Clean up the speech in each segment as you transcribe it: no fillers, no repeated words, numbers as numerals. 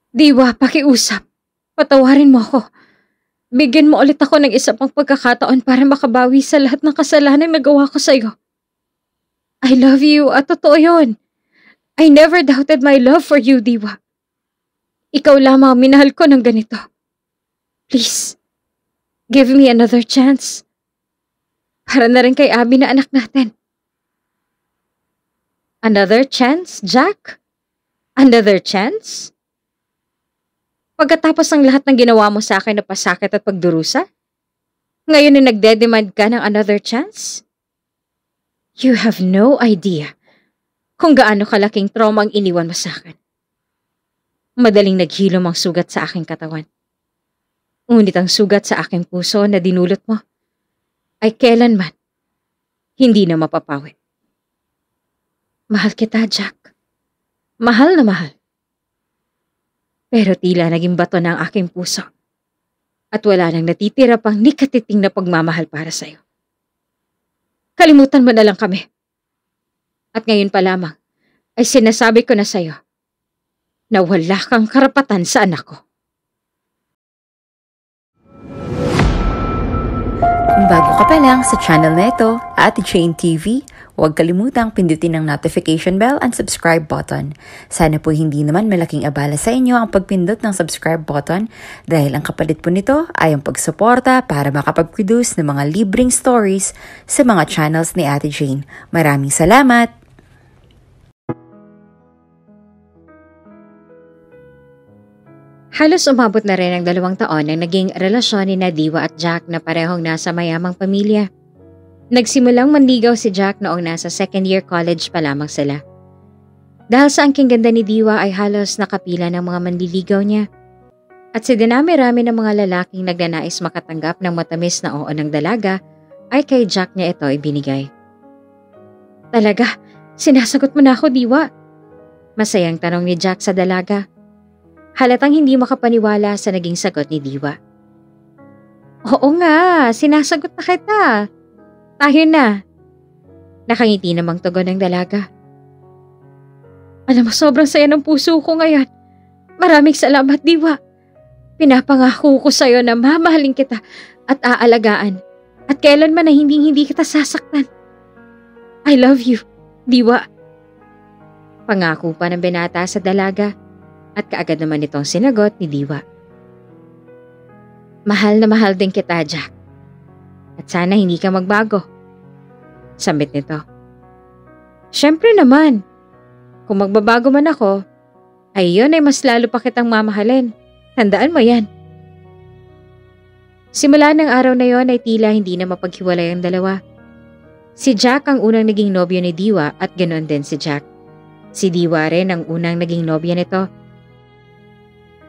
Diwa, pakiusap. Patawarin mo ako. Bigyan mo ulit ako ng isa pang pagkakataon para makabawi sa lahat ng kasalanan na nagawa ko sa'yo. I love you at totoo yun. I never doubted my love for you, Diwa. Ikaw lamang ang minahal ko ng ganito. Please, give me another chance. Para na rin kay Abby na anak natin. Another chance, Jack? Another chance? Pagkatapos ng lahat ng ginawa mo sa akin na pasakit at pagdurusa? Ngayon ay nagde-demand ka ng another chance? You have no idea kung gaano kalaking trauma ang iniwan mo sa akin. Madaling naghilom ang sugat sa aking katawan. Ngunit ang sugat sa aking puso na dinulot mo ay kailanman hindi na mapapawi. Mahal kita, Jack. Mahal na mahal. Pero tila naging bato na ang aking puso at wala nang natitira pang nikatiting na pagmamahal para sa'yo. Kalimutan mo na lang kami. At ngayon pa lamang ay sinasabi ko na sa'yo na wala kang karapatan sa anak ko. Kung bago ka pa lang sa channel na ito, Ate Jane TV, huwag kalimutang pindutin ang notification bell and subscribe button. Sana po hindi naman malaking abala sa inyo ang pagpindot ng subscribe button dahil ang kapalit po nito ay ang pagsuporta para makapag-produce ng mga libreng stories sa mga channels ni Ate Jane. Maraming salamat! Halos umabot na rin ang 2 taon ang naging relasyon ni Diwa at Jack na parehong nasa mayamang pamilya. Nagsimulang manligaw si Jack noong nasa 2nd year college pa lamang sila. Dahil sa angking ganda ni Diwa ay halos nakapila ng mga manliligaw niya. At sa dinami-rami ng mga lalaking nagnanais makatanggap ng matamis na oo ng dalaga ay kay Jack niya ito ibinigay. Talaga, sinasagot mo na ako, Diwa? Masayang tanong ni Jack sa dalaga. Halatang hindi makapaniwala sa naging sagot ni Diwa. Oo nga, sinasagot na kita. Tayo na. Nakangiti namang tugon ng dalaga. Alam mo, sobrang saya ng puso ko ngayon. Maraming salamat, Diwa. Pinapangako ko sa'yo na mamahalin kita at aalagaan. At kailanman na hindi kita sasaktan. I love you, Diwa. Pangako pa ng binata sa dalaga. At kaagad naman itong sinagot ni Diwa. Mahal na mahal din kita, Jack. At sana hindi ka magbago. Sambit nito. Siyempre naman. Kung magbabago man ako, ay yun ay mas lalo pa kitang mamahalin. Tandaan mo yan. Simula ng araw na yon ay tila hindi na mapaghiwalay ang dalawa. Si Jack ang unang naging nobyo ni Diwa at ganoon din si Jack. Si Diwa rin ang unang naging nobya nito.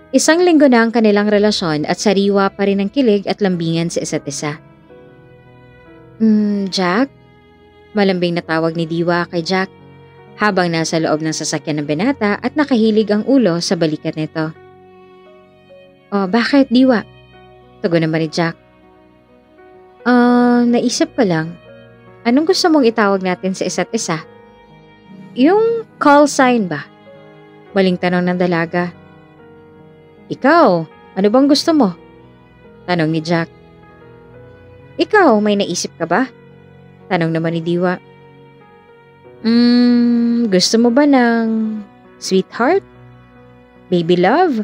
Isang linggo na ang kanilang relasyon at sariwa pa rin ang kilig at lambingan sa isa't isa. Jack? Malambing na tawag ni Diwa kay Jack habang nasa loob ng sasakyan ng binata at nakahilig ang ulo sa balikat nito. Oh, bakit, Diwa? Tugon naman ni Jack. Naisip ko lang. Anong gusto mong itawag natin sa isa't isa? Yung call sign ba? Maling tanong ng dalaga. Ikaw, ano bang gusto mo? Tanong ni Jack. Ikaw, may naisip ka ba? Tanong naman ni Diwa. Gusto mo ba ng sweetheart? Baby love?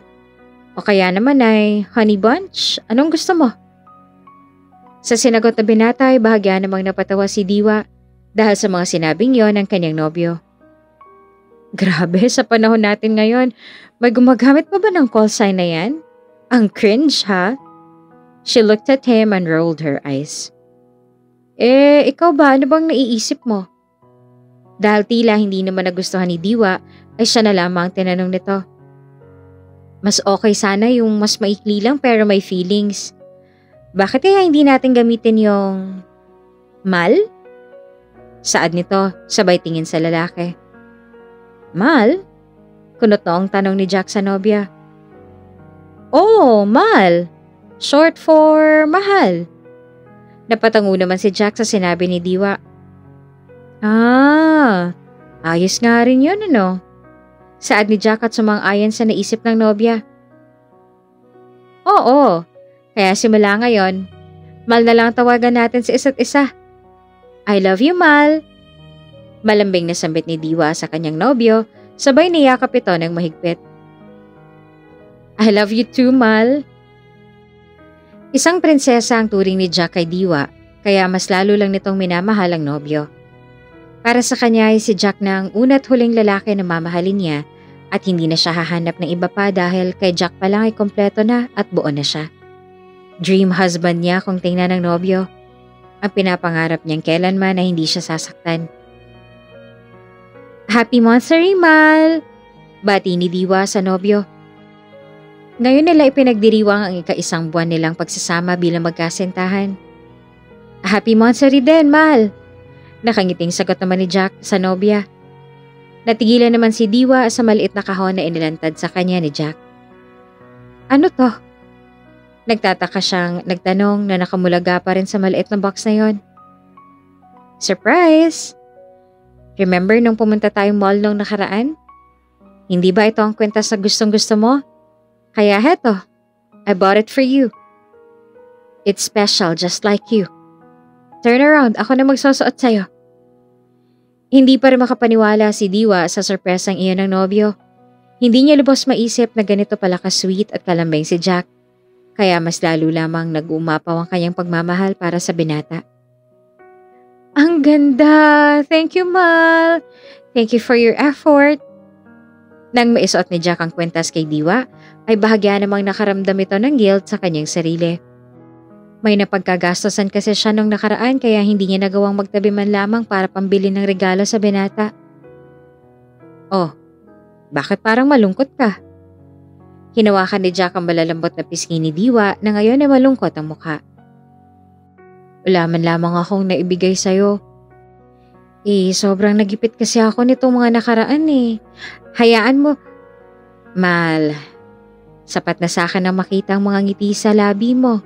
O kaya naman ay honey bunch? Anong gusto mo? Sa sinagot na binata ay bahagya namang napatawa si Diwa dahil sa mga sinabing yon ng kanyang nobyo. Grabe, sa panahon natin ngayon, may gumagamit pa ba ng call sign na yan? Ang cringe, ha? She looked at him and rolled her eyes. Ikaw ba? Ano bang naiisip mo? Dahil tila hindi naman nagustuhan ni Diwa, ay siya na lamang tinanong nito. Mas okay sana yung mas maikli lang pero may feelings. Bakit kaya hindi natin gamitin yung mal? Saad nito, sabay tingin sa lalaki. Mal? Kunot noong tanong ni Jack sa nobya. Oh, mal. Short for mahal. Napatango naman si Jack sa sinabi ni Diwa. Ayos nga rin yun, ano? Saad ni Jack at sumang-ayon sa naisip ng nobya. Oo, kaya simula ngayon, Mal na lang tawagan natin sa isa't isa. I love you, Mal. Malambing na sambit ni Diwa sa kanyang nobyo, sabay niyakap ito ng mahigpit. I love you too, Mal. Isang prinsesa ang turing ni Jack kay Diwa, kaya mas lalo lang nitong minamahal ang nobyo. Para sa kanya ay si Jack na ang una't huling lalaki na mamahalin niya at hindi na siya hahanap ng iba pa dahil kay Jack pa lang ay kompleto na at buo na siya. Dream husband niya kung tingnan ng nobyo. Ang pinapangarap niyang kailanman na hindi siya sasaktan. Happy monthsary, Mal! Bati ni Diwa sa nobyo. Ngayon nila ipinagdiriwang ang ika-1 buwan nilang pagsasama bilang magkasintahan. Happy monthsary din, Mal! Nakangiting sagot naman ni Jack sa nobya. Natigilan naman si Diwa sa maliit na kahon na inilantad sa kanya ni Jack. Ano to? Nagtataka siyang nagtanong na nakamulaga pa rin sa maliit na box na yon. Surprise! Remember nung pumunta tayong mall nung nakaraan? Hindi ba ito ang kwenta sa gustong-gusto mo? Kaya heto, I bought it for you. It's special just like you. Turn around, ako na magsusuot sa'yo. Hindi pa rin makapaniwala si Diwa sa sorpresang iyon ng nobyo. Hindi niya lubos maisip na ganito pala ka-sweet at kalambing si Jack. Kaya mas lalo lamang nag-uumapaw ang kanyang pagmamahal para sa binata. Ang ganda! Thank you, Mal! Thank you for your effort. Nang maisuot ni Jack ang kwentas kay Diwa, ay bahagya namang nakaramdam ito ng guilt sa kanyang sarili. May napagkagastosan kasi siya nung nakaraan kaya hindi niya nagawang magtabi man lamang para pambili ng regalo sa binata. Oh, bakit parang malungkot ka? Hinawakan ni Jack ang malalambot na pisngi ni Diwa na ngayon ay malungkot ang mukha. Wala man lamang akong naibigay sa'yo. Sobrang nagipit kasi ako nitong mga nakaraan eh. Hayaan mo. Mal, sapat na sa akin ang makita ang mga ngiti sa labi mo.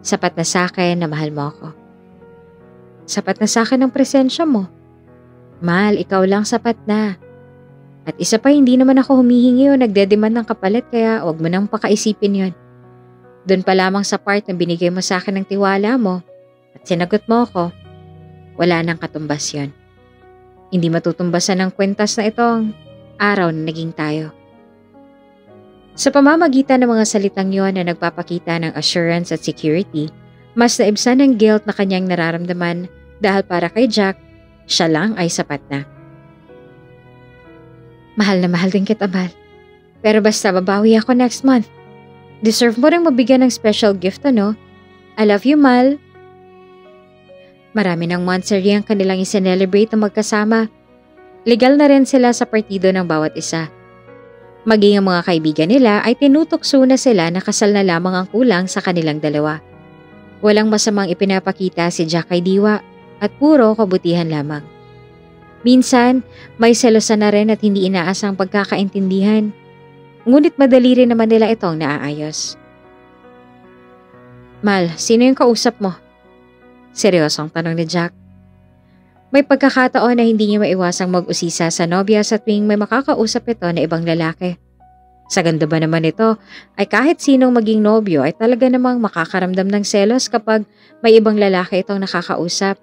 Sapat na sa akin na mahal mo ako. Sapat na sa akin ang presensya mo. Mal, ikaw lang sapat na. At isa pa, hindi naman ako humihingi o nagdedemand ng kapalit kaya wag mo nang pakaisipin yon. Doon pa lamang sa part na binigay mo sa akin ng tiwala mo at sinagot mo ako, wala nang katumbas yon. Hindi matutumbasan ng kwentas na itong araw na naging tayo. Sa pamamagitan ng mga salitang yon na nagpapakita ng assurance at security, mas naibsan ng guilt na kanyang nararamdaman dahil para kay Jack, siya lang ay sapat na. Mahal na mahal din kita, Mal. Pero basta babawi ako next month. Deserve mo rin mabigyan ng special gift, ano? I love you, Mal. Marami ng monthsary ang kanilang isinelebrate na magkasama. Legal na rin sila sa partido ng bawat isa. Maging ang mga kaibigan nila ay tinutukso na sila na kasal na lamang ang kulang sa kanilang dalawa. Walang masamang ipinapakita si Jack kay Diwa at puro kabutihan lamang. Minsan, may selosan na rin at hindi inaasang pagkakaintindihan. Ngunit madali rin naman nila itong naaayos. Mal, sino yung kausap mo? Seryosong tanong ni Jack. May pagkakataon na hindi niya maiwasang mag-usisa sa nobya sa tuwing may makakausap ito na ibang lalaki. Sa ganda ba naman ito ay kahit sinong maging nobyo ay talaga namang makakaramdam ng selos kapag may ibang lalaki itong nakakausap.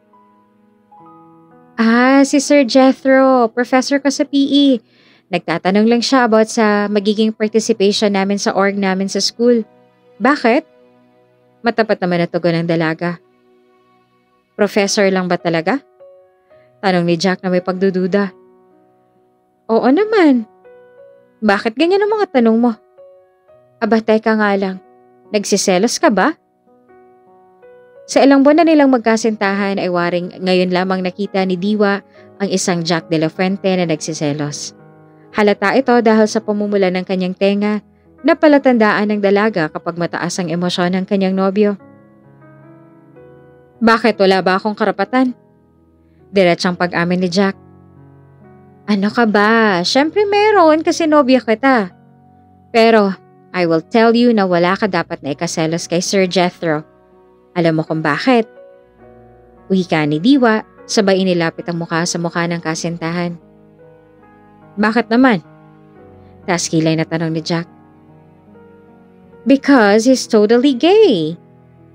Si Sir Jethro, professor ko sa PE. Nagtatanong lang siya about sa magiging participation namin sa org namin sa school. Bakit? Matapat naman na tugon ng dalaga. Professor lang ba talaga? Tanong ni Jack na may pagdududa. Oo naman. Bakit ganyan ang mga tanong mo? Aba, teka nga lang. Nagsiselos ka ba? Sa ilang buwan na nilang magkasintahan ay waring ngayon lamang nakita ni Diwa ang isang Jack de la Fuente na nagsiselos. Halata ito dahil sa pamumula ng kanyang tenga na palatandaan ng dalaga kapag mataas ang emosyon ng kanyang nobyo. Bakit wala ba akong karapatan? Diretsang pag-amin ni Jack. Ano ka ba? Siyempre meron kasi nobya kita. Pero I will tell you na wala ka dapat na ikaselos kay Sir Jethro. Alam mo kung bakit? Wika ni Diwa, sabay inilapit ang mukha sa mukha ng kasintahan. Bakit naman? Taas kilay na tanong ni Jack. Because he's totally gay.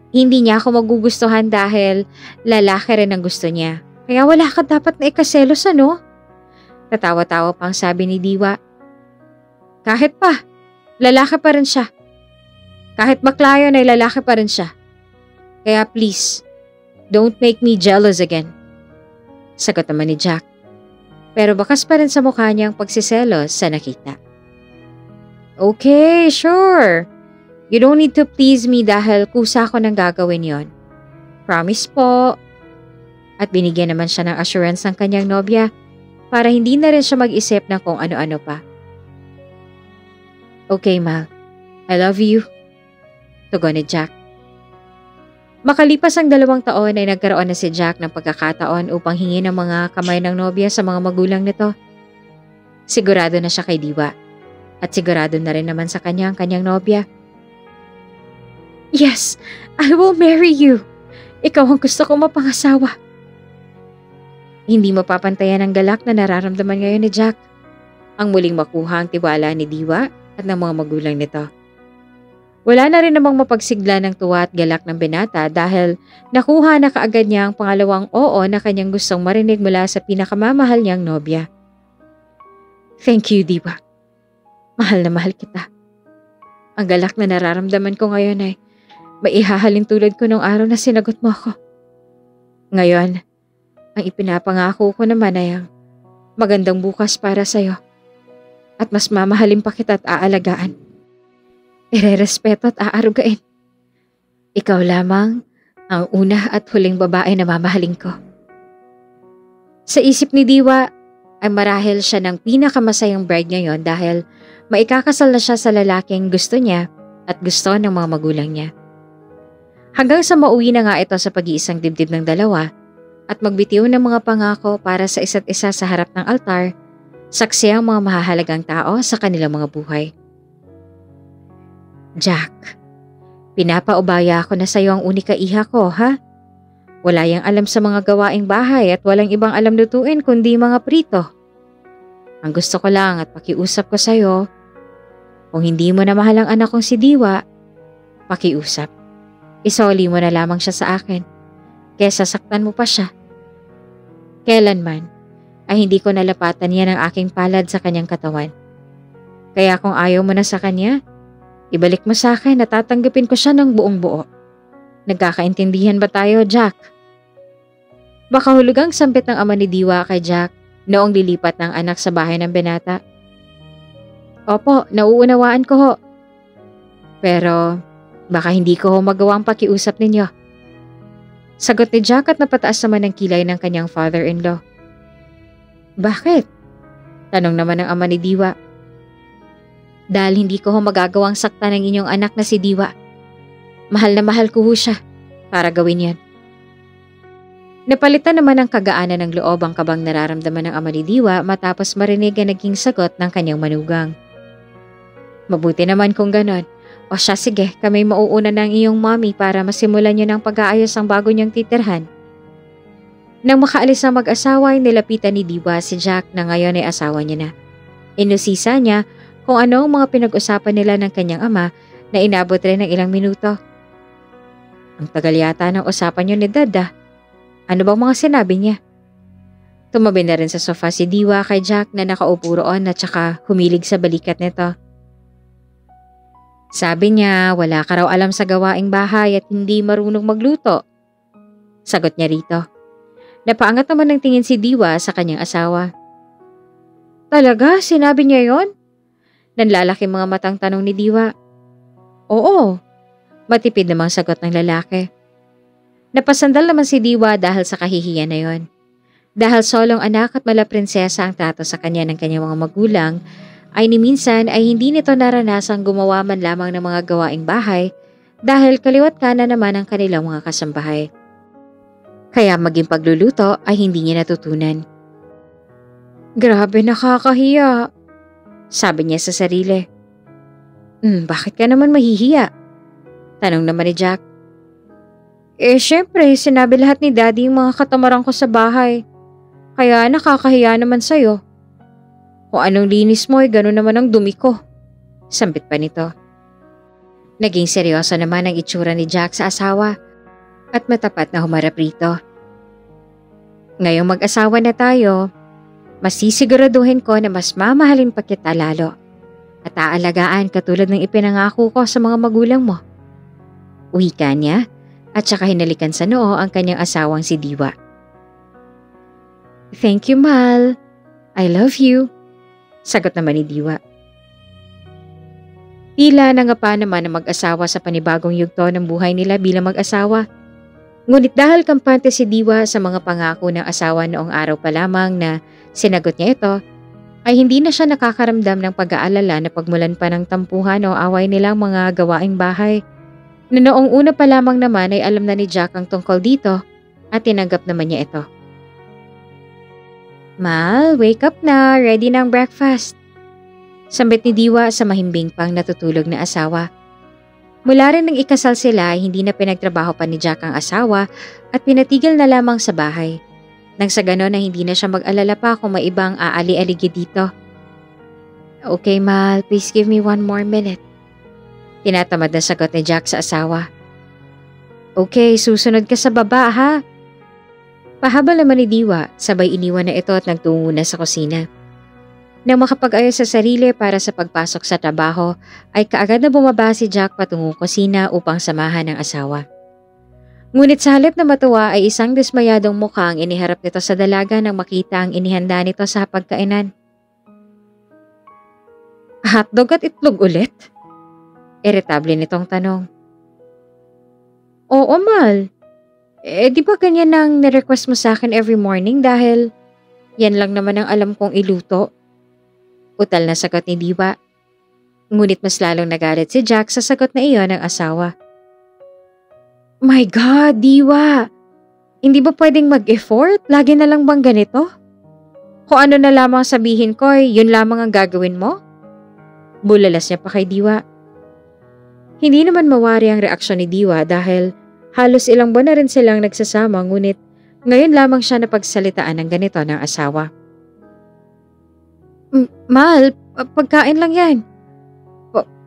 Hindi niya ako magugustuhan dahil lalaki rin ang gusto niya. Kaya wala ka dapat na ikaselos, ano? Tatawa-tawa pang sabi ni Diwa. Kahit pa, lalaki pa rin siya. Kahit bakla yun ay lalaki pa rin siya. Kaya please, don't make me jealous again. Sagot naman ni Jack. Pero bakas pa rin sa mukha niya ang pagsiselos sa nakita. Okay, sure. You don't need to please me dahil kusa ko nang gagawin yon. Promise po. At binigyan naman siya ng assurance ng kanyang nobya para hindi na rin siya mag-isip ng kung ano-ano pa. Okay, Mal. I love you. Tugon ni Jack. Makalipas ang 2 taon ay nagkaroon na si Jack ng pagkakataon upang hingi ng mga kamay ng nobya sa mga magulang nito. Sigurado na siya kay Diwa at sigurado na rin naman sa kanyang nobya. Yes, I will marry you. Ikaw ang gusto kong mapangasawa. Hindi mapapantayan ang galak na nararamdaman ngayon ni Jack. Ang muling makuha ang tiwala ni Diwa at ng mga magulang nito. Wala na rin namang mapagsigla ng tuwa at galak ng binata dahil nakuha na kaagad niya ang pangalawang oo na kanyang gustong marinig mula sa pinakamamahal niyang nobya. Thank you, Diwa. Mahal na mahal kita. Ang galak na nararamdaman ko ngayon ay maihahalin tulad ko nung araw na sinagot mo ako. Ngayon, ang ipinapangako ko naman ay ang magandang bukas para sa'yo. At mas mamahalin pa kita at aalagaan. Irerespeto at aarugain. Ikaw lamang ang una at huling babae na mamahalin ko. Sa isip ni Diwa ay marahil siya ng pinakamasayang bride ngayon dahil maikakasal na siya sa lalaking gusto niya at gusto ng mga magulang niya. Hanggang sa mauwi na nga ito sa pag-iisang dibdib ng dalawa at magbitiw ng mga pangako para sa isa't isa sa harap ng altar, saksi ang mga mahahalagang tao sa kanilang mga buhay. Jack, pinapaubaya ako na sa iyo ang unika iha ko, ha? Wala yang alam sa mga gawaing bahay at walang ibang alam lutuin kundi mga prito. Ang gusto ko lang at pakiusap ko sa iyo, kung hindi mo na mahal ang anak kong si Diwa, pakiusap. Isoli mo na lamang siya sa akin, kesa saktan mo pa siya. Kailanman ay hindi ko nalapatan yan ang aking palad sa kanyang katawan. Kaya kung ayaw mo na sa kanya, ibalik mo sa akin at tatanggapin ko siya ng buong buo. Nagkakaintindihan ba tayo, Jack? Baka hulugang sampit ng ama ni Diwa kay Jack noong lilipat ng anak sa bahay ng binata. Opo, nauunawaan ko ho. Pero baka hindi ko ho magawang pakiusap ninyo. Sagot ni Jack at napataas naman ang kilay ng kanyang father-in-law. Bakit? Tanong naman ng ama ni Diwa. Dahil hindi ko ho magagawang saktan ng inyong anak na si Diwa. Mahal na mahal ko ho siya para gawin yan. Napalitan naman ng kagaanan ng loob ang kabang nararamdaman ng ama ni Diwa matapos marinig ang naging sagot ng kanyang manugang. Mabuti naman kung ganon. O siya, sige, kami mauuna ng iyong mommy para masimulan niyo ng pag-aayos ang bago niyang titirhan. Nang makaalis ang mag-asawa ay nilapitan ni Diwa si Jack na ngayon ay asawa niya na. Inusisa niya kung ano ang mga pinag-usapan nila ng kanyang ama na inabot rin ng ilang minuto. Ang tagal yata ng usapan niyo ni Dada. Ano bang mga sinabi niya? Tumabi na rin sa sofa si Diwa kay Jack na nakaupo roon at saka humilig sa balikat nito. Sabi niya wala ka raw alam sa gawaing bahay at hindi marunong magluto. Sagot niya rito. Napaangat naman ng tingin si Diwa sa kanyang asawa. Talaga? Sinabi niya yon? Nanlalaki mga matang tanong ni Diwa. Oo. Matipid namang sagot ng lalaki. Napasandal naman si Diwa dahil sa kahihiyan na yon. Dahil solong anak at mala prinsesa ang trato sa kanya ng kanyang mga magulang, ay ni minsan ay hindi nito naranasang gumawa man lamang ng mga gawaing bahay dahil kaliwat kanan naman ang kanilang mga kasambahay. Kaya maging pagluluto ay hindi niya natutunan. Grabe, nakakahiya, sabi niya sa sarili. Bakit ka naman mahihiya? Tanong naman ni Jack. Syempre, sinabi lahat ni Daddy yung mga katamaran ko sa bahay. Kaya nakakahiya naman sa'yo. Kung anong linis mo ay gano'n naman ang dumi ko. Sambit pa nito. Naging seryoso naman ang itsura ni Jack sa asawa at matapat na humarap rito. Ngayong mag-asawa na tayo, mas sisiguraduhin ko na mas mamahalin pa kita lalo at aalagaan katulad ng ipinangako ko sa mga magulang mo. Wika niya at saka hinalikan sa noo ang kanyang asawang si Diwa. Thank you, Mal. I love you. Sagot naman ni Diwa. Tila nangapa naman ang mag-asawa sa panibagong yugto ng buhay nila bilang mag-asawa. Ngunit dahil kampante si Diwa sa mga pangako ng asawa noong araw pa lamang na sinagot niya ito, ay hindi na siya nakakaramdam ng pag-aalala na pagmulan pa ng tampuhan o away nilang mga gawaing bahay. Na noong una pa lamang naman ay alam na ni Jack ang tungkol dito at tinanggap naman niya ito. Mal, wake up na. Ready na ang breakfast. Sambit ni Diwa sa mahimbing pang natutulog na asawa. Mula rin nang ikasal sila ay hindi na pinagtrabaho pa ni Jack ang asawa at pinatigil na lamang sa bahay. Nang sa ganon na hindi na siya mag-alala pa kung may ibang aali-aligi dito. Okay, Mal, please give me 1 more minute. Tinatamad na sagot ni Jack sa asawa. Okay, susunod ka sa baba ha. Pahabol naman ni Diwa, sabay iniwan na ito at nagtungo na sa kusina. Nang makapag-ayos sa sarili para sa pagpasok sa trabaho, ay kaagad na bumaba si Jack patungong kusina upang samahan ng asawa. Ngunit sa halip na matuwa ay isang dismayadong mukha ang iniharap nito sa dalaga nang makita ang inihanda nito sa pagkainan. Hotdog at itlog ulit? Iritable nitong tanong. Oo, Mal. Di ba ganyan ang nirequest mo sa akin every morning dahil yan lang naman ang alam kong iluto? Utal na sagot ni Diwa. Ngunit mas lalong nagalit si Jack sa sagot na iyon ng asawa. My God, Diwa! Hindi ba pwedeng mag-effort? Lagi na lang bang ganito? Kung ano na lamang sabihin ko ay yun lamang ang gagawin mo? Bulalas niya pa kay Diwa. Hindi naman mawari ang reaksyon ni Diwa dahil halos ilang buwan na rin silang nagsasama ngunit ngayon lamang siya napagsalitaan ng ganito ng asawa. Mal, pagkain lang yan.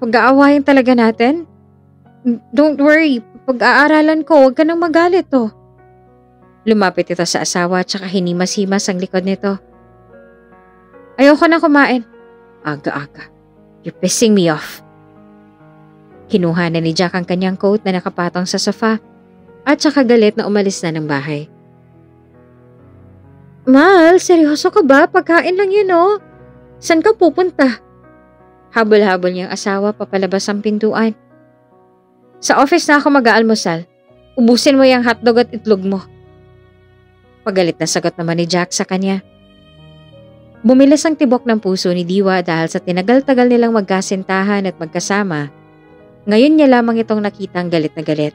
Pag-aawayan talaga natin? Don't worry, pag-aaralan ko, huwag ka nang magalit oh. Lumapit ito sa asawa at saka hinimas-himas ang likod nito. Ayoko na kumain. Aga-aga. You're pissing me off. Kinuha na ni Jack ang kanyang coat na nakapatong sa sofa at saka galit na umalis na ng bahay. Mal, seryoso ka ba? Pagkain lang yun oh. San ka pupunta? Habol-habol niyang asawa papalabas ang pintuan. Sa office na ako mag-aalmusal. Ubusin mo yung hotdog at itlog mo. Pagalit na sagot naman ni Jack sa kanya. Bumilas ang tibok ng puso ni Diwa dahil sa tinagal-tagal nilang magkasintahan at magkasama. Ngayon niya lamang itong nakitang galit na galit.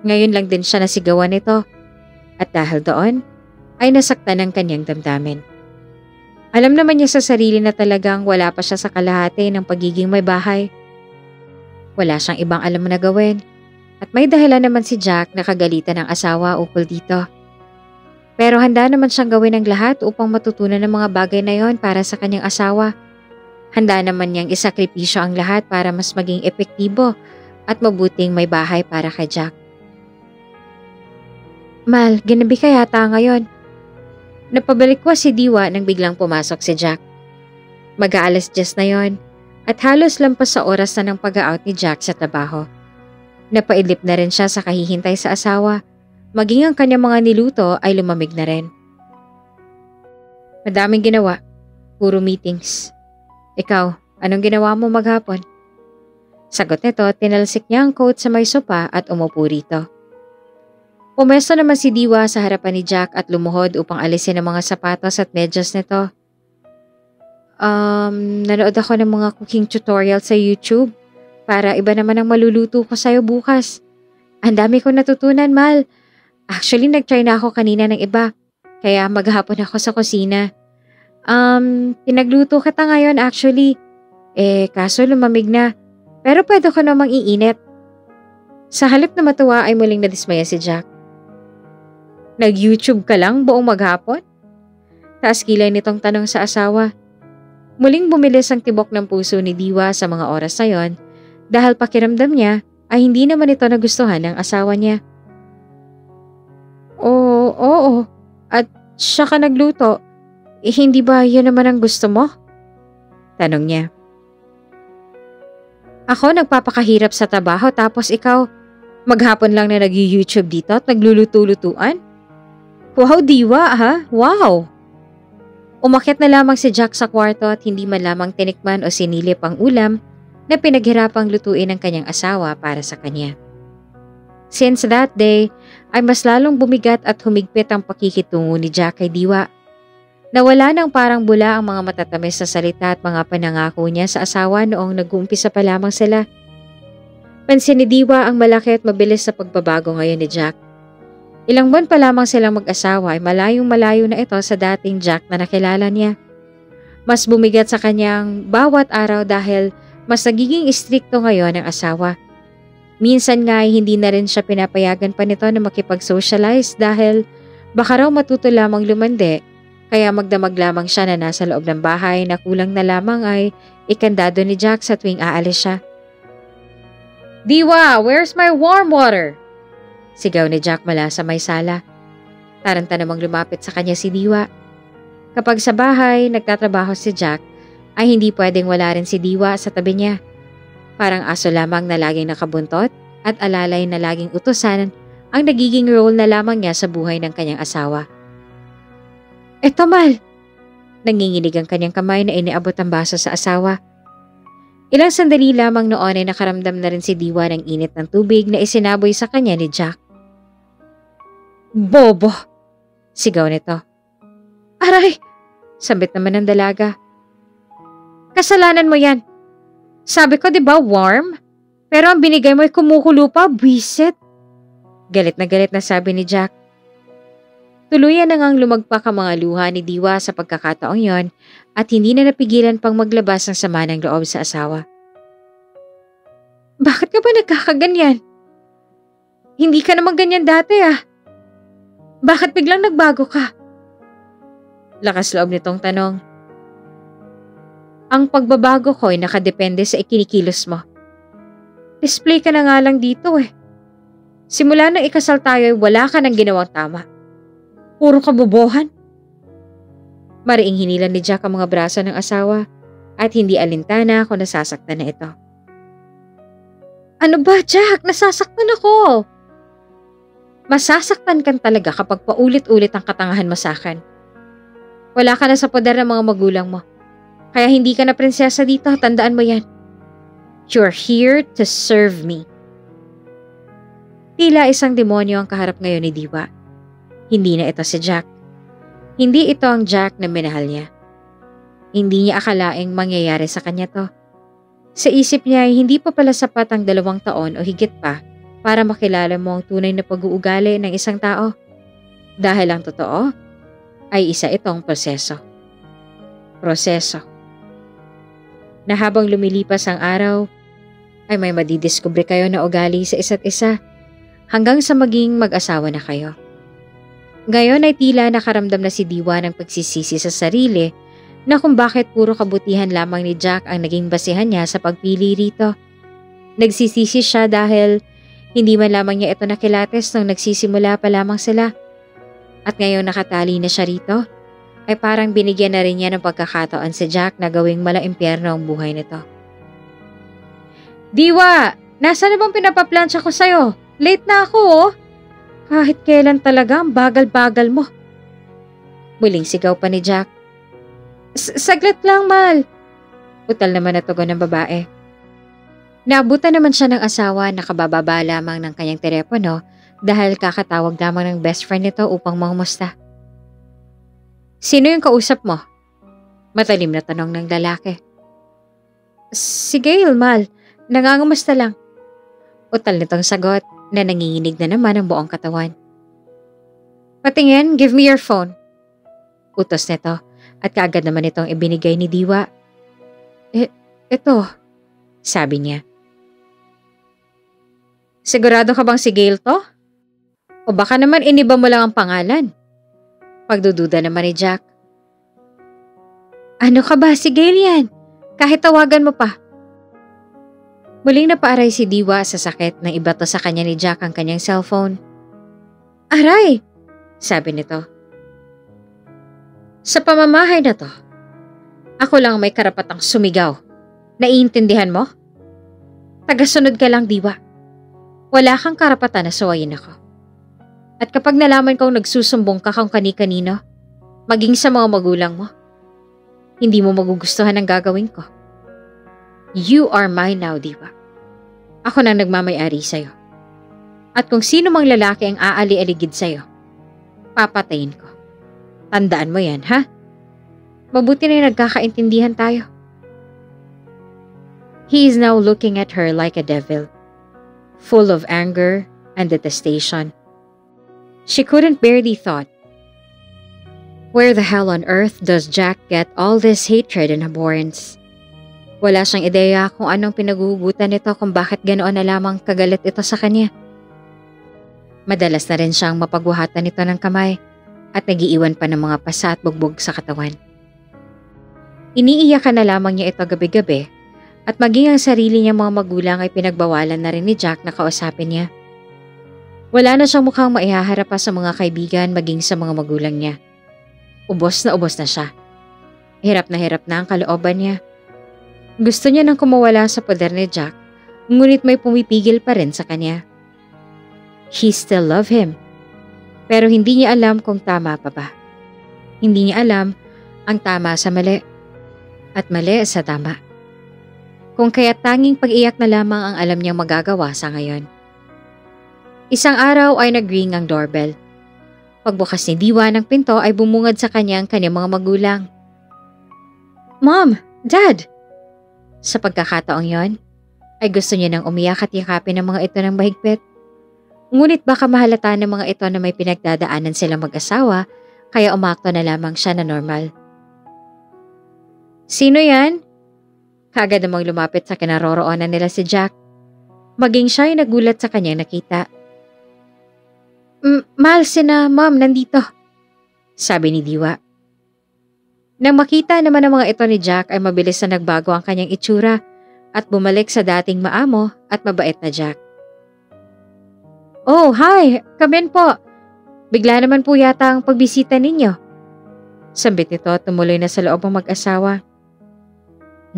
Ngayon lang din siya nasigawan nito. At dahil doon, ay nasaktan ang kanyang damdamin. Alam naman niya sa sarili na talagang wala pa siya sa kalahati ng pagiging may bahay. Wala siyang ibang alam na gawin. At may dahilan naman si Jack na kagalitan ng asawa ukol dito. Pero handa naman siyang gawin ang lahat upang matutunan ng mga bagay na yon para sa kanyang asawa. Handa naman niyang isakripisyo ang lahat para mas maging epektibo at mabuting may bahay para kay Jack. Mal, ginabi ka yata ngayon. Napabalik ko si Diwa nang biglang pumasok si Jack. Mag-aalas 10 na yon at halos lampas sa oras na ng pag-out ni Jack sa trabaho. Napaidlip na rin siya sa kahihintay sa asawa, maging ang kanyang mga niluto ay lumamig na rin. Madaming ginawa, puro meetings. Ikaw, anong ginawa mo maghapon? Sagot nito, tinalsik niya ang coat sa may sopa at umupo rito. Pumesto naman si Diwa sa harapan ni Jack at lumuhod upang alisin ang mga sapatos at medyas nito. Nanood ako ng mga cooking tutorial sa YouTube para iba naman ang maluluto ko sa'yo bukas. Ang dami kong natutunan, Mal. Actually, nag-try na ako kanina ng iba, kaya maghapon ako sa kusina. Pinagluto kita ngayon actually. Kaso lumamig na, pero pwede ko namang iinit. Sa halip na matuwa ay muling nadismaya si Jack. Nag-YouTube ka lang buong maghapon? Taas kilay nitong tanong sa asawa. Muling bumilis ang tibok ng puso ni Diwa sa mga oras na yon dahil pakiramdam niya ay hindi naman ito nagustuhan ng asawa niya. Oo. At siya ka nagluto. Hindi ba yun naman ang gusto mo? Tanong niya. Ako nagpapakahirap sa trabaho tapos ikaw, maghapon lang na nag-YouTube dito at nagluluto-lutuan? Wow, Diwa ha? Wow! Umakyat na lamang si Jack sa kwarto at hindi man lamang tinikman o sinilip ang ulam na pinaghirapang lutuin ng kanyang asawa para sa kanya. Since that day, ay mas lalong bumigat at humigpit ang pakikitungo ni Jack kay Diwa. Nawala ng parang bula ang mga matatamis na salita at mga panangako niya sa asawa noong nag-uumpisa pa lamang sila. Pansin ni Diwa ang malaki at mabilis na pagbabago ngayon ni Jack. Ilang buwan pa lamang silang mag-asawa ay malayong-malayo na ito sa dating Jack na nakilala niya. Mas bumigat sa kanyang bawat araw dahil mas nagiging istrikto ngayon ang asawa. Minsan nga ay hindi na rin siya pinapayagan pa nito na makipag-socialize dahil baka raw matuto lamang lumande, kaya magdamag lamang siya na nasa loob ng bahay na kulang na lamang ay ikandado ni Jack sa tuwing aalis siya. Diwa, where's my warm water? Sigaw ni Jack mula sa may sala. Taranta namang lumapit sa kanya si Diwa. Kapag sa bahay nagtatrabaho si Jack, ay hindi pwedeng wala rin si Diwa sa tabi niya. Parang aso lamang na laging nakabuntot at alalay na laging utusan ang nagiging role na lamang niya sa buhay ng kanyang asawa. Eto Mal! Nanginginig ang kanyang kamay na iniabot ang baso sa asawa. Ilang sandali lamang noon ay nakaramdam na rin si Diwa ng init ng tubig na isinaboy sa kanya ni Jack. Bobo! Sigaw nito. Aray! Sambit naman ng dalaga. Kasalanan mo yan. Sabi ko 'di ba warm? Pero ang binigay mo ay kumukulo pa, buwisit. Galit na sabi ni Jack. Tuluyan na ngang lumagpak ang mga luha ni Diwa sa pagkakataong yon at hindi na napigilan pang maglabas ng sama ng loob sa asawa. Bakit ka ba nagkakaganyan? Hindi ka naman ganyan dati ah. Bakit biglang nagbago ka? Lakas loob nitong tanong. Ang pagbabago ko ay nakadepende sa ikinikilos mo. Display ka na nga lang dito eh. Simula nang ikasal tayo ay wala ka nang ginawang tama. Puro kabobohan. Mariing hinilan ni Jack ang mga braso ng asawa at hindi alintana kung nasasaktan na ito. Ano ba Jack? Nasasaktan ako. Masasaktan kan talaga kapag paulit-ulit ang katangahan mo sa akin. Wala ka na sa poder ng mga magulang mo. Kaya hindi ka na prinsesa dito, tandaan mo yan. You're here to serve me. Tila isang demonyo ang kaharap ngayon ni Diwa. Hindi na ito si Jack. Hindi ito ang Jack na minahal niya. Hindi niya akalaing mangyayari sa kanya to. Sa isip niya ay hindi pa pala sapat ang 2 taon o higit pa para makilala mo ang tunay na pag-uugali ng isang tao. Dahil ang totoo ay isa itong proseso. Na habang lumilipas ang araw, ay may madidiskubre kayo na ugali sa isa't isa hanggang sa maging mag-asawa na kayo. Ngayon ay tila nakaramdam na si Diwa ng pagsisisi sa sarili na kung bakit puro kabutihan lamang ni Jack ang naging basihan niya sa pagpili rito. Nagsisisi siya dahil hindi man lamang niya ito nakilates nung nagsisimula pa lamang sila. At ngayon nakatali na siya rito, ay parang binigyan na rin niya ng pagkakataon si Jack na gawing mala-impyerno ang buhay nito. Diwa! Nasaan na bang pinapaplansya ko sa'yo? Late na ako oh! Kahit kailan talaga ang bagal-bagal mo. Muling sigaw pa ni Jack. Saglit lang, Mal. Utal naman na tugon ng babae. Naabutan naman siya ng asawa na kabababa lamang ng kanyang telepono dahil kakatawag lamang ng best friend nito upang mangumusta. Sino yung kausap mo? Matalim na tanong ng lalaki. Si Gail, Mal. Nangangumusta lang. Utal nitong sagot na nanginginig na naman ang buong katawan. Patingin, give me your phone. Utos nito at kaagad naman itong ibinigay ni Diwa. Ito, sabi niya. Sigurado ka bang si Gail to? O baka naman iniba mo lang ang pangalan? Pagdududa naman ni Jack. Ano ka ba? Sige yan. Kahit tawagan mo pa. Muling napaaray si Diwa sa sakit nang ibato sa kanya ni Jack ang kanyang cellphone. Aray! Sabi nito. Sa pamamahay na to, ako lang may karapatang sumigaw. Naiintindihan mo? Tagasunod ka lang, Diwa. Wala kang karapatan na suwayin ako. At kapag nalaman kong nagsusumbong ka kung kani-kanino, maging sa mga magulang mo, hindi mo magugustuhan ang gagawin ko. You are mine now, Diwa. Ako nang nagmamay-ari sa'yo. At kung sino mang lalaki ang aali-aligid sa'yo, papatayin ko. Tandaan mo yan, ha? Mabuti na nagkakaintindihan tayo. He is now looking at her like a devil, full of anger and detestation. She couldn't bear the thought. Where the hell on earth does Jack get all this hatred and abhorrence? Wala siyang ideya kung anong pinagugutan nito kung bakit ganoon na lamang kagalit ito sa kanya. Madalas na rin siyang mapagbuhatan nito ng kamay at nagiiwan pa ng mga pasa at bugbog sa katawan. Iniiyakan na lamang niya ito gabi-gabi at maging ang sarili niyang mga magulang ay pinagbawalan na rin ni Jack na kausapin niya. Wala na siyang mukhang maihaharap pa sa mga kaibigan maging sa mga magulang niya. Ubos na siya. Hirap na ang kalooban niya. Gusto niya nang kumawala sa poder ni Jack, ngunit may pumipigil pa rin sa kanya. He still love him, pero hindi niya alam kung tama pa ba. Hindi niya alam ang tama sa mali at mali sa tama. Kung kaya tanging pag-iyak na lamang ang alam niyang magagawa sa ngayon. Isang araw ay nag-ring ang doorbell. Pagbukas ni Diwa ng pinto ay bumungad sa kanya ang kanyang mga magulang. Mom! Dad! Sa pagkakataong yon, ay gusto niya nang umiyak at yakapin ng mga ito ng mahigpit. Ngunit baka mahalata ng mga ito na may pinagdadaanan silang mag-asawa, kaya umakto na lamang siya na normal. Sino yan? Kaagad namang lumapit sa kinaroroonan nila si Jack. Maging siya ay nagulat sa kanyang nakita. Mahal sina Mom, nandito, sabi ni Diwa. Nang makita naman ng mga ito ni Jack ay mabilis na nagbago ang kanyang itsura at bumalik sa dating maamo at mabait na Jack. Oh, hi! Come in po. Bigla naman po yata ang pagbisita ninyo. Sambit nito at tumuloy na sa loob ang mag-asawa.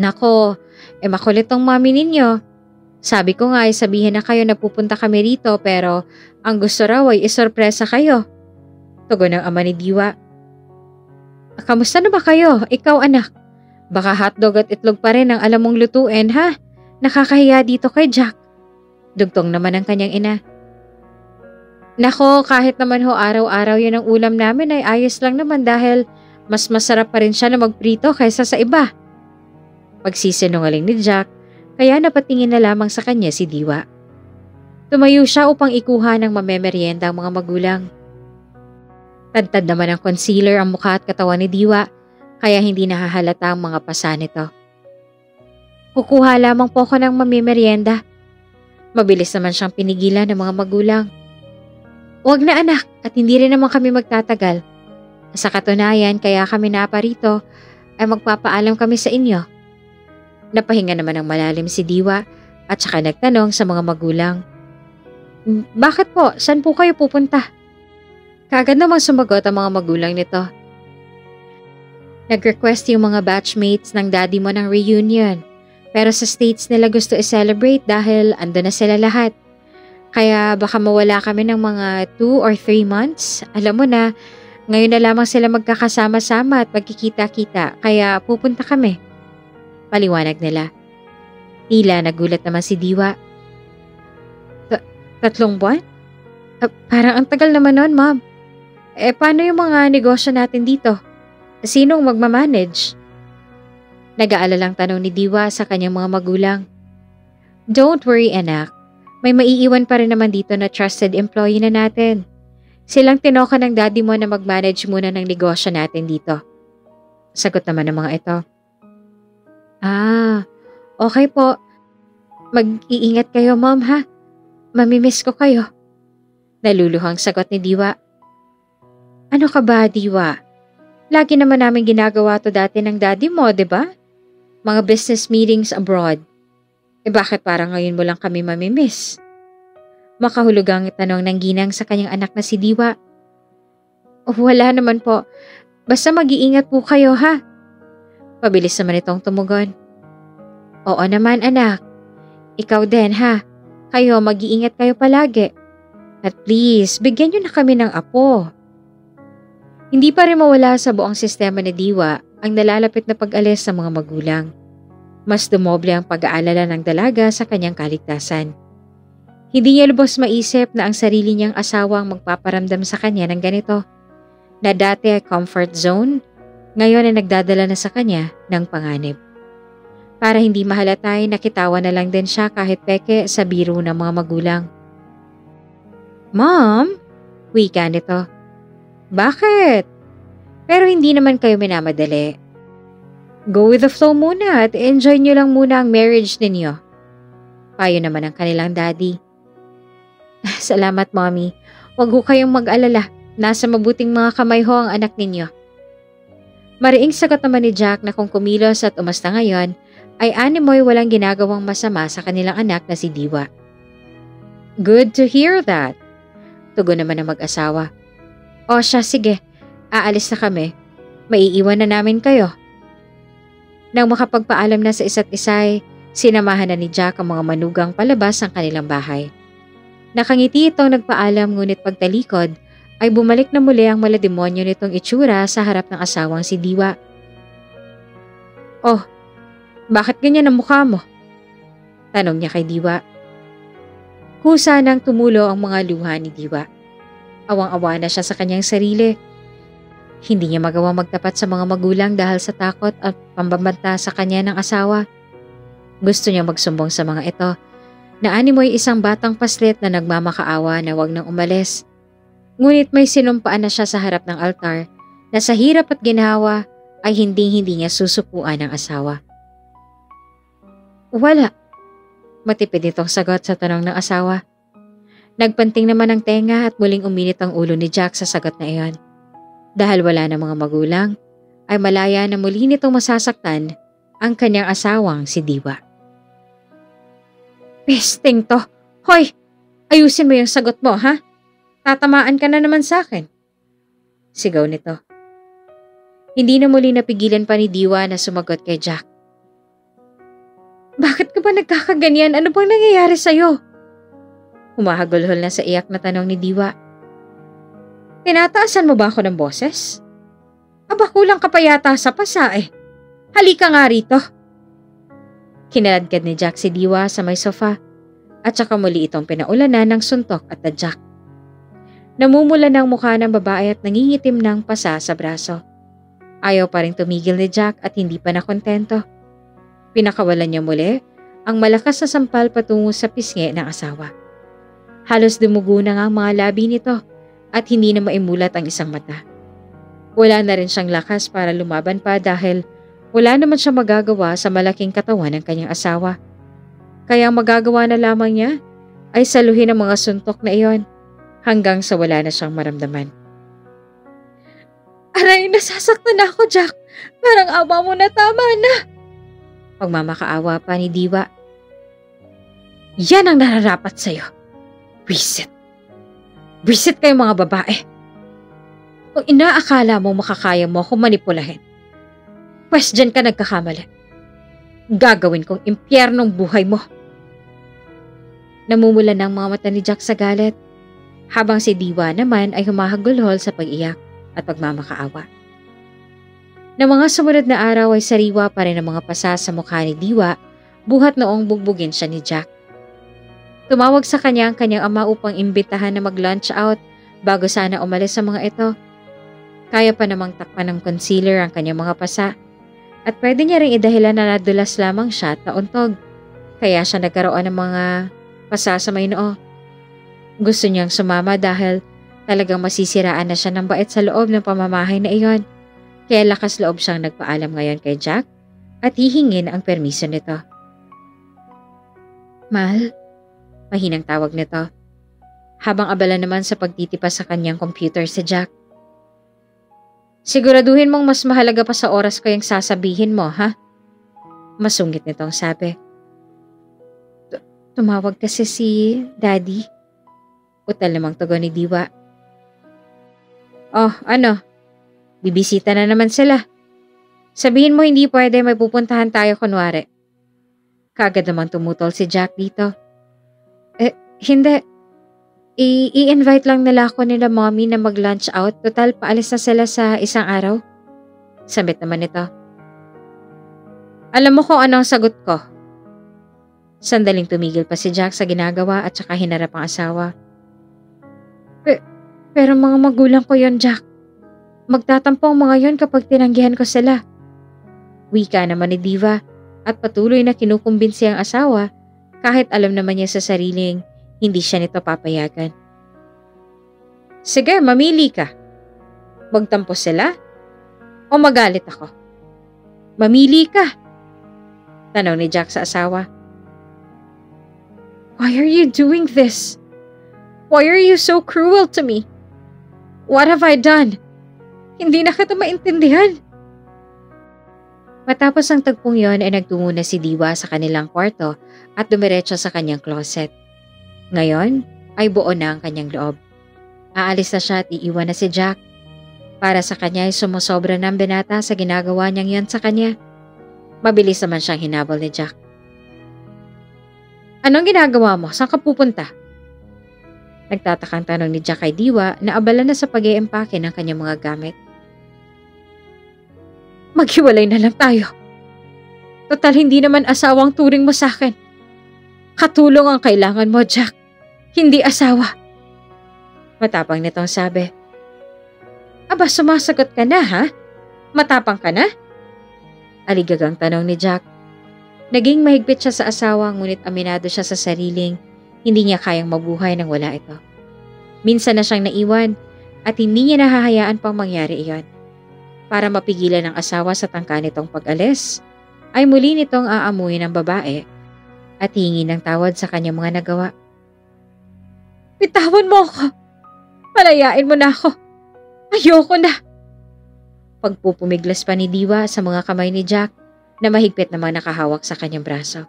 Nako, makulit tong mami ninyo. Sabi ko nga ay sabihin na kayo na pupunta kami rito pero ang gusto raw ay isorpresa kayo. Tugon ng ama ni Diwa. Kamusta na ba kayo? Ikaw anak. Baka hotdog at itlog pa rin ang alam mong lutuin ha? Nakakahiya dito kay Jack. Dugtong naman ang kanyang ina. Nako, kahit naman ho araw-araw yan ang ulam namin ay ayos lang naman dahil mas masarap pa rin siya na magprito kaysa sa iba. Pagsisinungaling ni Jack, kaya napatingin na lamang sa kanya si Diwa. Tumayo siya upang ikuha ng mamemeryenda ang mga magulang. Tadtad naman ng concealer ang mukha at katawan ni Diwa, kaya hindi nahahalata ang mga pasa nito. Kukuha lamang po ako ng mamemeryenda. Mabilis naman siyang pinigilan ng mga magulang. Huwag na anak at hindi rin naman kami magtatagal. Sa katunayan kaya kami naparito ay magpapaalam kami sa inyo. Napahinga naman ng malalim si Diwa at saka nagtanong sa mga magulang. Bakit po? Saan po kayo pupunta? Kaagad namang sumagot ang mga magulang nito. Nag-request yung mga batchmates ng daddy mo ng reunion. Pero sa States nila gusto i-celebrate dahil ando na sila lahat. Kaya baka mawala kami ng mga 2 or 3 months. Alam mo na, ngayon na lamang sila magkakasama-sama at magkikita-kita. Kaya pupunta kami. Paliwanag nila. Tila nagulat naman si Diwa. 3 buwan? Parang ang tagal naman nun, Mom. Paano yung mga negosyo natin dito? Sinong magmamanage? Nag-aalalang tanong ni Diwa sa kanyang mga magulang. Don't worry, anak. May maiiwan pa rin naman dito na trusted employee na natin. Silang tinoka ng daddy mo na mag-manage muna ng negosyo natin dito. Sagot naman ng mga ito. Okay po. Mag-iingat kayo, Mom, ha? Mamimiss ko kayo. Naluluhang sagot ni Diwa. Ano ka ba, Diwa? Lagi naman namin ginagawa to dati ng daddy mo, di ba? Mga business meetings abroad. Bakit parang ngayon mo lang kami mamimiss? Makahulugang tanong ng ginang sa kanyang anak na si Diwa. Oh, wala naman po. Basta mag-iingat po kayo ha. Pabilis naman itong tumugon. Oo naman anak. Ikaw din ha. Kayo mag-iingat kayo palagi. At please, bigyan niyo na kami ng apo. Hindi pa rin mawala sa buong sistema ni Diwa ang nalalapit na pag-alis sa mga magulang. Mas dumoble ang pag-aalala ng dalaga sa kanyang kaligtasan. Hindi niya lubos maisip na ang sarili niyang asawa ang magpaparamdam sa kanya ng ganito. Na dati ay comfort zone, ngayon ay nagdadala na sa kanya ng panganib. Para hindi mahalata ay nakitawa na lang din siya kahit peke sa biro ng mga magulang. Mom, wika nito. Bakit? Pero hindi naman kayo minamadali. Go with the flow muna at enjoy nyo lang muna ang marriage ninyo. Payo naman ang kanilang daddy. Salamat, Mommy. Huwag ho kayong mag-alala. Nasa mabuting mga kamay ho ang anak ninyo. Mariing sagot naman ni Jack na kung kumilos at umasta ngayon, ay animoy walang ginagawang masama sa kanilang anak na si Diwa. Good to hear that. Tugon naman ng mag-asawa. O siya, sige. Aalis na kami. Maiiwan na namin kayo. Nang makapagpaalam na sa isa't isa, sinamahan na ni Jack ang mga manugang palabas ng kanilang bahay. Nakangiti itong nagpaalam ngunit pagtalikod ay bumalik na muli ang malademonyo nitong itsura sa harap ng asawang si Diwa. Oh, bakit ganyan ang mukha mo? Tanong niya kay Diwa. Kusa nang tumulo ang mga luha ni Diwa. Awang-awa na siya sa kanyang sarili. Hindi niya magawang magtapat sa mga magulang dahil sa takot at pambabanta sa kanya ng asawa. Gusto niya magsumbong sa mga ito na animoy isang batang paslit na nagmamakaawa na wag nang umalis. Ngunit may sinumpaan na siya sa harap ng altar na sa hirap at ginhawa ay hindi niya susupuan ng asawa. Wala. Matipid itong sagot sa tanong ng asawa. Nagpanting naman ang tenga at muling uminit ang ulo ni Jack sa sagot na iyon. Dahil wala na mga magulang, ay malaya na muli nitong masasaktan ang kanyang asawang si Diwa. Pesting to! Hoy! Ayusin mo yung sagot mo, ha? Tatamaan ka na naman sa akin. Sigaw nito. Hindi na muli napigilan pa ni Diwa na sumagot kay Jack. Bakit ka ba nagkakaganyan? Ano bang nangyayari sa'yo? Humahagulhol na sa iyak na tanong ni Diwa. Tinataasan mo ba ako ng boses? Aba kulang ka pa yata sa pasa eh. Halika nga rito. Kinaladkad ni Jack si Diwa sa may sofa at saka muli itong pinaulanan ng suntok at tadyak. Namumula ng mukha ng babae at nangingitim ng pasa sa braso. Ayaw pa rin tumigil ni Jack at hindi pa nakontento. Pinakawalan niya muli ang malakas na sampal patungo sa pisngi ng asawa. Halos dumugo na nga ang mga labi nito at hindi na maimulat ang isang mata. Wala na rin siyang lakas para lumaban pa dahil wala naman siya magagawa sa malaking katawan ng kanyang asawa. Kaya ang magagawa na lamang niya ay saluhin ang mga suntok na iyon hanggang sa wala na siyang maramdaman. Aray, nasasaktan na ako, Jack. Parang awa mo na, tama na. Pagmamakaawa pa ni Diwa. Yan ang nararapat sa'yo. Visit. Visit kayo mga babae. Kung inaakala mo makakaya mo akong manipulahin, pwes dyan ka nagkakamali. Gagawin kong impyernong buhay mo. Namumula ng mga mata ni Jack sa galit, habang si Diwa naman ay humahagulhol sa pag-iyak at pagmamakaawa. Na mga sumunod na araw ay sariwa pa rin ang mga pasa sa mukha ni Diwa buhat noong bugbugin siya ni Jack. Tumawag sa kanya ang kanyang ama upang imbitahan na mag-lunch out bago sana umalis sa mga ito. Kaya pa namang takpan ng concealer ang kanyang mga pasa at pwede niya ring idahilan na nadulas lamang siya at nauntog. Kaya siya nagkaroon ng mga pasa sa may noo. Gusto niyang sumama dahil talagang masisiraan na siya ng bait sa loob ng pamamahay na iyon. Kaya lakas loob siyang nagpaalam ngayon kay Jack at hihingin ang permiso nito. Mahal? Mahinang tawag nito. Habang abala naman sa pagtitipa sa kanyang computer si Jack. Siguraduhin mong mas mahalaga pa sa oras ko yung sasabihin mo, ha? Masungit nitong sabi. Tumawag kasi si Daddy. Utal namang tugon ni Diwa. Oh, ano? Bibisita na naman sila. Sabihin mo hindi pwede, may pupuntahan tayo kunwari. Kaagad namang tumutol si Jack dito. Hindi. I-invite lang nila ako nila mommy na mag-lunch out. Total, paalis na sila sa isang araw. Sambit naman ito. Alam mo kung ano ang sagot ko. Sandaling tumigil pa si Jack sa ginagawa at saka hinarap ang asawa. Pero mga magulang ko yon, Jack. Magtatampo ang mga yon kapag tinanggihan ko sila. Wika naman ni Diva at patuloy na kinukumbinsi ang asawa kahit alam naman niya sa sariling hindi siya nito papayagan. Sige, mamili ka. Magtampo sila o magalit ako? Mamili ka. Tanong ni Jack sa asawa. Why are you doing this? Why are you so cruel to me? What have I done? Hindi na kita maintindihan. Matapos ang tagpong yon ay nagtungo na si Diwa sa kanilang kwarto at dumiretso sa kanyang closet. Ngayon ay buo na ang kanyang loob. Aalis na siya at iiwan na si Jack. Para sa kanya ay sumusobra ng binata sa ginagawa niyang yan sa kanya. Mabilis naman siyang hinabol ni Jack. Anong ginagawa mo? Saan ka pupunta? Nagtatakang tanong ni Jack kay Diwa na abala na sa pag-iempake ng kanyang mga gamit. Maghiwalay na lang tayo. Total hindi naman asawang turing mo sa akin. Katulong ang kailangan mo, Jack. Hindi asawa. Matapang nitong sabi. Aba, sumasagot ka na, ha? Matapang ka na? Aligagang tanong ni Jack. Naging mahigpit siya sa asawa ngunit aminado siya sa sariling hindi niya kayang mabuhay nang wala ito. Minsan na siyang naiwan at hindi niya nahahayaan pang mangyari iyon. Para mapigilan ng asawa sa tangka nitong pag-alis, ay muli nitong aamuin ng babae at hihingi ng tawad sa kanyang mga nagawa. Bitawan mo ako! Palayain mo na ako! Ayoko na! Pagpupumiglas pa ni Diwa sa mga kamay ni Jack na mahigpit namang nakahawak sa kanyang braso.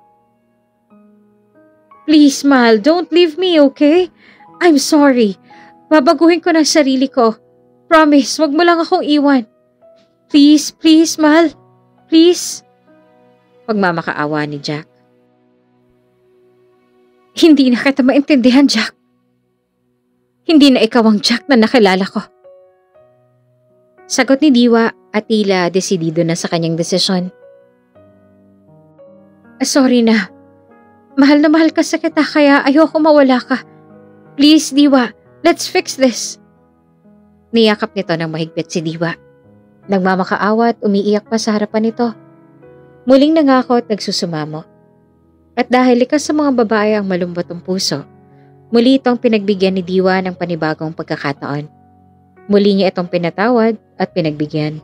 Please, mahal, don't leave me, okay? I'm sorry. Babaguhin ko ng sarili ko. Promise, wag mo lang akong iwan. Please, please, mahal. Please. Pagmamakaawa ni Jack. Hindi na kita maintindihan, Jack. Hindi na ikaw ang Jack na nakilala ko. Sagot ni Diwa at tila desidido na sa kanyang desisyon. Sorry na. Mahal na mahal ka sa kita kaya ayoko mawala ka. Please, Diwa, let's fix this. Niyakap nito ng mahigpit si Diwa. Nagmamakaawa at umiiyak pa sa harapan nito. Muling nangako at nagsusumamo. At dahil likas sa mga babae ang malumbot ang puso, muli itong pinagbigyan ni Diwa ng panibagong pagkakataon. Muli niya itong pinatawad at pinagbigyan.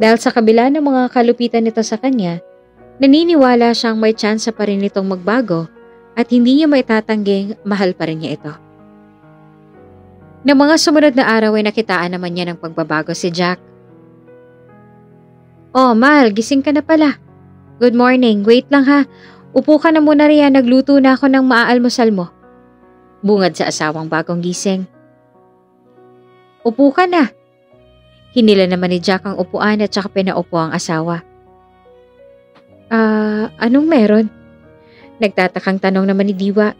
Dahil sa kabila ng mga kalupitan nito sa kanya, naniniwala siyang may tsansa pa rin itong magbago at hindi niya maitatangging mahal pa rin niya ito. Ng mga sumunod na araw ay nakitaan naman niya ng pagbabago si Jack. Oh, mahal, gising ka na pala. Good morning, wait lang ha. Upo ka na muna riyan, nagluto na ako ng maaalmusal mo. Bungad sa asawang bagong gising. Upo ka na. Hinila naman ni Jack ang upuan at saka pinaupo ang asawa. Anong meron? Nagtatakang tanong naman ni Diwa.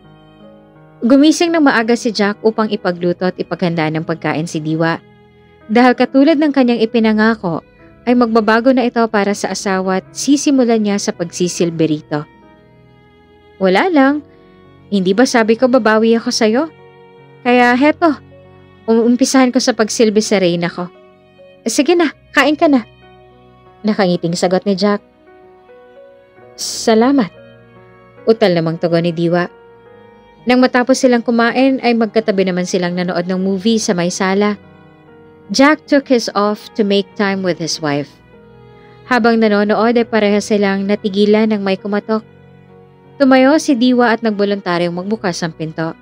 Gumising ng maaga si Jack upang ipagluto at ipaghanda ng pagkain si Diwa. Dahil katulad ng kanyang ipinangako, ay magbabago na ito para sa asawa at sisimulan niya sa pagsisilbi rito. Wala lang. Hindi ba sabi ko babawi ako sa'yo? Kaya heto, umumpisahan ko sa pagsilbi sa reyna ko. Sige na, kain ka na. Nakangiting sagot ni Jack. Salamat. Utal namang tugon ni Diwa. Nang matapos silang kumain ay magkatabi naman silang nanood ng movie sa may sala. Jack took his off to make time with his wife. Habang nanonood ay pareha silang natigilan ng may kumatok. Tumayo si Diwa at nagboluntaryong magbukas ang pinto.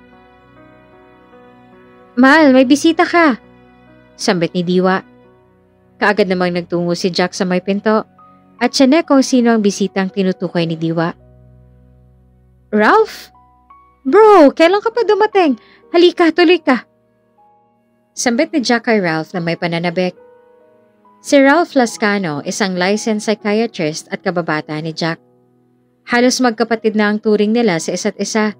Mahal, may bisita ka. Sambit ni Diwa. Kaagad namang nagtungo si Jack sa may pinto at siya kung sino ang bisitang tinutukoy ni Diwa. Ralph? Bro, kailan ka pa dumating? Halika, tuloy ka. Sambit ni Jack kay Ralph na may pananabik. Si Ralph Lascano, isang licensed psychiatrist at kababata ni Jack. Halos magkapatid na ang turing nila sa isa't isa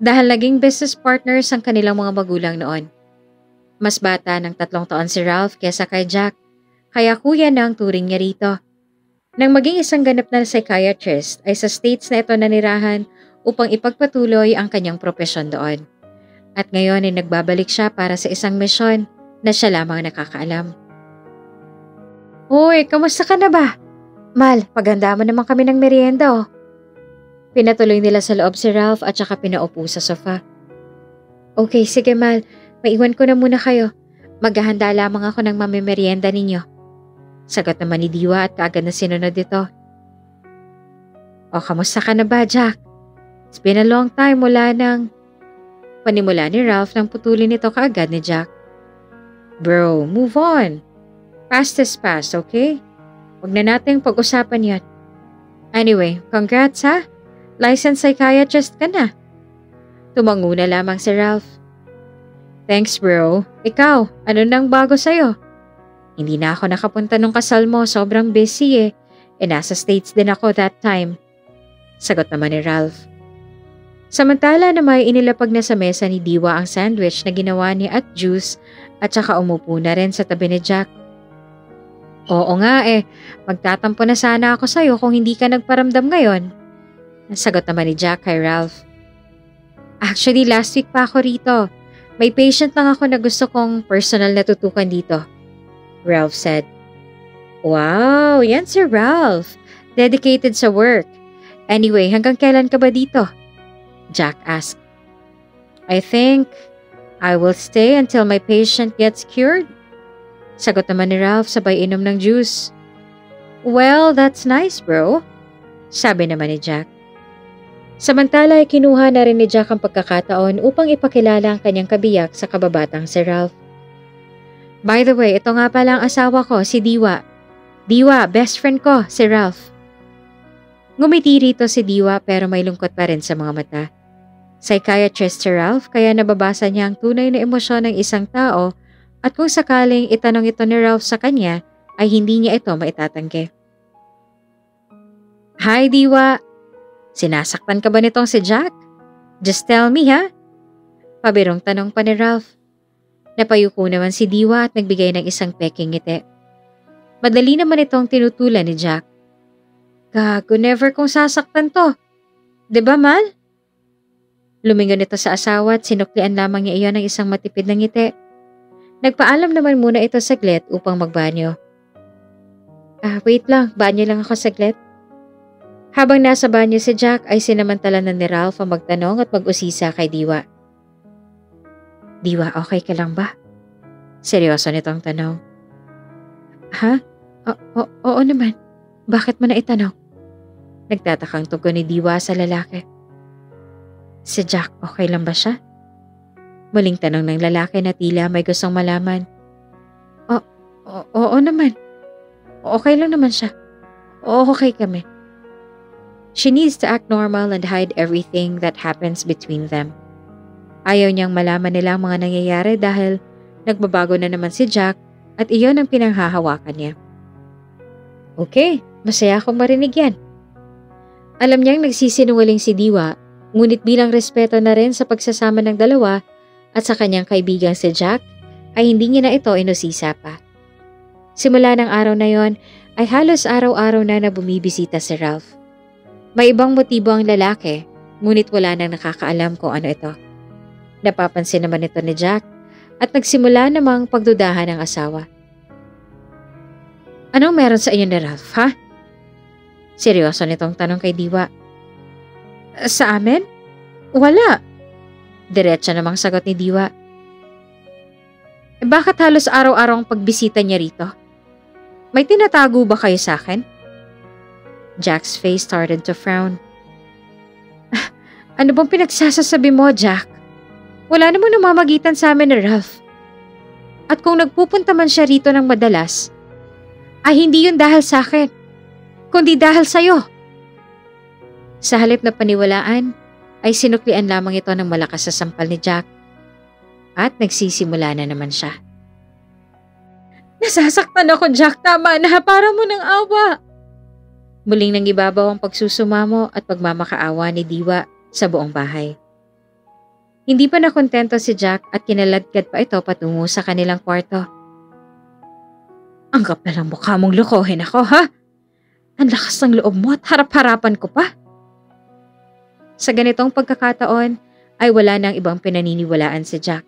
dahil naging business partners ang kanilang mga magulang noon. Mas bata ng 3 taon si Ralph kesa kay Jack, kaya kuya na ang turing niya rito. Nang maging isang ganap na psychiatrist ay sa states na ito nanirahan upang ipagpatuloy ang kanyang propesyon doon. At ngayon ay nagbabalik siya para sa isang misyon na siya lamang nakakaalam. Hoy, kamusta ka na ba? Mal, paghanda mo naman kami ng merienda oh. Pinatuloy nila sa loob si Ralph at saka pinaupo sa sofa. Okay, sige Mal, maiwan ko na muna kayo. Maghahanda lamang ako ng mamimerienda ninyo. Sagot naman ni Diwa at kaagad na sinunod ito. O, kamusta ka na ba, Jack? It's been a long time mula nang... Panimula ni Ralph nang putulin ito kaagad ni Jack. Bro, move on. Past is past, okay? Huwag na nating pag-usapan yan. Anyway, congrats ha? Licensed psychiatrist ka na. Tumango na lamang si Ralph. Thanks bro. Ikaw, ano nang bago sa'yo? Hindi na ako nakapunta nung kasal mo, sobrang busy eh. Nasa States din ako that time. Sagot naman ni Ralph. Samantala na may inilapag na sa mesa ni Diwa ang sandwich na ginawa niya at juice at saka umupo na rin sa tabi ni Jack. Oo nga eh, magtatampo na sana ako sa'yo kung hindi ka nagparamdam ngayon. Sagot naman ni Jack kay Ralph. Actually, last week pa ako rito. May patient lang ako na gusto kong personal na tutukan dito. Ralph said. Wow, yan si Ralph. Dedicated sa work. Anyway, hanggang kailan ka ba dito? Jack asked. I think I will stay until my patient gets cured. Sagot naman ni Ralph sabay inom ng juice. Well, that's nice bro. Sabi naman ni Jack. Samantala ay kinuha na rin ni Jack ang pagkakataon upang ipakilala ang kanyang kabiyak sa kababatang si Ralph. By the way, ito nga pala ang asawa ko, si Diwa. Diwa, best friend ko, si Ralph. Ngumiti rito si Diwa pero may lungkot pa rin sa mga mata. Psychiatrist si Ralph kaya nababasa niya ang tunay na emosyon ng isang tao at kung sakaling itanong ito ni Ralph sa kanya ay hindi niya ito maitatanggi. Hi Diwa! Sinasaktan ka ba nitong si Jack? Just tell me ha? Pabirong tanong pa ni Ralph. Napayuko naman si Diwa at nagbigay ng isang peking ngiti. Madali naman itong tinutulan ni Jack. Gago, never kong sasaktan to. Diba, Mal? Lumingon ito sa asawa at sinuklian lamang niya iyon ng isang matipid na ngiti. Nagpaalam naman muna ito saglit upang magbanyo. Wait lang, banyo lang ako saglit. Habang nasa banyo si Jack ay sinamantala na ni Ralph ang magtanong at mag-usisa kay Diwa. Diwa, okay ka lang ba? Seryoso nitong tanong. Ha? Oo naman. Bakit mo na itanong? Nagtatakang tugon ni Diwa sa lalaki. Si Jack, okay lang ba siya? Muling tanong ng lalaki na tila may gustong malaman. Oo naman. Okay lang naman siya. Okay kami. She needs to act normal and hide everything that happens between them. Ayaw niyang malaman nila ang mga nangyayari dahil nagbabago na naman si Jack at iyon ang pinanghahawakan niya. Okay, masaya akong marinig yan. Alam niyang nagsisinungaling si Diwa, ngunit bilang respeto na rin sa pagsasama ng dalawa at sa kanyang kaibigang si Jack, ay hindi niya na ito inusisa pa. Simula ng araw na yon ay halos araw-araw na bumibisita si Ralph. May ibang motibo ang lalaki, ngunit wala nang nakakaalam kung ano ito. Napapansin naman ito ni Jack at nagsimula namang pagdudahan ng asawa. Anong meron sa inyo ni Ralph, ha? Seryoso nitong tanong kay Diwa. Sa amin? Wala. Diretso namang sagot ni Diwa. Bakit halos araw-araw ang pagbisita niya rito? May tinatago ba kayo sa akin? Jack's face started to frown. Ano bang pinagsasasabi mo, Jack? Wala namang namamagitan sa amin ni Ralph. At kung nagpupunta man siya rito ng madalas, ay hindi yun dahil sa akin, kundi dahil sa'yo. Sa halip na paniwalaan, ay sinuklian lamang ito ng malakas sa sampal ni Jack at nagsisimula na naman siya. Nasasaktan ako, Jack. Tama na, para mo ng awa. Muling nangibabaw ang pagsusumamo at pagmamakaawa ni Diwa sa buong bahay. Hindi pa nakontento si Jack at kinaladkad pa ito patungo sa kanilang kwarto. Ang kapal ng mukha mong lokohin ako, ha? Ang lakas ng loob mo at harap-harapan ko pa. Sa ganitong pagkakataon ay wala nang ibang pinaniniwalaan si Jack.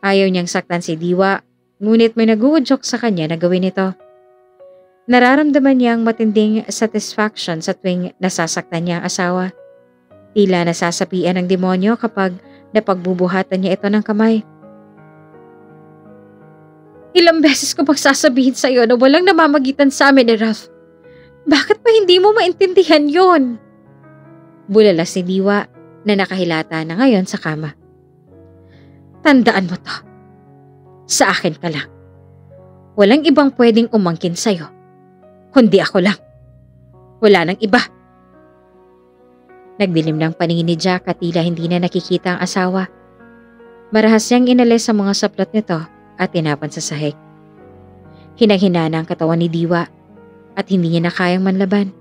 Ayaw niyang saktan si Diwa, ngunit may nag-uudyok sa kanya na gawin ito. Nararamdaman niyang matinding satisfaction sa tuwing nasasaktan niya ang asawa. Tila nasasapian ng demonyo kapag napagbubuhatan niya ito ng kamay. Ilang beses ko magsasabihin sa iyo na walang namamagitan sa amin ni Ralph. Bakit pa hindi mo maintindihan yon? Bulala si Diwa na nakahilata na ngayon sa kama. Tandaan mo to. Sa akin ka lang. Walang ibang pwedeng umangkin sa'yo, kundi ako lang. Wala nang iba. Nagdilim ng paningin ni Jack at tila hindi na nakikita ang asawa. Marahas niyang inalis ang mga saplot nito at tinapan sa sahig. Hinang-hina ang katawan ni Diwa at hindi niya na kayang manlaban.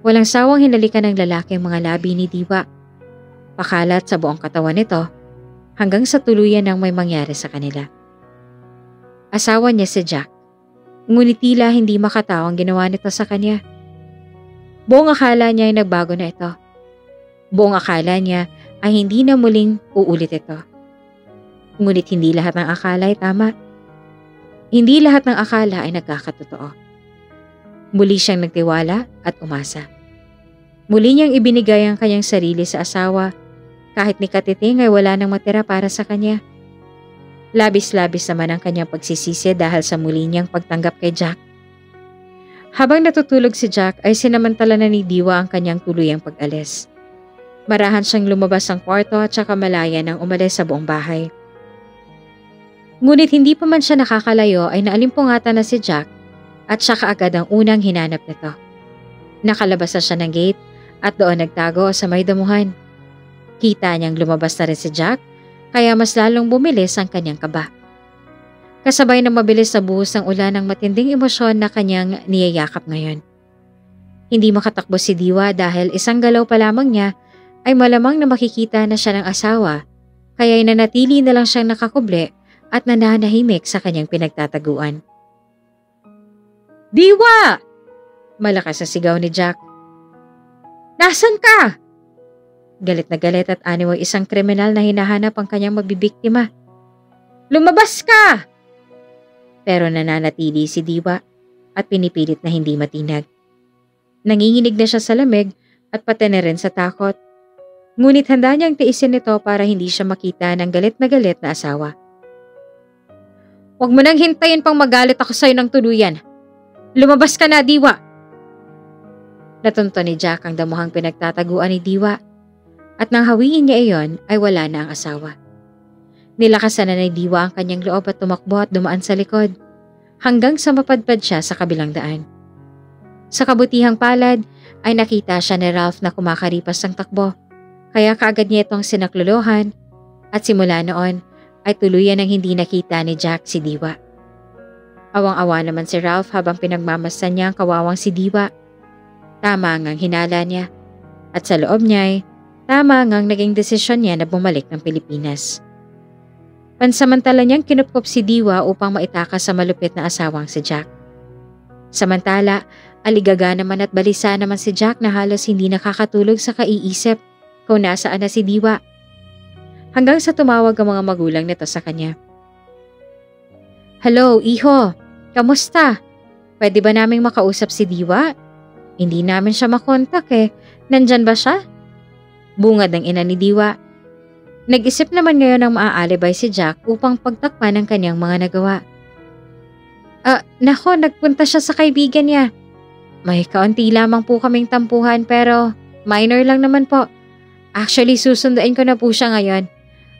Walang sawang hinalikan ng lalaki ang mga labi ni Diwa. Pakalat sa buong katawan nito hanggang sa tuluyan ng may mangyari sa kanila. Asawa niya si Jack, ngunit tila hindi makatawa ang ginawa nito sa kanya. Buong akala niya ay nagbago na ito. Buong akala niya ay hindi na muling uulit ito. Ngunit hindi lahat ng akala ay tama. Hindi lahat ng akala ay nagkakatotoo. Muli siyang nagtiwala at umasa. Muli niyang ibinigay ang kanyang sarili sa asawa, kahit ni katiting ay wala nang matira para sa kanya. Labis-labis naman ang kanyang pagsisisi dahil sa muli niyang pagtanggap kay Jack. Habang natutulog si Jack ay sinamantala na ni Diwa ang kanyang tuluyang pag-alis. Marahan siyang lumabas ng kwarto at saka malaya nang umalis sa buong bahay. Ngunit hindi pa man siya nakakalayo ay naalimpungatan na si Jack at siya kaagad ang unang hinanap nito. Nakalabas na siya ng gate at doon nagtago sa may damuhan. Kita niyang lumabas na rin si Jack kaya mas lalong bumilis ang kanyang kaba. Kasabay na mabilis na buhos ng ulan ng matinding emosyon na kanyang niyayakap ngayon. Hindi makatakbo si Diwa dahil isang galaw pa lamang niya ay malamang na makikita na siya ng asawa, kaya nanatili na lang siyang nakakuble at nananahimik sa kanyang pinagtataguan. Diwa! Malakas na sigaw ni Jack. Nasaan ka? Galit na galit at animo isang kriminal na hinahanap ang kanyang mabibiktima. Lumabas ka! Pero nananatili si Diwa at pinipilit na hindi matinag. Nanginginig na siya sa lamig at pati na rin sa takot. Ngunit handa niyang tiisin ito para hindi siya makita ng galit na asawa. Huwag mo nang hintayin pang magalit ako sa'yo ng tuluyan. Lumabas ka na, Diwa! Natunto ni Jack ang damuhang pinagtataguan ni Diwa at nang hawiin niya iyon ay wala na ang asawa. Nilakasan na ni Diwa ang kanyang loob at tumakbo at dumaan sa likod hanggang sa mapadpad siya sa kabilang daan. Sa kabutihang palad ay nakita siya ni Ralph na kumakaripas ng takbo kaya kaagad niya itong sinaklolohan at simula noon ay tuluyan ng hindi nakita ni Jack si Diwa. Awang-awa naman si Ralph habang pinagmamasdan niya ang kawawang si Diwa. Tama ngang hinala niya at sa loob niya ay tama ngang naging desisyon niya na bumalik ng Pilipinas. Pansamantala niyang kinupkop si Diwa upang maitakas sa malupit na asawang si Jack. Samantala, aligaga naman at balisa naman si Jack na halos hindi nakakatulog sa kaiisip kung nasaan na si Diwa. Hanggang sa tumawag ang mga magulang nito sa kanya. Hello, iho. Kamusta? Pwede ba naming makausap si Diwa? Hindi namin siya makontak eh. Nandyan ba siya? Bungad ng ina ni Diwa. Nag-isip naman ngayon ng maaalibay si Jack upang pagtakpan ang kanyang mga nagawa. Nako, nagpunta siya sa kaibigan niya. May kaunti lamang po kaming tampuhan pero minor lang naman po. Actually, susunduin ko na po siya ngayon.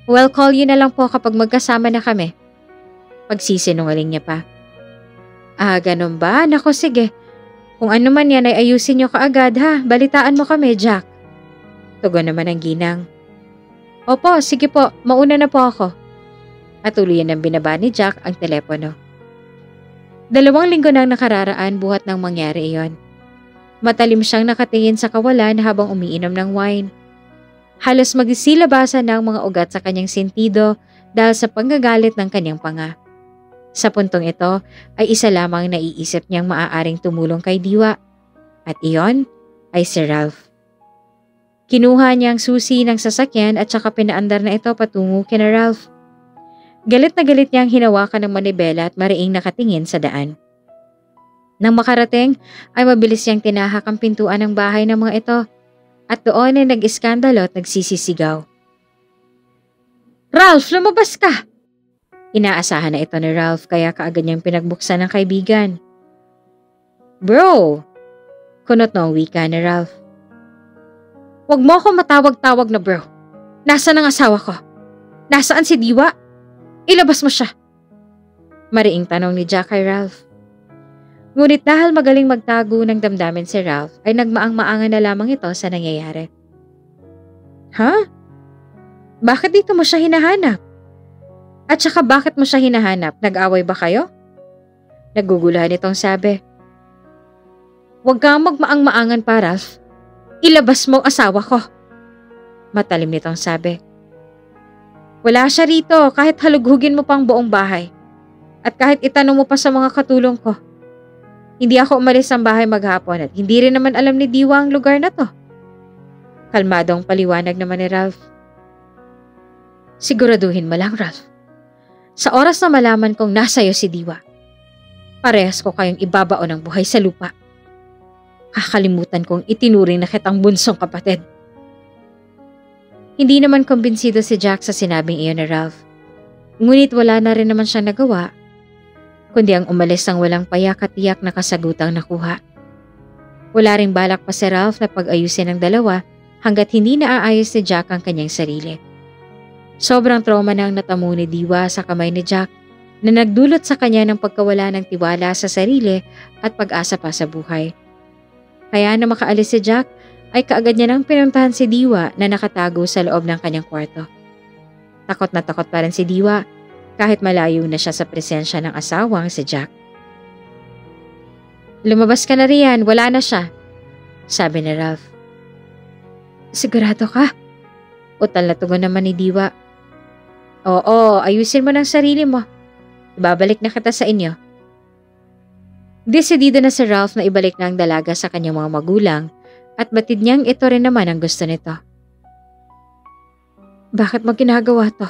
Well, call you na lang po kapag magkasama na kami. Pagsisinungaling niya pa. Ganun ba? Nako sige. Kung ano man yan ay ayusin nyo kaagad ha. Balitaan mo kami, Jack. Tugon naman ang ginang. Opo, sige po. Mauna na po ako. At tuluyan ng binaba ni Jack ang telepono. 2 linggo nang nakararaan buhat nang mangyari iyon. Matalim siyang nakatingin sa kawalan habang umiinom ng wine. Halos magsilabasan na ang mga ugat sa kanyang sentido dahil sa panggagalit ng kanyang panga. Sa puntong ito ay isa lamang naiisip niyang maaaring tumulong kay Diwa. At iyon ay si Ralph. Kinuha niya ang susi ng sasakyan at saka pinaandar na ito patungo kina Ralph. Galit na galit niyang hinawakan ng manibela at mariing nakatingin sa daan. Nang makarating ay mabilis niyang tinahak ang pintuan ng bahay ng mga ito at doon ay nag-iskandalo at nagsisisigaw. Ralph, lumabas ka! Inaasahan na ito ni Ralph kaya kaagad niyang pinagbuksan ng kaibigan. Bro! Kunot na ang wika ni Ralph. Huwag mo ako matawag-tawag na bro. Nasaan ang asawa ko? Nasaan si Diwa? Ilabas mo siya. Mariing tanong ni Jack kay Ralph. Ngunit dahil magaling magtago ng damdamin si Ralph ay nagmaang-maangan na lamang ito sa nangyayari. Ha? Bakit dito mo siya hinahanap? At saka bakit mo siya hinahanap? Nag-away ba kayo? Naguguluhan itong sabi. Huwag kang magmaang-maangan pa, Ralph. Ilabas mo ang asawa ko. Matalim nitong sabi. Wala siya rito kahit halughugin mo pang buong bahay. At kahit itanong mo pa sa mga katulong ko. Hindi ako umalis ng bahay maghapon at hindi rin naman alam ni Diwa ang lugar na to. Kalmadong paliwanag naman ni Ralph. Siguraduhin mo lang, Ralph. Sa oras na malaman kong nasa'yo si Diwa, parehas ko kayong ibabaon ng buhay sa lupa. Kakalimutan kong itinuring na kitang bunsong kapatid. Hindi naman kumbinsido si Jack sa sinabing iyon ni Ralph. Ngunit wala na rin naman siyang nagawa, kundi ang umalis ng walang payak at tiyak na kasagutang nakuha. Wala ring balak pa si Ralph na pag-ayusin ng dalawa hanggat hindi naaayos ni Jack ang kanyang sarili. Sobrang trauma na ang natamo ni Diwa sa kamay ni Jack na nagdulot sa kanya ng pagkawala ng tiwala sa sarili at pag-asa pa sa buhay. Kaya na makaalis si Jack ay kaagad niya nang pinuntahan si Diwa na nakatago sa loob ng kanyang kwarto. Takot na takot pa rin si Diwa kahit malayo na siya sa presensya ng asawang si Jack. Lumabas ka na riyan, wala na siya, sabi ni Ralph. Sigurado ka? Utal na tugon naman ni Diwa. Oo, ayusin mo ng sarili mo. Ibabalik na kita sa inyo. Desidido na si Ralph na ibalik na ang dalaga sa kanyang mga magulang at batid niyang ito rin naman ang gusto nito. Bakit mo ginagawa to?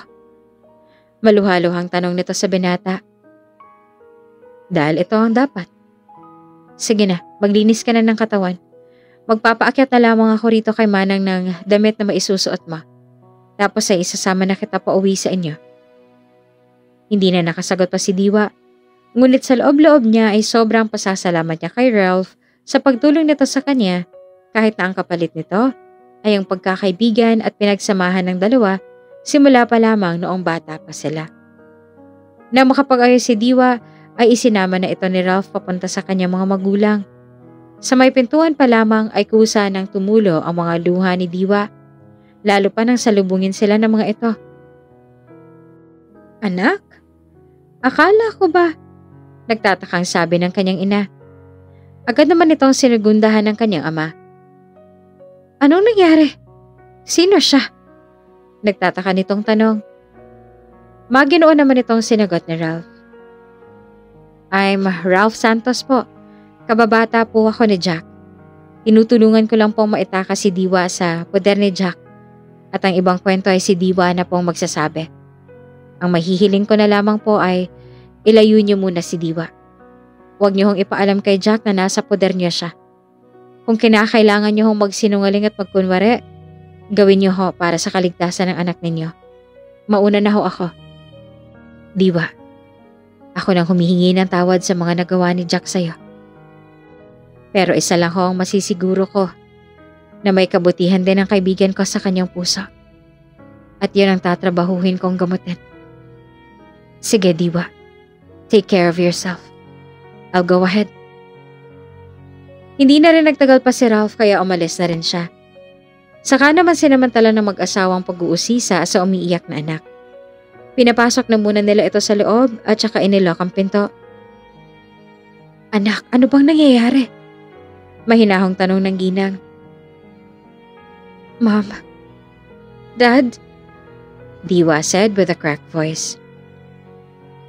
Maluhaluhang tanong nito sa binata. Dahil ito ang dapat. Sige na, maglinis ka na ng katawan. Magpapaakyat na lamang ako rito kay Manang ng damit na maisusuot mo. Tapos ay isasama na kita pa uwi sa inyo. Hindi na nakasagot pa si Diwa. Ngunit sa loob-loob niya ay sobrang pasasalamat niya kay Ralph sa pagtulong nito sa kanya kahit na ang kapalit nito ay ang pagkakaibigan at pinagsamahan ng dalawa simula pa lamang noong bata pa sila. Nang makapag-ayos si Diwa ay isinama na ito ni Ralph papunta sa kanyang mga magulang. Sa may pintuan pa lamang ay kusa nang tumulo ang mga luha ni Diwa. Lalo pa nang salubungin sila ng mga ito. Anak? Akala ko ba? Nagtatakang sabi ng kanyang ina. Agad naman itong sinugundahan ng kanyang ama. Anong nangyari? Sino siya? Nagtataka nitong tanong. Maginoo naman itong sinagot ni Ralph. I'm Ralph Santos po. Kababata po ako ni Jack. Tinutulungan ko lang pong maitaka si Diwa sa poder ni Jack. At ang ibang kwento ay si Diwa na pong magsasabi. Ang mahihiling ko na lamang po ay ilayo niyo muna si Diwa. Huwag niyo hong ipaalam kay Jack na nasa poder niya siya. Kung kinakailangan niyo hong magsinungaling at magkunwari, gawin niyo ho para sa kaligtasan ng anak ninyo. Mauna na ho ako. Diwa, ako nang humihingi ng tawad sa mga nagawa ni Jack sa'yo. Pero isa lang ho ang masisiguro ko, na may kabutihan din ang kaibigan ko sa kanyang puso. At yun ang tatrabahuhin kong gamutin. Sige, Diwa. Take care of yourself. I'll go ahead. Hindi na rin nagtagal pa si Ralph kaya umalis na rin siya. Saka naman sinamantala ng mag-asawang pag-uusisa sa umiiyak na anak. Pinapasok na muna nila ito sa loob at saka inilok ang pinto. Anak, ano bang nangyayari? Mahinahong tanong ng ginang. Mom. Dad? Diwa said with a cracked voice.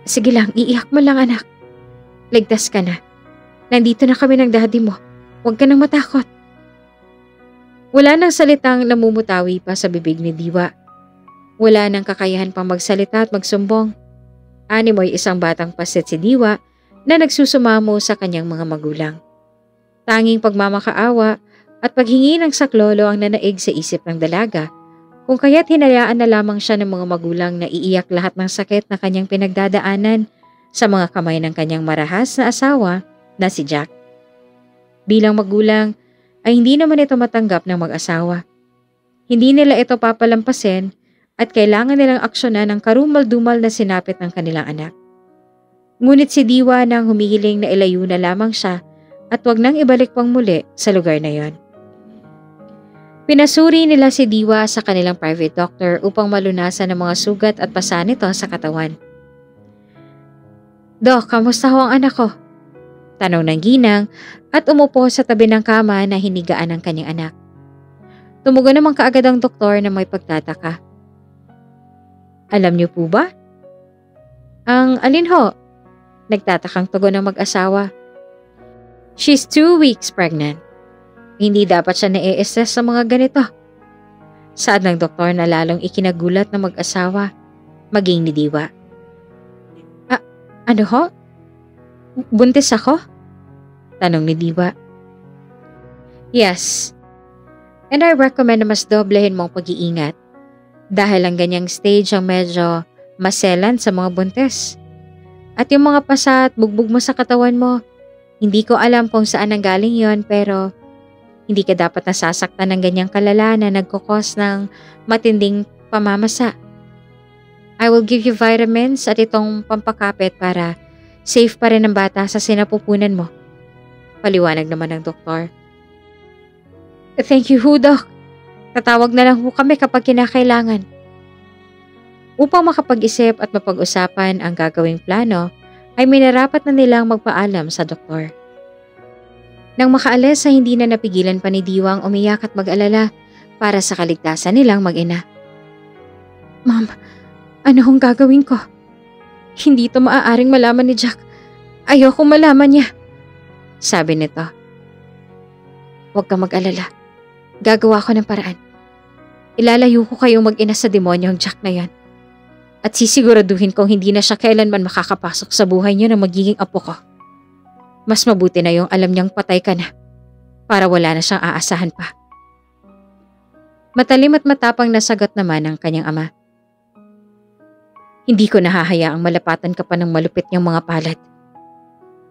Sige lang, iiyak mo lang anak. Ligtas ka na. Nandito na kami ng daddy mo. Huwag ka nang matakot. Wala nang salitang namumutawi pa sa bibig ni Diwa. Wala nang kakayahan pang magsalita at magsumbong. Animoy isang batang pasit si Diwa na nagsusumamo sa kanyang mga magulang. Tanging pagmamakaawa at paghingi ng saklolo ang nanaig sa isip ng dalaga, kung kaya't hinayaan na lamang siya ng mga magulang na iiyak lahat ng sakit na kanyang pinagdadaanan sa mga kamay ng kanyang marahas na asawa na si Jack. Bilang magulang ay hindi naman ito matanggap ng mag-asawa. Hindi nila ito papalampasin at kailangan nilang aksyonan ang karumal-dumal na sinapit ng kanilang anak. Ngunit si Diwa nang humihiling na ilayo na lamang siya at wag nang ibalik pang muli sa lugar na yon. Pinasuri nila si Diwa sa kanilang private doctor upang malunasan ang mga sugat at pasa nito sa katawan. Dok, kamusta ho ang anak ko? Tanong ng ginang at umupo sa tabi ng kama na hinigaan ng kanyang anak. Tumugon naman kaagad ang doktor na may pagtataka. Alam niyo po ba? Ang alin ho? Nagtatakang tugon ng mag-asawa. She's 2 weeks pregnant. Hindi dapat siya na-i-stress sa mga ganito. Saad ng doktor na lalong ikinagulat ng mag-asawa, maging ni Diwa. Ano ho? Buntis ako? Tanong ni Diwa. Yes. And I recommend na mas doblehin mong pag-iingat. Dahil ang ganyang stage ang medyo maselan sa mga buntis. At yung mga pasa at bugbog mo sa katawan mo, hindi ko alam kung saan nanggaling yon pero hindi ka dapat nasasaktan ng ganyang kalala na nagkukos ng matinding pamamasa. I will give you vitamins at itong pampakapit para safe pa rin ang bata sa sinapupunan mo. Paliwanag naman ng doktor. Thank you, Doc. Tatawag na lang kami kapag kinakailangan. Upang makapag-isip at mapag-usapan ang gagawing plano, ay minarapat na nilang magpaalam sa doktor. Nang makaalis ay hindi na napigilan pa ni Diwang umiyak at mag-alala para sa kaligtasan nilang mag-ina. Ma'am, ano hong gagawin ko? Hindi ito maaaring malaman ni Jack. Ayokong malaman niya. Sabi nito. Huwag ka mag-alala. Gagawa ko ng paraan. Ilalayo ko kayong mag-ina sa demonyong Jack na yan. At sisiguraduhin kong hindi na siya kailanman makakapasok sa buhay niyo na magiging apo ko. Mas mabuti na yung alam niyang patay ka na para wala na siyang aasahan pa. Matalim at matapang na sagot naman ng kanyang ama. Hindi ko nahahayaang malapatan ka pa ng malupit niyang mga palad.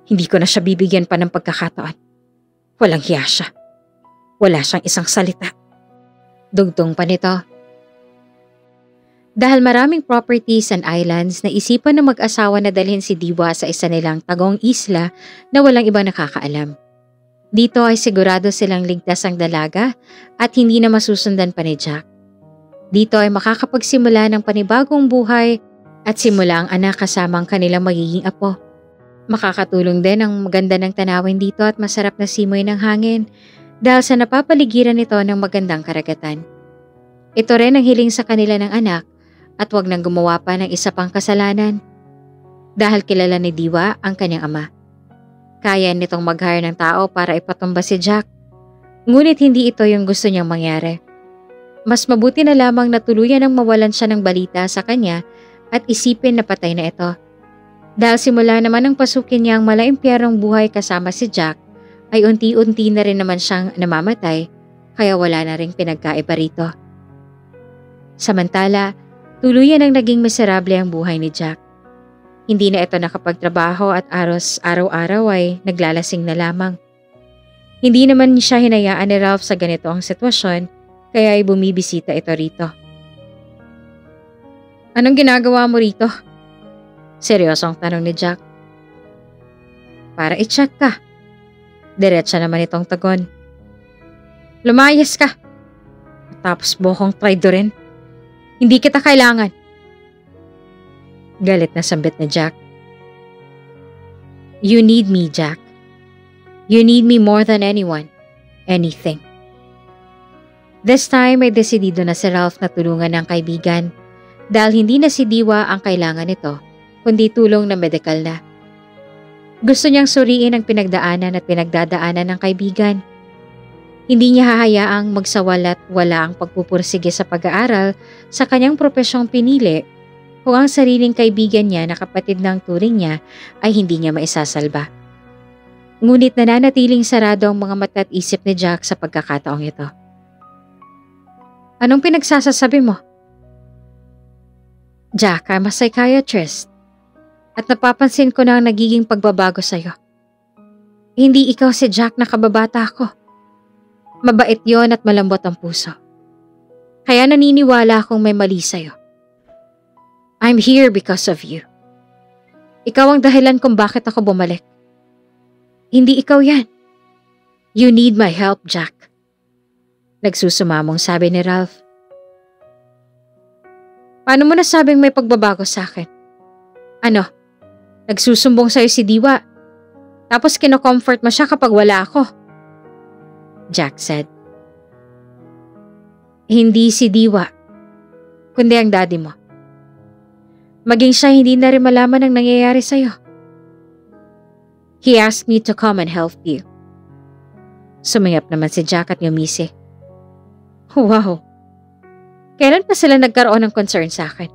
Hindi ko na siya bibigyan pa ng pagkakataon. Walang hiya siya. Wala siyang isang salita. Dugtong pa nito. Dahil maraming properties and islands, naisipan ng mag-asawa na dalhin si Diwa sa isa nilang tagong isla na walang ibang nakakaalam. Dito ay sigurado silang ligtas ang dalaga at hindi na masusundan pa ni Jack. Dito ay makakapagsimula ng panibagong buhay at simula ang anak kasama ang kanilang magiging apo. Makakatulong din ang maganda ng tanawin dito at masarap na simoy ng hangin dahil sa napapaligiran nito ng magandang karagatan. Ito rin ang hiling sa kanila ng anak at wag nang gumawa pa ng isa pang kasalanan. Dahil kilala ni Diwa ang kanyang ama. Kaya nitong mag-hire ng tao para ipatumba si Jack. Ngunit hindi ito yung gusto niyang mangyari. Mas mabuti na lamang na tuluyan ang mawalan siya ng balita sa kanya at isipin na patay na ito. Dahil simula naman ang pasukin niya ang malaimpyerong buhay kasama si Jack, ay unti-unti na rin naman siyang namamatay kaya wala na ring pinagkaiba rito. Samantala, tuluyan ang naging miserable ang buhay ni Jack. Hindi na ito nakapagtrabaho at araw-araw ay naglalasing na lamang. Hindi naman siya hinayaan ni Ralph sa ganito ang sitwasyon kaya ay bumibisita ito rito. Anong ginagawa mo rito? Seryosong tanong ni Jack. para i-check ka. Diretsa naman itong tugon. Lumayas ka. Tapos bokong traidorin. Hindi kita kailangan. Galit na sambit na Jack. You need me, Jack. You need me more than anyone. Anything. This time ay desidido na si Ralph na tulungan ng kaibigan dahil hindi na si Diwa ang kailangan nito, kundi tulong na medikal na. Gusto niyang suriin ang pinagdaanan at pinagdadaanan ng kaibigan. Hindi niya hahayaang magsawalat wala ang pagpupursige sa pag-aaral sa kanyang propesyong pinili kung ang sariling kaibigan niya na kapatid ng turing niya ay hindi niya maisasalba. Ngunit nananatiling sarado ang mga mata at isip ni Jack sa pagkakataong ito. Anong pinagsasasabi mo? Jack, I'm a psychiatrist at napapansin ko na ang nagiging pagbabago sa'yo. Hindi ikaw si Jack na kababata ko. Mabait yon at malambot ang puso. Kaya naniniwala akong may mali sa'yo. I'm here because of you. Ikaw ang dahilan kung bakit ako bumalik. Hindi ikaw yan. You need my help, Jack. Nagsusumamong sabi ni Ralph. Paano mo nasabing may pagbabago sa akin? Ano? Nagsusumbong sa'yo si Diwa. Tapos kino-comfort mo siya kapag wala ako. Jack said. Hindi si Diwa, kundi ang daddy mo. Maging siya hindi na rin malaman ang nangyayari sa'yo. He asked me to come and help you. Sumingap naman si Jack at ngumisi. Wow! Kailan pa sila nagkaroon ng concern sa akin?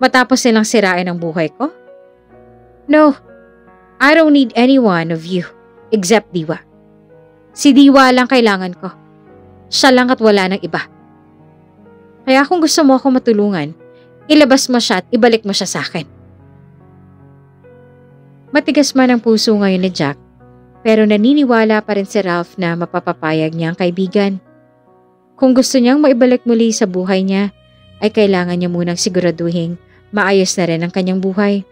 Matapos silang sirain ang buhay ko? No, I don't need any one of you except Diwa. Si Diwa lang kailangan ko. Siya lang at wala ng iba. Kaya kung gusto mo ako matulungan, ilabas mo siya at ibalik mo siya sa akin. Matigas man ang puso ngayon ni Jack, pero naniniwala pa rin si Ralph na mapapapayag niya ang kaibigan. Kung gusto niyang maibalik muli sa buhay niya, ay kailangan niya munang siguraduhin maayos na rin ang kanyang buhay.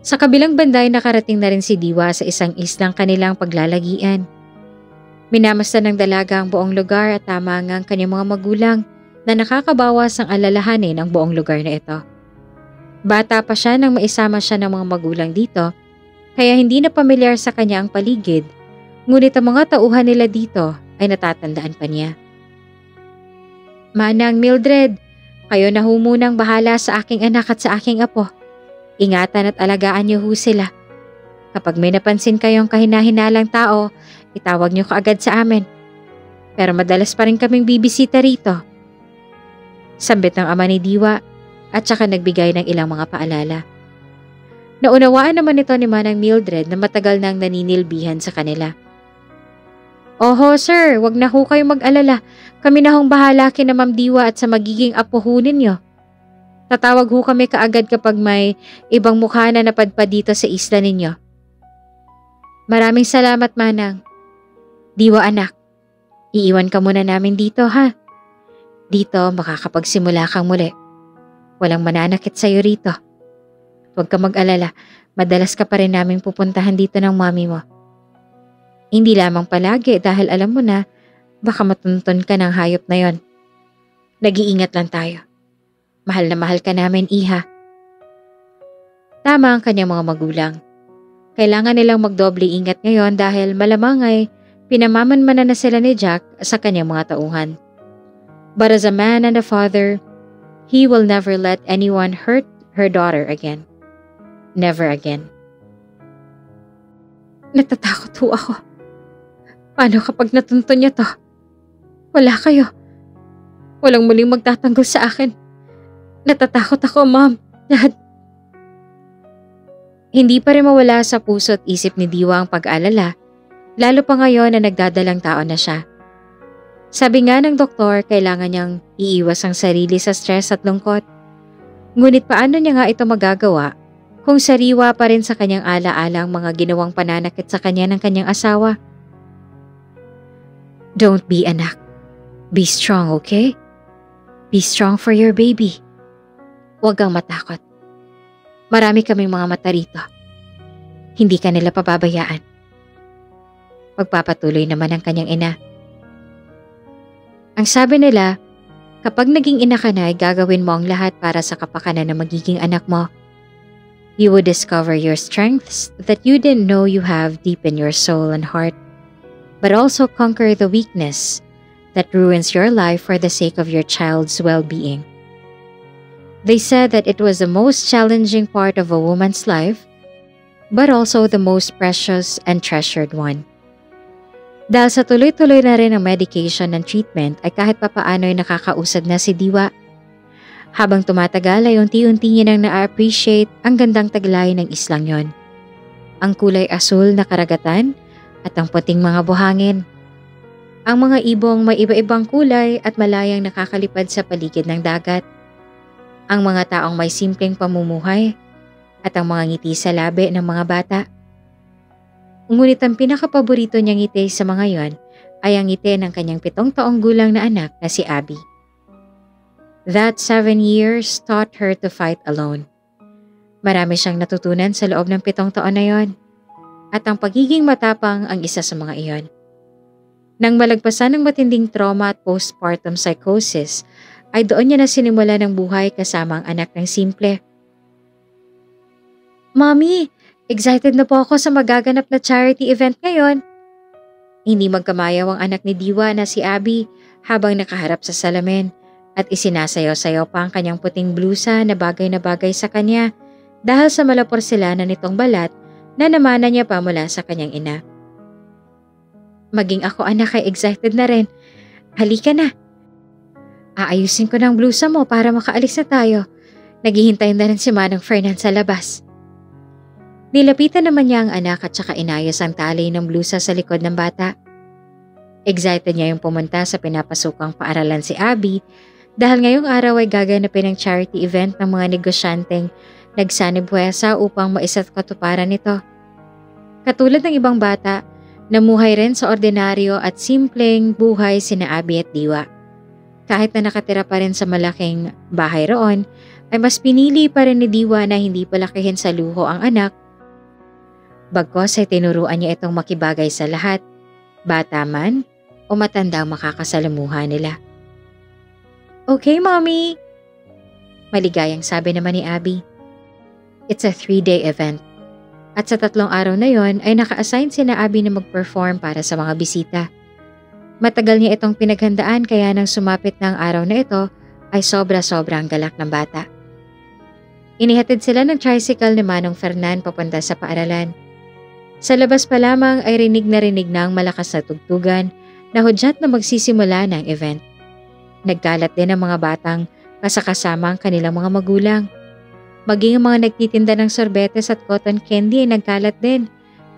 Sa kabilang banda ay nakarating na rin si Diwa sa isang islang kanilang paglalagian. Minamasdan ng dalaga ang buong lugar at tama nga ang kanyang mga magulang na nakakabawas ang alalahanin ang buong lugar na ito. Bata pa siya nang maisama siya ng mga magulang dito, kaya hindi na pamilyar sa kanya ang paligid, ngunit ang mga tauhan nila dito ay natatandaan pa niya. Manang Mildred, kayo na ho munang bahala sa aking anak at sa aking apo. Ingatan at alagaan niyo ho sila. Kapag may napansin kayong kahinahinalang tao, itawag niyo kaagad sa amin. Pero madalas pa rin kaming bibisita rito. Sambit ng ama ni Diwa at saka nagbigay ng ilang mga paalala. Naunawaan naman ito ni Manang Mildred na matagal nang naninilbihan sa kanila. Oho sir, wag na ho kayong mag-alala. Kami na hong bahala kina Ma'am Diwa at sa magiging apo ho ninyo. Tatawag ho kami kaagad kapag may ibang mukha na napadpad dito sa isla ninyo. Maraming salamat Manang. Diwa anak, iiwan ka muna namin dito ha. Dito makakapagsimula kang muli. Walang mananakit sa'yo rito. Huwag ka mag-alala, madalas ka pa rin naming pupuntahan dito ng mami mo. Hindi lamang palagi dahil alam mo na baka matuntun ka ng hayop na yon. Nag-iingat lang tayo. Mahal na mahal ka namin, iha. Tama ang kanyang mga magulang. Kailangan nilang magdoble ingat ngayon dahil malamang ay pinamamanmanan na sila ni Jack sa kanyang mga tauhan. But as a man and a father, he will never let anyone hurt her daughter again. Never again. Natatakot ho ako. Paano kapag natuntun niya to? Wala kayo. Walang muling magtatanggol sa akin. Natatakot ako, Mom, Dad. Hindi pa rin mawala sa puso at isip ni Diwa ang pag-alala, lalo pa ngayon na nagdadalang tao na siya. Sabi nga ng doktor, kailangan niyang iiwas ang sarili sa stress at lungkot. Ngunit paano niya nga ito magagawa kung sariwa pa rin sa kanyang alaala ang mga ginawang pananakit sa kanya ng kanyang asawa? Don't be anak. Be strong, okay? Be strong for your baby. Huwag kang matakot. Marami kaming mga mata rito. Hindi ka nila pababayaan. Pagpapatuloy naman ang kanyang ina. Ang sabi nila, kapag naging ina ka na ay gagawin mo ang lahat para sa kapakanan ng magiging anak mo. You would discover your strengths that you didn't know you have deep in your soul and heart, but also conquer the weakness that ruins your life for the sake of your child's well-being. They said that it was the most challenging part of a woman's life, but also the most precious and treasured one. Dahil sa tuloy-tuloy na rin ang medication and treatment ay kahit papaano ay nakakausad na si Diwa. Habang tumatagal ay unti-unti niya nang na-appreciate ang gandang taglay ng islang yon. Ang kulay asul na karagatan at ang puting mga buhangin. Ang mga ibong may iba-ibang kulay at malayang nakakalipad sa paligid ng dagat. Ang mga taong may simpleng pamumuhay at ang mga ngiti sa labi ng mga bata. Ngunit ang pinakapaborito niyang ngiti sa mga yon ay ang ngiti ng kanyang 7 taong gulang na anak na si Abby. That 7 years taught her to fight alone. Marami siyang natutunan sa loob ng 7 taon na yon at ang pagiging matapang ang isa sa mga iyon. Nang malagpasan ng matinding trauma at postpartum psychosis, ay doon niya na sinimula ng buhay kasama ang anak ng simple. Mommy, excited na po ako sa magaganap na charity event ngayon. Hindi magkamayaw ang anak ni Diwa na si Abby habang nakaharap sa salamin at isinasayaw-sayaw pa ang kanyang puting blusa na bagay sa kanya dahil sa malaporselana nitong balat na namana niya pa mula sa kanyang ina. Maging ako anak ay excited na rin. Halika na. Aayusin ko ng blusa mo para makaalis na tayo. Naghihintay na rin si Manong Fernan sa labas. Nilapitan naman niya ang anak at saka inayos ang tali ng blusa sa likod ng bata. Excited niya yung pumunta sa pinapasukang paaralan si Abby dahil ngayong araw ay gaganapin ang charity event ng mga negosyanteng nagsanibwesa upang maisat katuparan nito. Katulad ng ibang bata, namuhay rin sa ordinaryo at simpleng buhay sina Abby at Diwa. Kahit na nakatira pa rin sa malaking bahay roon, ay mas pinili pa rin ni Diwa na hindi palakihin sa luho ang anak. Bagkos ay tinuruan niya itong makibagay sa lahat, bata man o matandang makakasalamuha nila. Okay, Mommy! Maligayang sabi naman ni Abby. It's a 3-day event. At sa 3 araw na yon ay naka-assign sina Abby na mag-perform para sa mga bisita. Matagal niya itong pinaghandaan kaya nang sumapit na ang araw na ito ay sobra-sobrang galak ng bata. Inihatid sila ng tricycle ni Manong Fernan papunta sa paaralan. Sa labas pa lamang ay rinig na ang malakas na tugtugan na hudyat na magsisimula ng event. Nagkalat din ang mga batang kasakasama ang kanilang mga magulang. Maging ang mga nagtitinda ng sorbetes at cotton candy ay nagkalat din,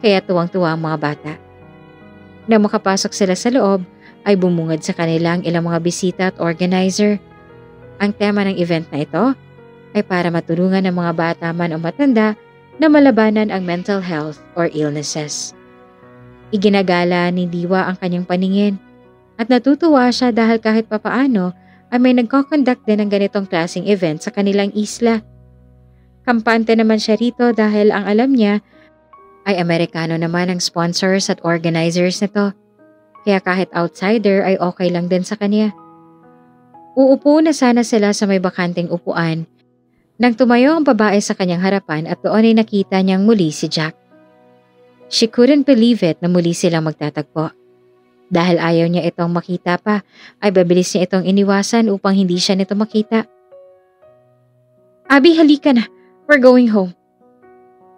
kaya tuwang-tuwa ang mga bata. Nang makapasok sila sa loob, ay bumungad sa kanilang ilang mga bisita at organizer. Ang tema ng event na ito ay para matulungan ng mga bata man o matanda na malabanan ang mental health or illnesses. Iginagala ni Diwa ang kanyang paningin at natutuwa siya dahil kahit papaano ay may nagko-conduct din ng ganitong klaseng event sa kanilang isla. Kampante naman siya rito dahil ang alam niya ay Amerikano naman ang sponsors at organizers nito. Kaya kahit outsider ay okay lang din sa kanya. Uupo na sana sila sa may bakanting upuan nang tumayo ang babae sa kanyang harapan at doon ay nakita niyang muli si Jack. She couldn't believe it na muli silang magtatagpo. Dahil ayaw niya itong makita pa, ay babilis niya itong iniwasan upang hindi siya nito makita. Abby, halika na. We're going home.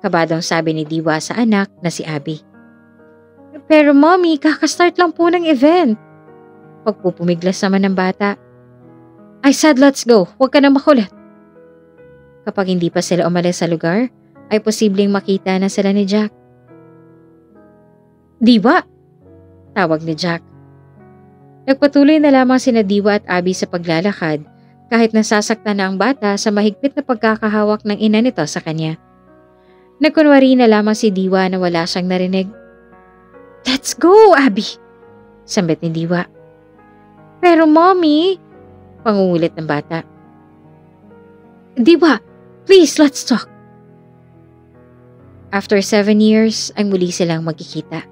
Kabadong sabi ni Diwa sa anak na si Abby. Pero Mommy, kakastart lang po ng event. Pagpupumiglas naman ng bata. I said let's go, huwag ka na makulit. Kapag hindi pa sila umalis sa lugar, ay posibleng makita na sila ni Jack. Diwa! Tawag ni Jack. Nagpatuloy na lamang sina Diwa at Abby sa paglalakad kahit nasasaktan na ang bata sa mahigpit na pagkakahawak ng ina nito sa kanya. Nagkunwari na lamang si Diwa na wala siyang narinig. Let's go, Abby! Sambit ni Diwa. Pero Mommy! Pangungulit ng bata. Diwa, please let's talk. After 7 years ay muli silang magkikita.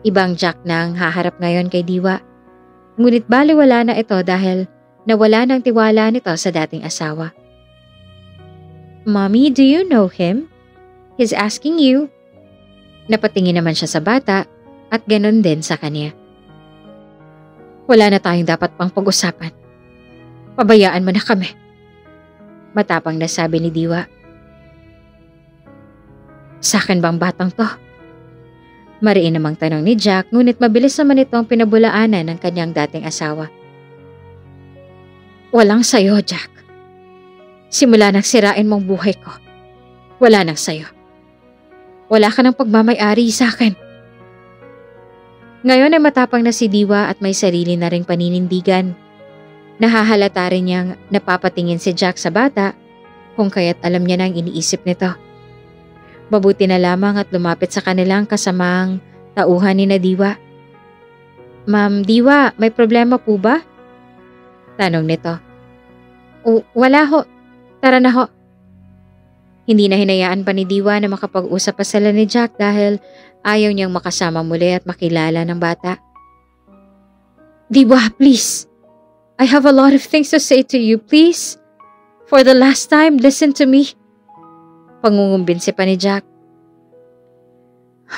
Ibang Jack na ang haharap ngayon kay Diwa. Ngunit baliwala na ito dahil nawala ng tiwala nito sa dating asawa. "Mommy, do you know him? He's asking you." Napatingin naman siya sa bata at ganon din sa kanya. "Wala na tayong dapat pang pag-usapan. Pabayaan mo na kami," matapang na sabi ni Diwa. "Sa akin bang batang to?" Mariin namang tanong ni Jack, ngunit mabilis naman itong pinabulaanan ng kanyang dating asawa. "Walang sayo, Jack. Simula nang sirain mong buhay ko, wala nang sayo. Wala ka ng pagmamay-ari sa akin." Ngayon ay matapang na si Diwa at may sarili na ring paninindigan. Nahahalata rin niyang napapatingin si Jack sa bata, kung kaya't alam niya na ang iniisip nito. Mabuti na lamang at lumapit sa kanilang kasamang tauhan ni na Diwa. "Ma'am Diwa, may problema po ba?" tanong nito. Wala ho. Tara na ho." Hindi na hinayaan pa ni Diwa na makapag-usap pa sila ni Jack dahil ayaw niyang makasama muli at makilala ng bata. "Diwa, please. I have a lot of things to say to you, please. For the last time, listen to me." Pangungumbinsi pa ni Jack.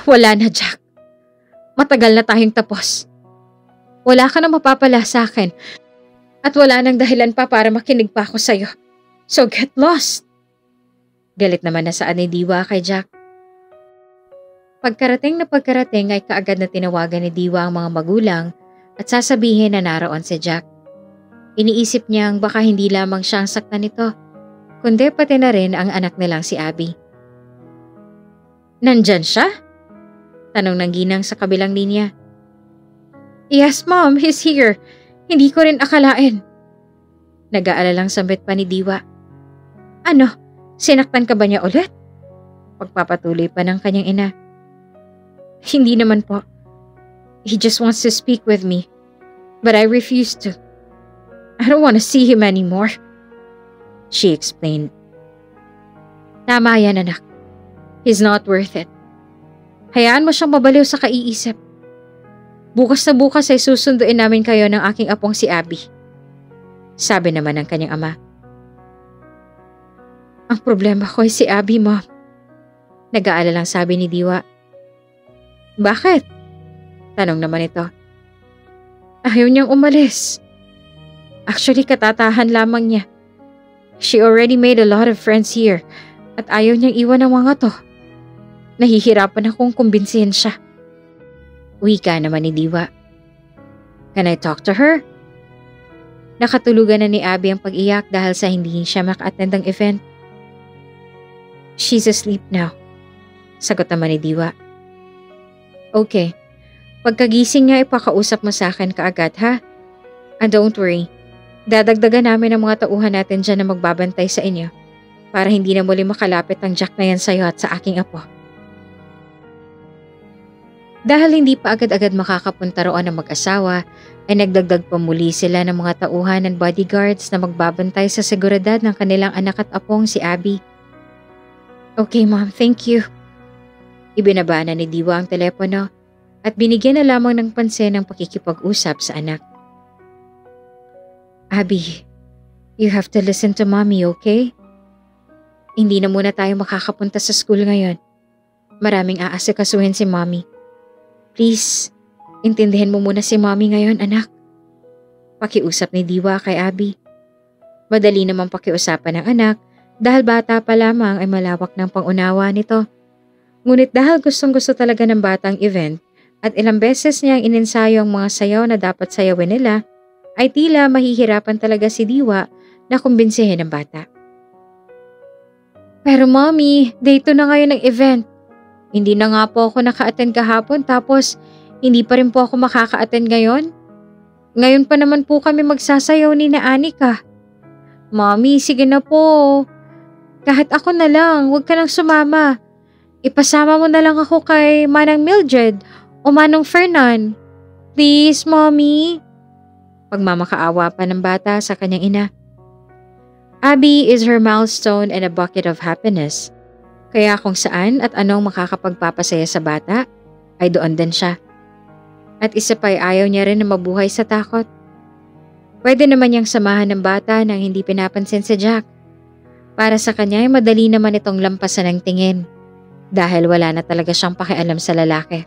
"Wala na, Jack. Matagal na tayong tapos. Wala ka na mapapala sa akin at wala nang dahilan pa para makinig pa ako sa'yo. So get lost." Galit naman na saan ni Diwa kay Jack. Pagkarating ay kaagad na tinawagan ni Diwa ang mga magulang at sasabihin na naroon si Jack. Iniisip niyang baka hindi lamang siyang saktan nito, kundi pati na rin ang anak nilang si Abby. "Nandyan siya?" tanong ng ginang sa kabilang linya. "Yes, Mom, he's here. Hindi ko rin akalain." Nag-aalalang sambit pa ni Diwa. "Ano, sinaktan ka ba niya ulit?" Pagpapatuloy pa ng kanyang ina. "Hindi naman po. He just wants to speak with me, but I refuse to. I don't want to see him anymore," she explained. "Tama yan, anak. He's not worth it. Hayaan mo siyang mabaliw sa kaiisip. Bukas na bukas ay susunduin namin kayo ng aking apong si Abby," sabi naman ng kanyang ama. "Ang problema ko ay si Abby, Mom," nag-aalalang sabi ni Diwa. "Bakit?" tanong naman ito. "Ayaw niyang umalis. Actually, katatahan lamang niya. She already made a lot of friends here at ayaw niyang iwan ang mga to. Nahihirapan akong kumbinsihin siya." Wika naman ni Diwa. "Can I talk to her?" Nakatulugan na ni Abby ang pag-iyak dahil sa hindi siya maka-attend ng event. "She's asleep now," sagot naman ni Diwa. "Okay, pagkagising niya ipakausap mo sa akin kaagad, ha? And don't worry, dadagdagan namin ang mga tauhan natin dyan na magbabantay sa inyo para hindi na muli makalapit ang Jack na yan sa'yo at sa aking apo." Dahil hindi pa agad-agad makakapunta roon ang mag-asawa, ay nagdagdag pa muli sila ng mga tauhan and bodyguards na magbabantay sa seguridad ng kanilang anak at apong si Abby. "Okay, Mom, thank you." Ibinaba na ni Diwa ang telepono at binigyan na lamang ng pansin ang pakikipag-usap sa anak. "Abby, you have to listen to Mommy, okay? Hindi na muna tayo makakapunta sa school ngayon. Maraming aasikasuhin si Mommy. Please, intindihin mo muna si Mommy ngayon, anak." Pakiusap ni Diwa kay Abby. Madali namang pakiusapan ng anak dahil bata pa lamang ay malawak ng pangunawa nito. Ngunit dahil gustong-gusto talaga ng batang event at ilang beses niyang ininsayo ang mga sayaw na dapat sayawin nila, ay tila mahihirapan talaga si Diwa na kumbinsihin ang bata. "Pero Mommy, day 2 na ngayon ng event. Hindi na nga po ako naka-attend kahapon tapos hindi pa rin po ako makaka-attend ngayon. Ngayon pa naman po kami magsasayaw ni na Anika. Mommy, sige na po. Kahit ako na lang, huwag ka nang sumama. Ipasama mo na lang ako kay Manang Mildred o Manong Fernan. Please, Mommy." Pagmamakaawa pa ng bata sa kanyang ina. Abby is her milestone and a bucket of happiness. Kaya kung saan at anong makakapagpapasaya sa bata, ay doon din siya. At isa pa'y ayaw niya rin na mabuhay sa takot. Pwede naman niyang samahan ng bata nang hindi pinapansin si Jack. Para sa kanya ay madali naman itong lampasan ng tingin dahil wala na talaga siyang pakialam sa lalaki.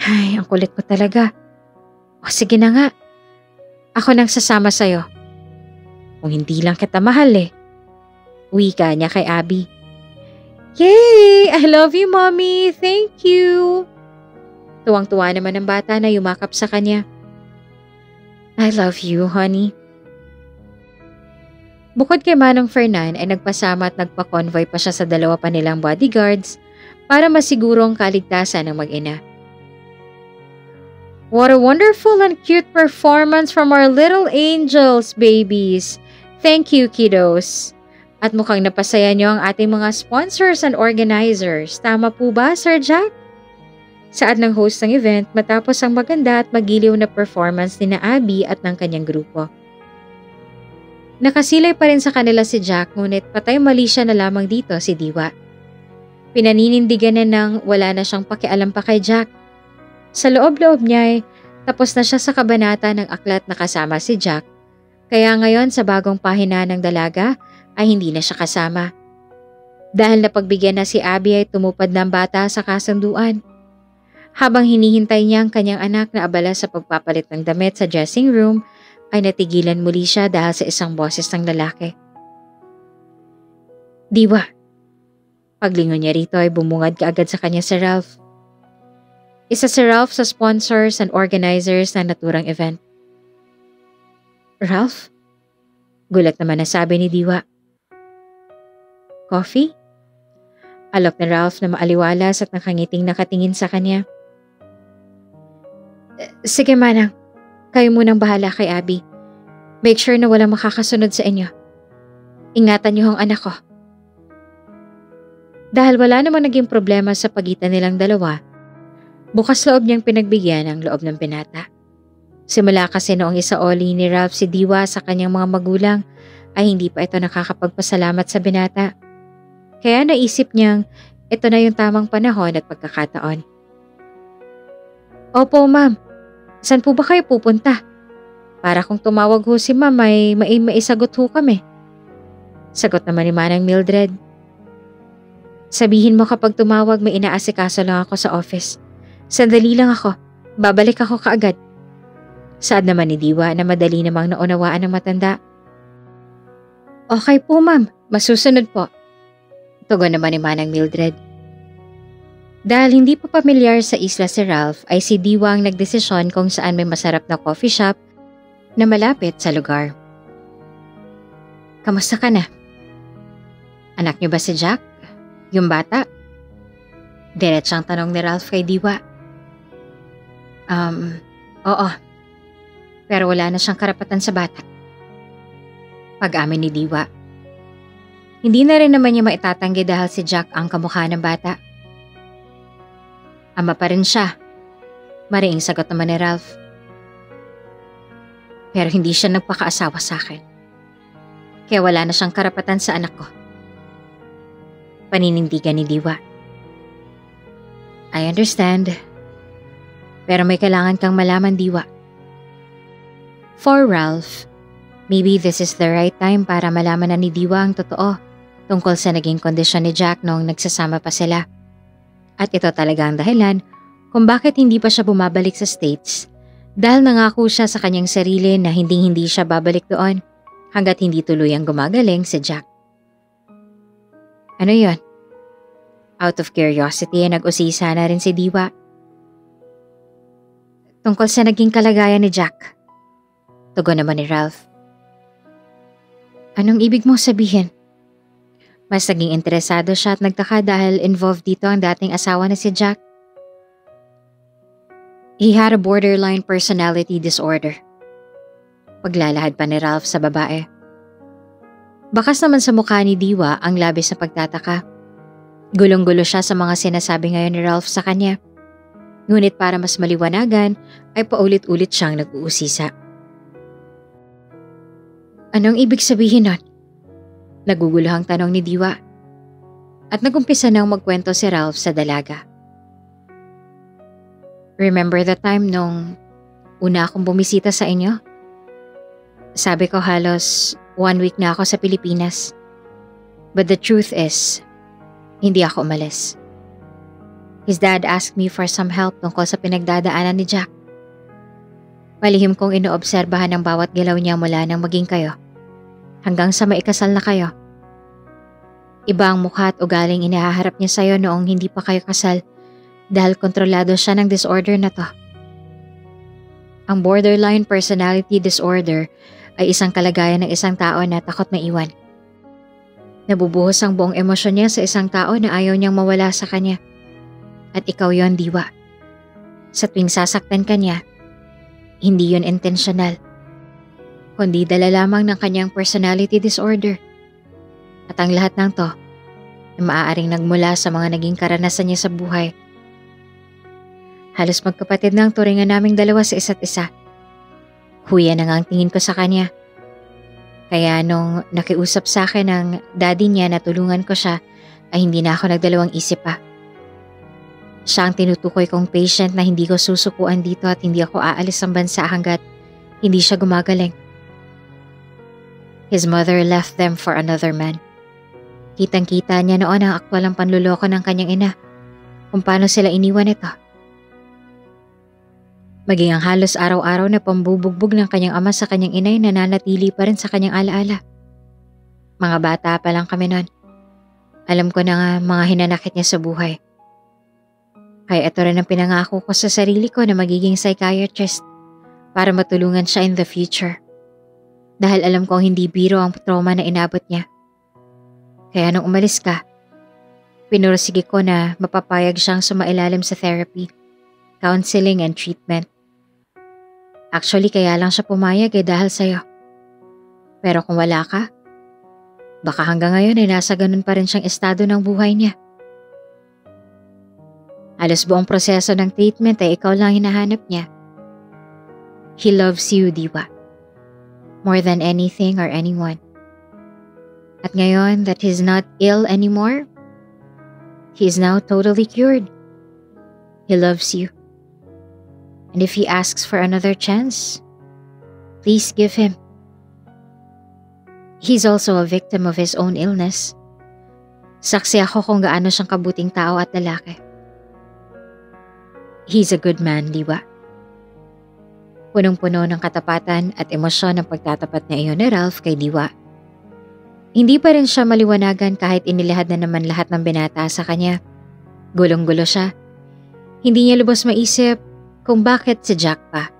Ay, ang kulit mo talaga. O sige na nga, ako nang sasama sa'yo. Kung hindi lang kita mahal eh. Wika niya kay Abby. Yay! I love you, Mommy! Thank you! Tuwang-tuwa naman ang bata na yumakap sa kanya. I love you, honey. Bukod kay Manong Fernan ay nagpasama at nagpa-convoy pa siya sa dalawa pa nilang bodyguards para masigurong kaligtasan ng mag-ina. What a wonderful and cute performance from our little angels, babies. Thank you, kiddos. At mukhang napasaya niyo ang ating mga sponsors and organizers. Tama po ba, Sir Jack? Saad ng host ng event matapos ang maganda at magiliw na performance ni na Abby at ng kanyang grupo. Nakasilay pa rin sa kanila si Jack ngunit patay mali siya na lamang dito si Diwa. Pinaninindigan na nang wala na siyang pakialam pa kay Jack. Sa loob-loob niya ay tapos na siya sa kabanata ng aklat na kasama si Jack. Kaya ngayon sa bagong pahina ng dalaga ay hindi na siya kasama. Dahil napagbigyan na si Abby ay tumupad ng bata sa kasunduan. Habang hinihintay niya ang kanyang anak na abala sa pagpapalit ng damit sa dressing room, ay natigilan muli siya dahil sa isang boses ng lalaki. Diwa. Paglingon niya rito ay bumungad kaagad sa kanya si Ralph. Isa si Ralph sa sponsors and organizers ng naturang event. Ralph? Gulat naman na sabi ni Diwa. Coffee? Alok ni Ralph na maaliwalas at nakangiting nakatingin sa kanya. Sige manang, kayo munang bahala kay Abby. Make sure na walang makakasunod sa inyo. Ingatan niyo ang anak ko. Dahil wala namang naging problema sa pagitan nilang dalawa, bukas loob niyang pinagbigyan ang loob ng binata. Simula kasi noong isaoli ni Ralph si Diwa sa kanyang mga magulang ay hindi pa ito nakakapagpasalamat sa binata. Kaya naisip niyang ito na yung tamang panahon at pagkakataon. Opo ma'am, saan po ba kayo pupunta? Para kung tumawag ho si ma'am ay maisagot ho kami. Sagot naman ni Manang Mildred. Sabihin mo kapag tumawag may inaasikaso lang ako sa office. Sandali lang ako, babalik ako kaagad. Saad naman ni Diwa na madali namang naunawaan ng matanda. Okay po ma'am, masusunod po. Tugon naman ni Manang Mildred. Dahil hindi pa pamilyar sa isla si Ralph ay si Diwa ang nagdesisyon kung saan may masarap na coffee shop na malapit sa lugar. Kamusta ka na? Anak niyo ba si Jack? Yung bata? Diretsang tanong ni Ralph kay Diwa. Oo. Pero wala na siyang karapatan sa bata. Pag-amin ni Diwa. Hindi na rin naman niya maitatanggi dahil si Jack ang kamukha ng bata. Ama pa rin siya. Mariing sagot naman ni Ralph. Pero hindi siya nagpakaasawa sa akin. Kaya wala na siyang karapatan sa anak ko. Paninindigan ni Diwa. I understand. Pero may kailangan kang malaman, Diwa. For Ralph, maybe this is the right time para malaman na ni Diwa ang totoo tungkol sa naging kondisyon ni Jack noong nagsasama pa sila. At ito talaga ang dahilan kung bakit hindi pa siya bumabalik sa States dahil nangako siya sa kanyang sarili na hindi siya babalik doon hanggat hindi tuluyang gumagaling si Jack. Ano yon? Out of curiosity ay nag-usisa na rin si Diwa. Tungkol sa naging kalagayan ni Jack. Tugon naman ni Ralph. Anong ibig mong sabihin? Mas naging interesado siya at nagtaka dahil involved dito ang dating asawa na si Jack. He had a borderline personality disorder. Paglalahad pa ni Ralph sa babae. Bakas naman sa mukha ni Diwa ang labis na pagtataka. Gulong-gulo siya sa mga sinasabi ngayon ni Ralph sa kanya. Ngunit para mas maliwanagan ay paulit-ulit siyang nag-uusisa. Anong ibig sabihin nun? Naguguluhang tanong ni Diwa. At nagumpisa nang magkwento si Ralph sa dalaga. Remember the time nung una akong bumisita sa inyo? Sabi ko halos 1 week na ako sa Pilipinas. But the truth is, hindi ako umalis. His dad asked me for some help tungkol sa pinagdadaanan ni Jack. Palihim kong inoobserbahan ang bawat galaw niya mula nang maging kayo, hanggang sa maikasal na kayo. Iba ang mukha at ugaling inaharap niya sa'yo noong hindi pa kayo kasal dahil kontrolado siya ng disorder na to. Ang borderline personality disorder ay isang kalagayan ng isang tao na takot maiwan. Nabubuhos ang buong emosyon niya sa isang tao na ayaw niyang mawala sa kanya. At ikaw yon, Diwa. Sa tuwing sasaktan ka niya, hindi yon intentional, kundi dala lamang ng kanyang personality disorder. At ang lahat ng to ay maaaring nagmula sa mga naging karanasan niya sa buhay. Halos magkapatid na ang turingan naming dalawa sa isa't isa. Huya na nga ang tingin ko sa kanya. Kaya nung nakiusap sa akin ng daddy niya na tulungan ko siya, ay hindi na ako nagdalawang isip pa. Siya ang tinutukoy kong patient na hindi ko susukuan dito at hindi ako aalis ng bansa hanggat hindi siya gumagaling. His mother left them for another man. Kitang-kita niya noon ang aktwal ang panluloko ng kanyang ina, kung paano sila iniwan ito. Maging ang halos araw-araw na pambubugbog ng kanyang ama sa kanyang inay nananatili pa rin sa kanyang alaala. Mga bata pa lang kami noon. Alam ko na nga mga hinanakit niya sa buhay. Kaya ito rin ang pinangako ko sa sarili ko na magiging psychiatrist para matulungan siya in the future. Dahil alam kong hindi biro ang trauma na inabot niya. Kaya nung umalis ka, pinursige ko na mapapayag siyang sumailalim sa therapy, counseling and treatment. Actually, kaya lang siya pumayag dahil sa'yo. Pero kung wala ka, baka hanggang ngayon ay nasa ganun pa rin siyang estado ng buhay niya. Halos buong proseso ng treatment ay ikaw lang hinahanap niya. He loves you, Diwa. More than anything or anyone. At ngayon that he's not ill anymore, he is now totally cured. He loves you. And if he asks for another chance, please give him. He's also a victim of his own illness. Saksi ako kung gaano siyang kabuting tao at lalaki. He's a good man, Diwa. Punong-puno ng katapatan at emosyon ng pagtatapat na iyon ni Ralph kay Diwa. Hindi pa rin siya maliwanagan kahit inilahad na naman lahat ng binata sa kanya. Gulong-gulo siya. Hindi niya lubos maisip kung bakit si Jack pa.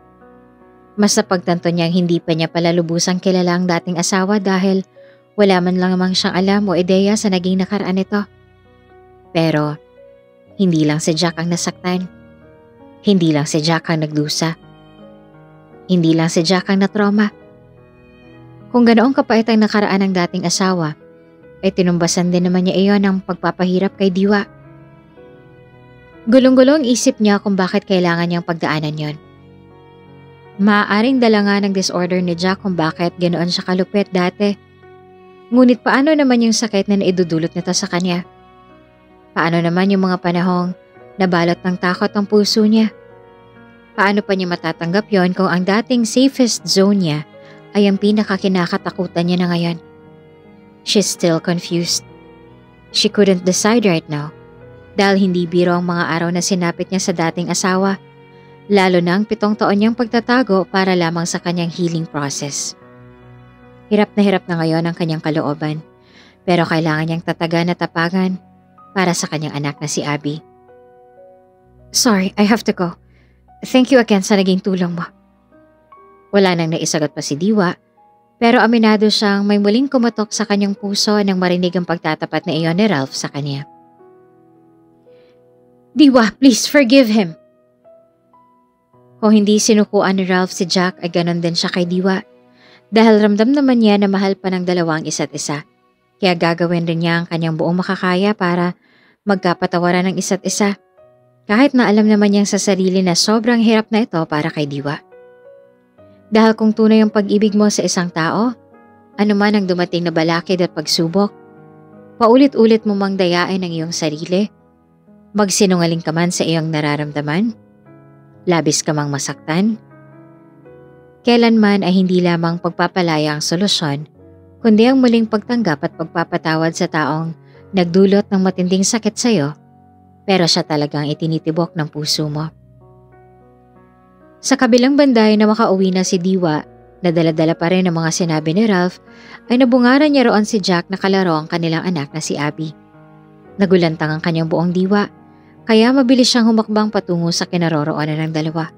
Mas napagtanto niyang hindi pa niya pala lubusang kilala ang dating asawa dahil wala man lang namang siyang alam o ideya sa naging nakaraan nito. Pero hindi lang si Jack ang nasaktan. Hindi lang si Jack ang nagdusa. Hindi lang si Jack ang natrauma. Kung ganoong kapait ang nakaraan ng dating asawa, ay tinumbasan din naman niya iyon ang pagpapahirap kay Diwa. Gulong-gulong isip niya kung bakit kailangan niyang pagdaanan yon. Maaaring dala nga ng disorder ni Jack kung bakit ganoon siya kalupit dati. Ngunit paano naman yung sakit na naidudulot nito sa kanya? Paano naman yung mga panahong nabalot ng takot ang puso niya? Paano pa niya matatanggap yon kung ang dating safest zone niya ay ang pinakakinakatakutan niya na ngayon? She's still confused. She couldn't decide right now dahil hindi biro ang mga araw na sinapit niya sa dating asawa, lalo na ang 7 taon niyang pagtatago para lamang sa kanyang healing process. Hirap na ngayon ang kanyang kalooban, pero kailangan niyang tatagan at tapagan para sa kanyang anak na si Abby. Sorry, I have to go. Thank you again sa naging tulong mo. Wala nang naisagot pa si Diwa, pero aminado siyang may muling kumatok sa kanyang puso nang marinig ang pagtatapat na iyon ni Ralph sa kanya. Diwa, please forgive him. Kung hindi sinukuan ni Ralph si Jack ay ganon din siya kay Diwa dahil ramdam naman niya na mahal pa ng dalawang isa't isa. Kaya gagawin rin niya ang kanyang buong makakaya para magkapatawaran ng isa't isa. Kahit na alam naman niyang sa sarili na sobrang hirap na ito para kay Diwa. Dahil kung tunay ang pag-ibig mo sa isang tao, anuman ang dumating na balakid at pagsubok, Paulit-ulit mo mang dayain ang iyong sarili? Magsinungaling ka man sa iyong nararamdaman? Labis ka mang masaktan? Kailanman ay hindi lamang pagpapalaya ang solusyon, kundi ang muling pagtanggap at pagpapatawad sa taong nagdulot ng matinding sakit sa iyo, pero siya talagang itinitibok ng puso mo. Sa kabilang banday na makauwi na si Diwa, na dala-dala pa rin ang mga sinabi ni Ralph, ay nabungaran niya roon si Jack na kalaro ang kanilang anak na si Abby. Nagulantang ang kanyang buong diwa, kaya mabilis siyang humakbang patungo sa kinaroroonan ng dalawa.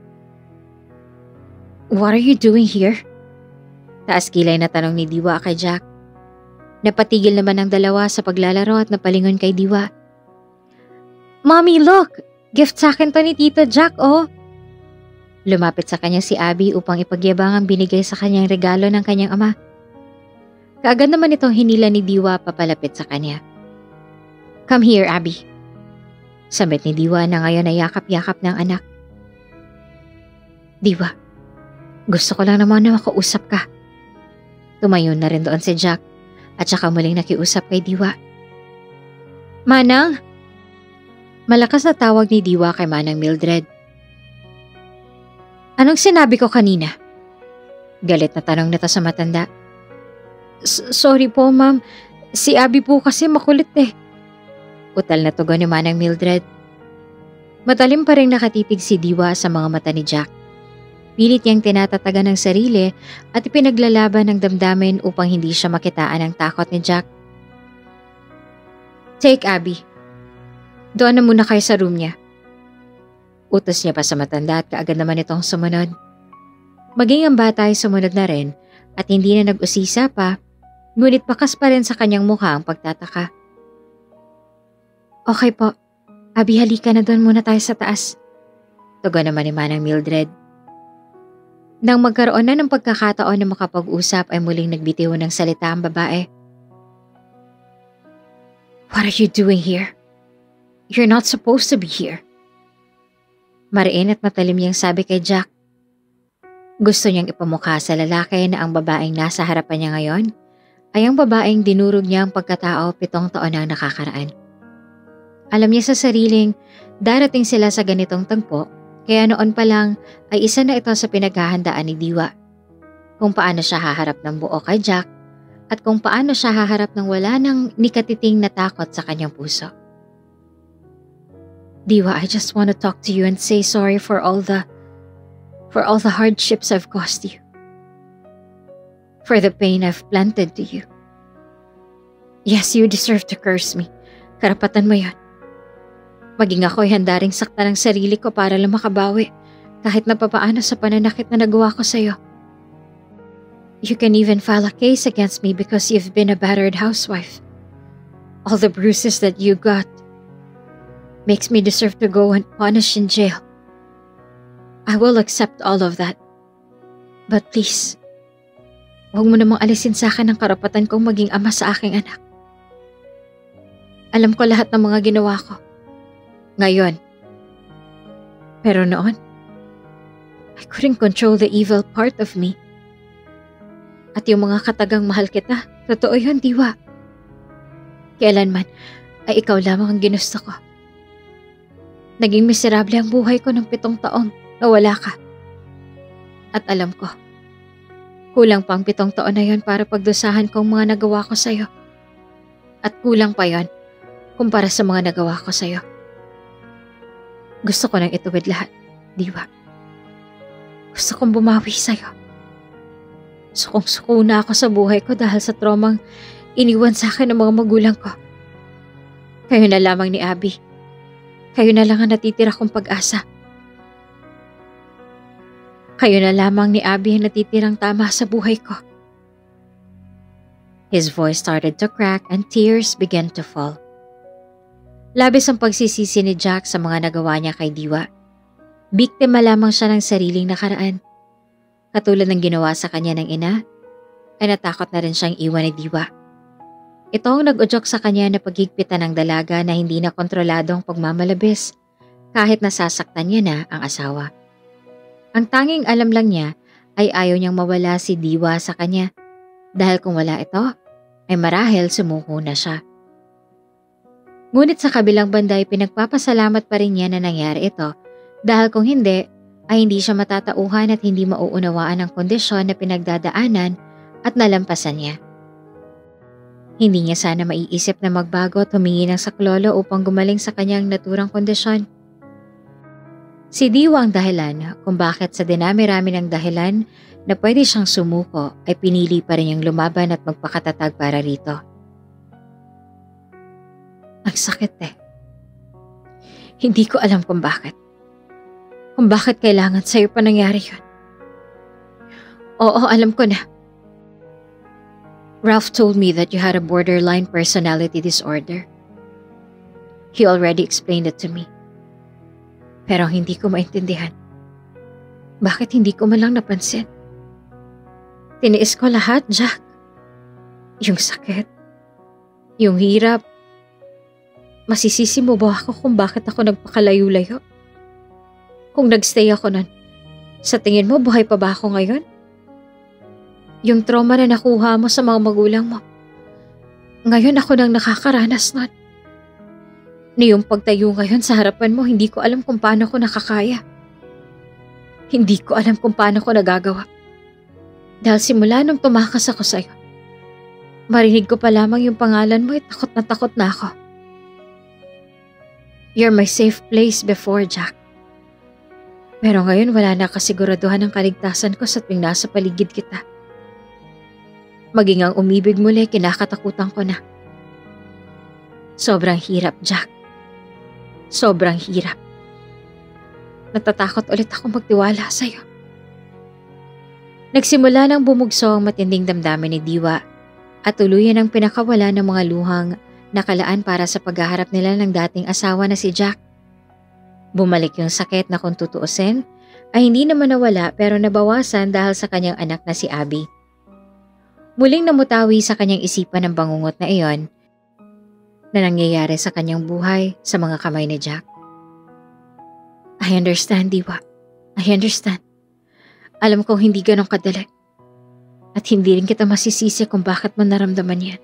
"What are you doing here?" Taas kilay na tanong ni Diwa kay Jack. Napatigil naman ang dalawa sa paglalaro at napalingon kay Diwa. "Mommy, look! Gift sa akin to ni Tito Jack, oh!" Lumapit sa kanya si Abby upang ipagyabang ang binigay sa kanyang regalo ng kanyang ama. Kaagad naman itong hinila ni Diwa papalapit sa kanya. "Come here, Abby." Sambit ni Diwa na ngayon ay yakap-yakap ng anak. "Diwa, gusto ko lang naman na makausap ka." Tumayo na rin doon si Jack at saka muling nakiusap kay Diwa. "Manang!" Malakas na tawag ni Diwa kay Manang Mildred. "Anong sinabi ko kanina?" Galit na tanong nito sa matanda. Sorry po, ma'am. Si Abby po kasi makulit eh." Utal na tugon ni Manang Mildred. Matalim pa rin nakatitig si Diwa sa mga mata ni Jack. Pilit niyang tinatatagan ng sarili at ipinaglalaban ng damdamin upang hindi siya makitaan ng takot ni Jack. "Take Abby. Doon na muna kayo sa room niya." Utos niya pa sa matanda at kaagad naman itong sumunod. Maging ang bata ay sumunod na rin at hindi na nag-usisa pa, ngunit bakas pa rin sa kanyang mukha ang pagtataka. "Okay po. Abby, halika na, doon muna tayo sa taas." Tugon naman ni Manang Mildred. Nang magkaroon na ng pagkakataon na makapag-usap ay muling nagbitiw ng salita ang babae. "What are you doing here? You're not supposed to be here." Mariin at matalim niyang sabi kay Jack. Gusto niyang ipamukha sa lalaki na ang babaeng nasa harapan niya ngayon ay ang babaeng dinurog niya ang pagkatao 7 taon na nakakaraan. Alam niya sa sariling darating sila sa ganitong tagpo, kaya noon pa lang ay isa na ito sa pinaghahandaan ni Diwa. Kung paano siya haharap ng buo kay Jack at kung paano siya haharap ng wala ng nikatiting na takot sa kanyang puso. "Diwa, I just want to talk to you and say sorry for all the hardships I've caused you. For the pain I've planted to you. Yes, you deserve to curse me. Karapatan mo yan. Maging ako'y handa ring saktan ng sarili ko para lang makabawi kahit na papaano sa pananakit na nagawa ko sa'yo. You can even file a case against me because you've been a battered housewife. All the bruises that you got makes me deserve to go and punish in jail. I will accept all of that. But please, huwag mo namang alisin sa akin ang karapatan kong maging ama sa aking anak. Alam ko lahat ng mga ginawa ko. Ngayon. Pero noon, I couldn't control the evil part of me. At yung mga katagang mahal kita, totoo yun, Diwa. Kailanman ay ikaw lamang ang ginusto ko. Naging miserable ang buhay ko ng 7 taon na wala ka. At alam ko, kulang pa ang 7 taon na yon para pagdusahan ko ang mga nagawa ko sa'yo. At kulang pa yon kumpara sa mga nagawa ko sa'yo. Gusto ko nang ituwid lahat, Diwa. Gusto kong bumawi sa'yo. Sukong-suko na ako sa buhay ko dahil sa traumang iniwan sa akin ng mga magulang ko. Kayo na lamang ni Abby. Kayo na lang ang natitira kong pag-asa. Kayo na lamang ni Abby ang natitirang tama sa buhay ko. His voice started to crack and tears began to fall. Labis ang pagsisisi ni Jack sa mga nagawa niya kay Diwa. Biktima lamang siya ng sariling nakaraan. Katulad ng ginawa sa kanya ng ina, ay natakot na rin siyang iwan ni Diwa. Ito ang nag-udyok sa kanya na paghigpitan ng dalaga na hindi na kontroladong pagmamalabis kahit nasasaktan niya na ang asawa. Ang tanging alam lang niya ay ayaw niyang mawala si Diwa sa kanya dahil kung wala ito ay marahil sumuko na siya. Ngunit sa kabilang banda ay pinagpapasalamat pa rin niya na nangyari ito dahil kung hindi ay hindi siya matatauhan at hindi mauunawaan ang kondisyon na pinagdadaanan at nalampasan niya. Hindi niya sana maiisip na magbago at humingi ng saklolo upang gumaling sa kanyang naturang kondisyon. Si Diwa ang dahilan kung bakit sa dinami-rami ng dahilan na pwede siyang sumuko ay pinili pa rin niyang lumaban at magpakatatag para rito. Ang sakit eh. Hindi ko alam kung bakit. Kung bakit kailangan sa'yo pa nangyari yun. Oo, alam ko na. Ralph told me that you had a borderline personality disorder. He already explained it to me. Pero hindi ko maintindihan. Bakit hindi ko man lang napansin? Tiniis ko lahat, Jack. Yung sakit. Yung hirap. Masisisi mo ba ako kung bakit ako nagpakalayo-layo? Kung nagstay ako nun, sa tingin mo buhay pa ba ako ngayon? Yung trauma na nakuha mo sa mga magulang mo. Ngayon ako nang nakakaranas nun. Na yung pagtayo ngayon sa harapan mo, hindi ko alam kung paano ko nakakaya. Hindi ko alam kung paano ko nagagawa. Dahil simula nung tumakas ako sa'yo, marinig ko pa lamang yung pangalan mo at takot na ako. You're my safe place before, Jack. Pero ngayon wala na kasiguraduhan ng kaligtasan ko sa tuwing nasa paligid kita. Maging ang umibig muli, kinakatakutan ko na. Sobrang hirap, Jack. Sobrang hirap. Natatakot ulit ako magtiwala sa'yo. Nagsimula nang bumugso ang matinding damdamin ni Diwa at tuluyan ang pinakawala ng mga luhang nakalaan para sa paghaharap nila ng dating asawa na si Jack. Bumalik yung sakit na kung tutuusin ay hindi naman nawala pero nabawasan dahil sa kanyang anak na si Abby. Muling namutawi sa kanyang isipan ang bangungot na iyon na nangyayari sa kanyang buhay sa mga kamay ni Jack. I understand, Diwa. I understand. Alam kong hindi ganun kadali. At hindi rin kita masisisi kung bakit mo naramdaman yan.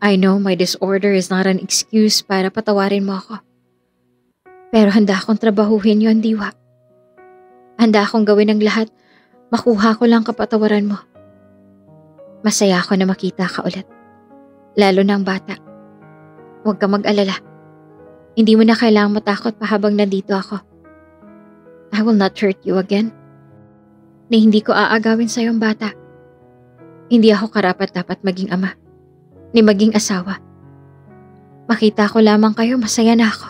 I know my disorder is not an excuse para patawarin mo ako. Pero handa akong trabahuhin yon, Diwa. Handa akong gawin ang lahat, makuha ko lang kapatawaran mo. Masaya ako na makita ka ulit. Lalo na ang bata. Huwag ka mag-alala. Hindi mo na kailangang matakot pa habang nandito ako. I will not hurt you again. Na hindi ko aagawin sa iyong bata. Hindi ako karapat-dapat maging ama. Ni maging asawa. Makita ko lamang kayo, masaya na ako.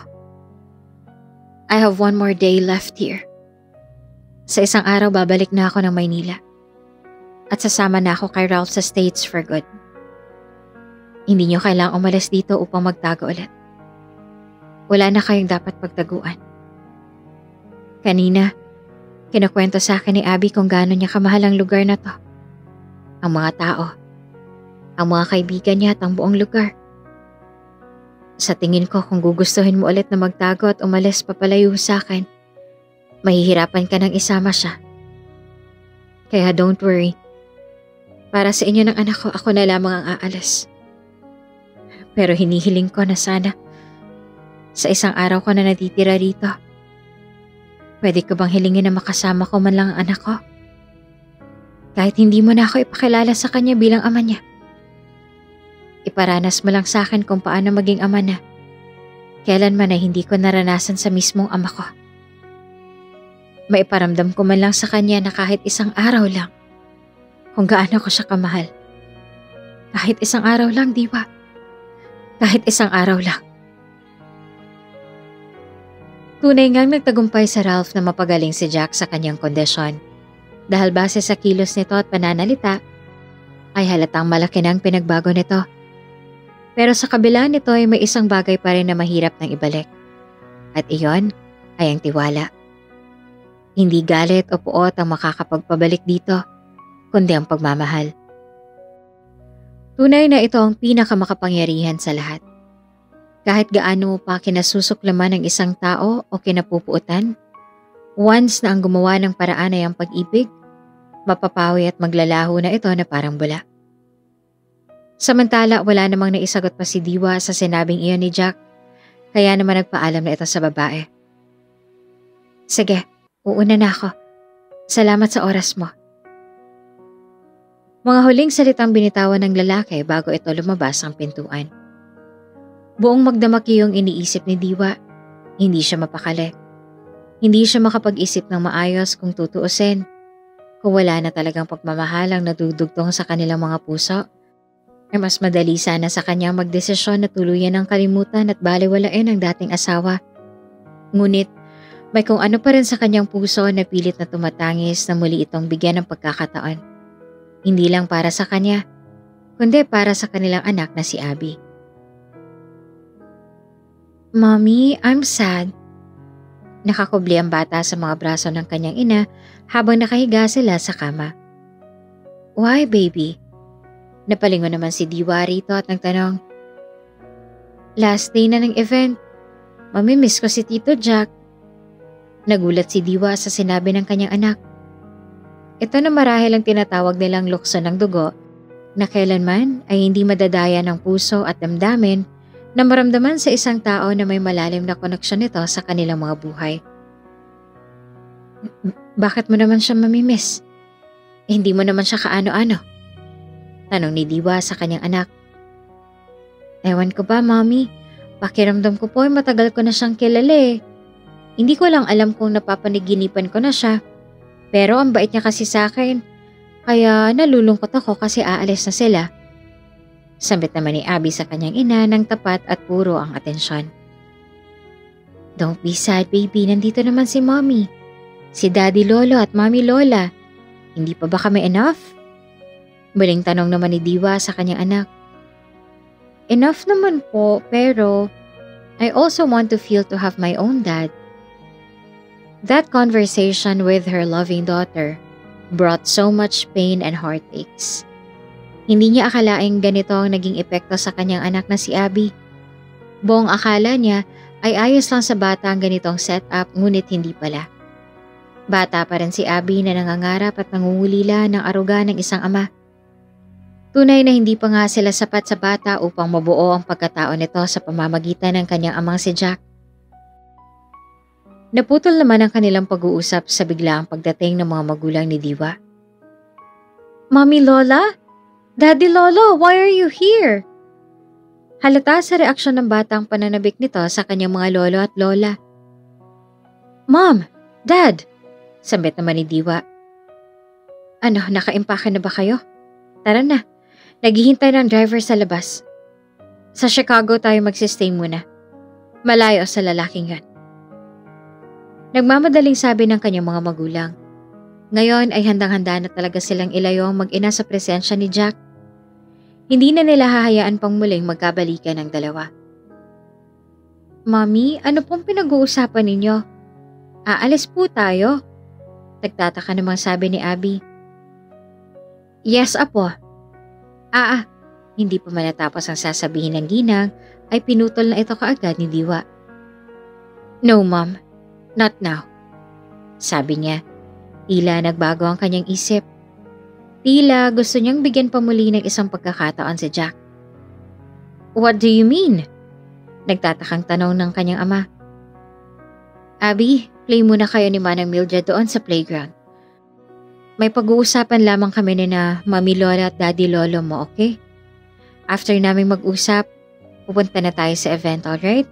I have one more day left here. Sa isang araw babalik na ako ng Maynila. At sasama na ako kay Ralph sa States for good. Hindi niyo kailangang umalis dito upang magtago ulit. Wala na kayong dapat pagtaguan. Kanina, kinukwento sa akin ni Abby kung gaano niya kamahal ang lugar na to. Ang mga tao, ang mga kaibigan niya at ang buong lugar. Sa tingin ko kung gugustuhin mo ulit na magtago at umalis papalayo sa akin, mahihirapan ka nang isama siya. Kaya don't worry. Para sa inyo ng anak ko, ako na lamang ang aalis. Pero hinihiling ko na sana sa isang araw ko na natitira rito. Pwede ko bang hilingin na makasama ko man lang ang anak ko? Kahit hindi mo na ako ipakilala sa kanya bilang ama niya. Iparanas mo lang sa akin kung paano maging ama na. Kailanman ay hindi ko naranasan sa mismong ama ko. Maiparamdam ko man lang sa kanya na kahit isang araw lang kung gaano ko siya kamahal. Kahit isang araw lang, Diwa. Kahit isang araw lang. Tunay ngang nagtagumpay sa Ralph na mapagaling si Jack sa kanyang kondisyon. Dahil base sa kilos nito at pananalita, ay halatang malaki na ang pinagbago nito. Pero sa kabila nito ay may isang bagay pa rin na mahirap nang ibalik. At iyon ay ang tiwala. Hindi galit o puot ang makakapagpabalik dito, kundi ang pagmamahal. Tunay na ito ang pinakamakapangyarihan sa lahat. Kahit gaano mo pa kinasusuklaman ng isang tao o kinapupuutan, once na ang gumawa ng paraan ay ang pag-ibig, mapapawi at maglalaho na ito na parang bula. Samantala, wala namang naisagot pa si Diwa sa sinabing iyon ni Jack, kaya naman nagpaalam na ito sa babae. Sige, uuna na ako. Salamat sa oras mo. Mga huling salitang binitawan ng lalaki bago ito lumabas ang pintuan. Buong magdamaki yung iniisip ni Diwa. Hindi siya mapakali. Hindi siya makapag-isip ng maayos kung tutuusin. Kung wala na talagang pagmamahalang nadudugtong sa kanilang mga puso, ay mas madali sana sa kanyang magdesisyon na tuluyan ng kalimutan at baliwalain ang dating asawa. Ngunit, may kung ano pa rin sa kanyang puso na pilit na tumatangis na muli itong bigyan ng pagkakataon. Hindi lang para sa kanya, kundi para sa kanilang anak na si Abby. Mommy, I'm sad. Nakakubli ang bata sa mga braso ng kanyang ina habang nakahiga sila sa kama. Why, baby? Napalingon naman si Diwa rito at nagtanong. Last day na ng event. Mamimiss ko si Tito Jack. Nagulat si Diwa sa sinabi ng kanyang anak. Ito na marahil ang tinatawag nilang lukso ng dugo na kailanman ay hindi madadaya ng puso at damdamin na maramdaman sa isang tao na may malalim na koneksyon nito sa kanilang mga buhay. Bakit mo naman siya mamimiss? Hindi mo naman siya kaano-ano? Tanong ni Diwa sa kanyang anak. Ewan ko ba, Mommy? Pakiramdam ko po ay matagal ko na siyang kilala eh. Hindi ko lang alam kung napapaniginipan ko na siya. Pero ang bait niya kasi sa akin. Kaya nalulungkot ako kasi aalis na sila. Sambit naman ni Abby sa kanyang ina ng tapat at puro ang atensyon. Don't be sad, baby. Nandito naman si Mommy. Si Daddy Lolo at Mommy Lola. Hindi pa ba kami enough? Muling tanong naman ni Diwa sa kanyang anak. Enough naman po, pero I also want to feel to have my own dad. That conversation with her loving daughter brought so much pain and heartaches. Hindi niya akalaing ganito ang naging epekto sa kanyang anak na si Abby. Buong akala niya ay ayos lang sa bata ang ganitong setup, ngunit hindi pala. Bata pa rin si Abby na nangangarap at nangungulila ng aruga ng isang ama. Tunay na hindi pa nga sila sapat sa bata upang mabuo ang pagkatao nito sa pamamagitan ng kanyang amang si Jack. Naputol naman ang kanilang pag-uusap sa biglaang pagdating ng mga magulang ni Diwa. Mommy Lola? Daddy Lolo, why are you here? Halata sa reaksyon ng batang pananabik nito sa kanyang mga lolo at lola. Mom! Dad! Sambit naman ni Diwa. Ano, nakaimpake na ba kayo? Tara na, naghihintay ng driver sa labas. Sa Chicago tayo magsistay muna. Malayo sa lalaking yan. Nagmamadaling sabi ng kanyang mga magulang. Ngayon ay handang-handa na talaga silang ilayo ang mag-ina sa presensya ni Jack. Hindi na nila hahayaan pang muling magkabalikan ng dalawa. Mommy, ano pong pinag-uusapan ninyo? Aalis po tayo. Nagtataka namang sabi ni Abby. Yes, apo. Hindi pa manatapos ang sasabihin ng ginang ay pinutol na ito kaagad ni Diwa. No, Mom. Not now. Sabi niya. Tila nagbago ang kanyang isip. Tila gusto niyang bigyan pa muli ng isang pagkakataon si Jack. What do you mean? Nagtatakang tanong ng kanyang ama. Abby, play muna kayo ni Manang Mildred doon sa playground. May pag-uusapan lamang kami ni na Mami Lola at Daddy Lolo mo, okay? After naming mag-usap, pupunta na tayo sa event, alright?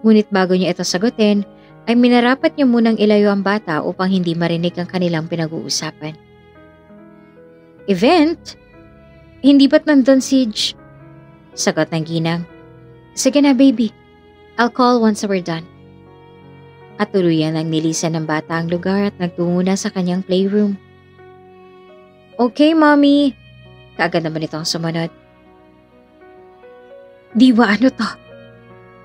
Ngunit bago niya ito sagutin, ay minarapat niya munang ilayo ang bata upang hindi marinig ang kanilang pinag-uusapan. Event? Hindi ba't nandun si Sagot ng ginang. Sige na, baby. I'll call once we're done. At tuluyan ang nilisan ng bata ang lugar at nagtungo na sa kanyang playroom. Okay, Mommy. Kaagad naman itong sumunod. Diwa, ano to?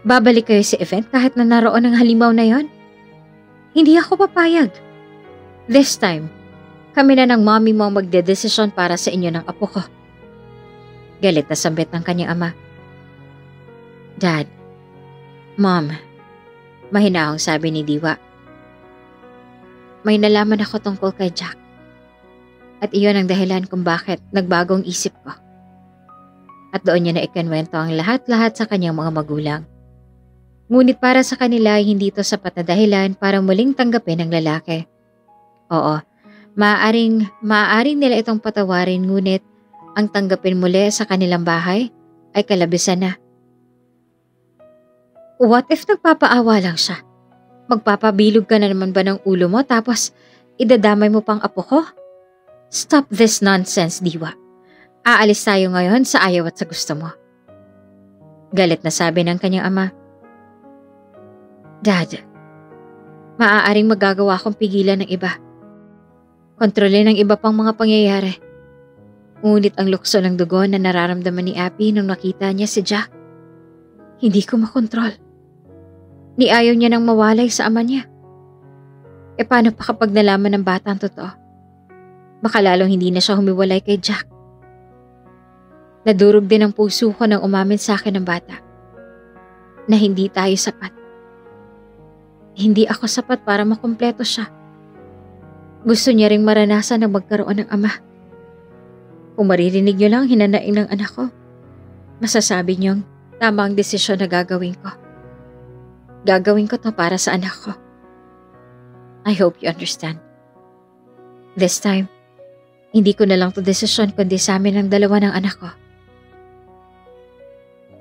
Babalik kayo sa event kahit na naroon ang halimaw na yon? Hindi ako papayag. This time, kami na ng mommy mo magdedesisyon para sa inyo ng apo ko. Galit na sambit ng kanyang ama. Dad, Mom, mahinahong sabi ni Diwa. May nalaman ako tungkol kay Jack. At iyon ang dahilan kung bakit nagbagong isip ko. at doon niya na ikinwento ang lahat-lahat sa kanyang mga magulang. Ngunit para sa kanila ay hindi ito sapat na dahilan para muling tanggapin ang lalaki. Oo, maaaring nila itong patawarin, ngunit ang tanggapin muli sa kanilang bahay ay kalabisan na. What if nagpapaawa lang siya? Magpapabilog ka na naman ba ng ulo mo tapos idadamay mo pang apo ko? Stop this nonsense, Diwa. Aalis tayo ngayon sa ayaw at sa gusto mo. Galit na sabi ng kanyang ama. Dad, maaaring magagawa akong pigilan ng iba. Kontrolin ng iba pang mga pangyayari. Ngunit ang lukso ng dugo na nararamdaman ni Abby nung nakita niya si Jack, hindi ko makontrol. Ni ayaw niya nang mawalay sa ama niya. E paano pa kapag nalaman ng bata ang totoo? Baka lalong hindi na siya humiwalay kay Jack. Nadurog din ang puso ko nang umamin sa akin ng bata na hindi tayo sapat. Hindi ako sapat para makumpleto siya. Gusto niya ring maranasan na magkaroon ng ama. Kung maririnig niyo lang hinanaing ng anak ko, masasabi niyong tama ang desisyon na gagawin ko. Gagawin ko to para sa anak ko. I hope you understand. This time, hindi ko na lang to desisyon kundi sa amin ang dalawa ng anak ko.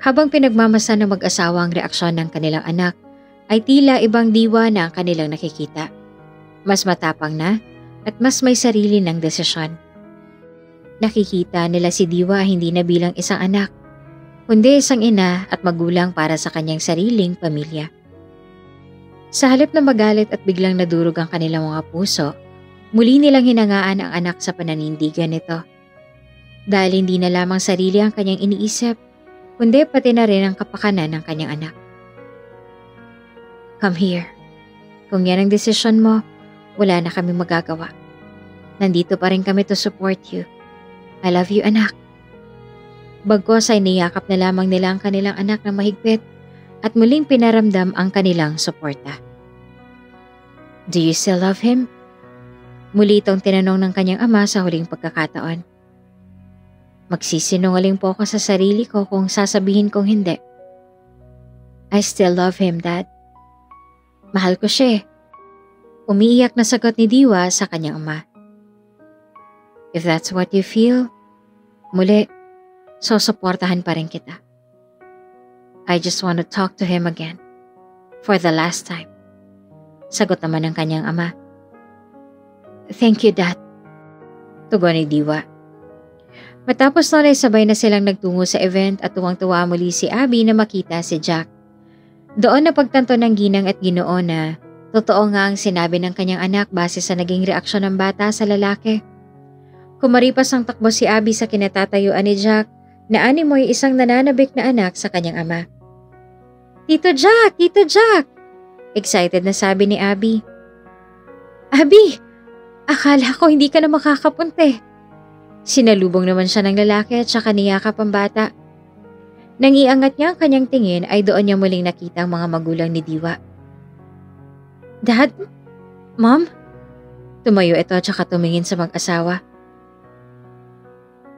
Habang pinagmamasa ng mag-asawa ang reaksyon ng kanilang anak, ay tila ibang diwa na ang kanilang nakikita. Mas matapang na at mas may sarili ng desisyon. Nakikita nila si Diwa hindi na bilang isang anak, kundi isang ina at magulang para sa kanyang sariling pamilya. Sa halip na magalit at biglang nadurog ang kanilang mga puso, muli nilang hinangaan ang anak sa pananindigan nito. Dahil hindi na lamang sarili ang kanyang iniisip, kundi pati na rin ang kapakanan ng kanyang anak. Come here. Kung yan ang desisyon mo, wala na kami magagawa. Nandito pa rin kami to support you. I love you, anak. Bagkos ay niyakap na lamang nila ang kanilang anak na mahigpit at muling pinaramdam ang kanilang suporta. Do you still love him? Muli itong tinanong ng kanyang ama sa huling pagkakataon. Magsisinungaling po ako sa sarili ko kung sasabihin kong hindi. I still love him, Dad. Mahal ko siya eh. Umiiyak na sagot ni Diwa sa kanyang ama. If that's what you feel, muli, susuportahan pa rin kita. I just want to talk to him again. For the last time. Sagot naman ng kanyang ama. Thank you, Dad. Tugon ni Diwa. Matapos nun ay sabay na silang nagtungo sa event at tuwang-tuwa muli si Abby na makita si Jack. Doon na pagtanto ng ginang at Ginoo na totoo nga ang sinabi ng kanyang anak base sa naging reaksyon ng bata sa lalaki. Kumaripas ang takbo si Abby sa kinatatayuan ni Jack na animoy isang nananabik na anak sa kanyang ama. Tito Jack! Tito Jack! Excited na sabi ni Abby. Abby! Akala ko hindi ka na makakapunte. Sinalubong naman siya ng lalaki at saka niyakap ang bata. Nang iangat niya ang kanyang tingin ay doon niya muling nakita ang mga magulang ni Diwa. Dad? Mom? Tumayo ito at saka tumingin sa mag-asawa.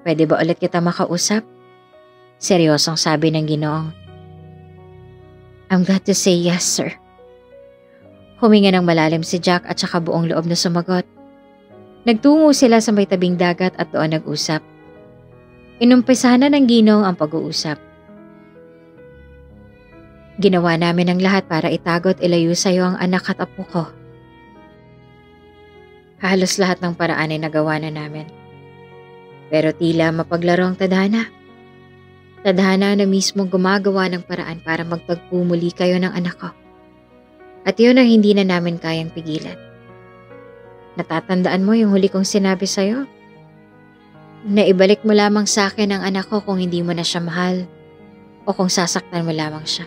Pwede ba ulit kita makausap? Seryosong sabi ng Ginoong. I'm glad to say yes, sir. Huminga ng malalim si Jack at saka buong loob na sumagot. Nagtungo sila sa may tabing dagat at doon nag-usap. Inumpisahan na ng Ginoong ang pag-uusap. Ginawa namin ang lahat para itago at ilayo sa iyo ang anak at apo ko. Halos lahat ng paraan ay nagawa na namin. Pero tila mapaglaro ang tadhana. Tadhana na mismo gumagawa ng paraan para magtagpo muli kayo ng anak ko. At yun ang hindi na namin kayang pigilan. Natatandaan mo yung huli kong sinabi sa'yo? Na ibalik mo lamang sa akin ang anak ko kung hindi mo na siya mahal o kung sasaktan mo lamang siya.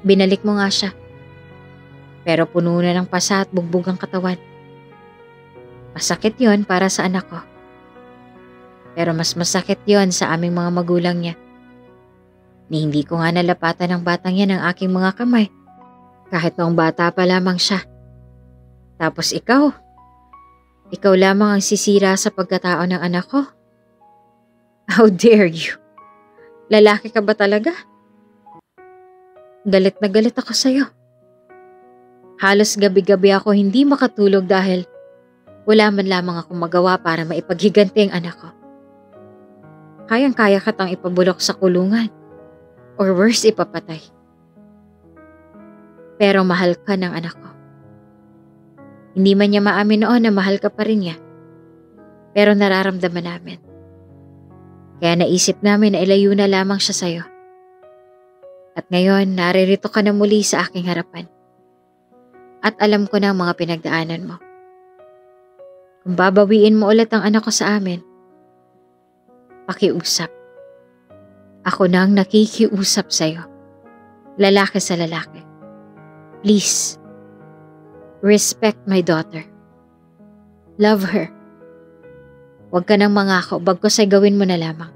Binalik mo nga siya. Pero puno na ng pasa at bugbog ang katawan. Masakit yon para sa anak ko. Pero mas masakit yon sa aming mga magulang niya. Ni hindi ko nga nalapatan ng batang yan ang aking mga kamay. Kahit noong bata pa lamang siya. Tapos ikaw lamang ang sisira sa pagkatao ng anak ko. How dare you? Lalaki ka ba talaga? Galit na galit ako sa'yo. Halos gabi-gabi ako hindi makatulog dahil wala man lamang akong magawa para maipaghiganti ang anak ko. Kayang-kaya katang ipabulok sa kulungan or worse, ipapatay. Pero mahal ka ng anak ko. Hindi man niya maamin noon na mahal ka pa rin niya. Pero nararamdaman namin. Kaya naisip namin na ilayo na lamang siya sa'yo. At ngayon, naririto ka na muli sa aking harapan. At alam ko na ang mga pinagdaanan mo. Kung babawiin mo ulit ang anak ko sa amin, pakiusap. Ako na ang nakikiusap sa'yo. Lalaki sa lalaki. Please, respect my daughter. Love her. Huwag ka nang mangako, bagkus ay gawin mo na lamang.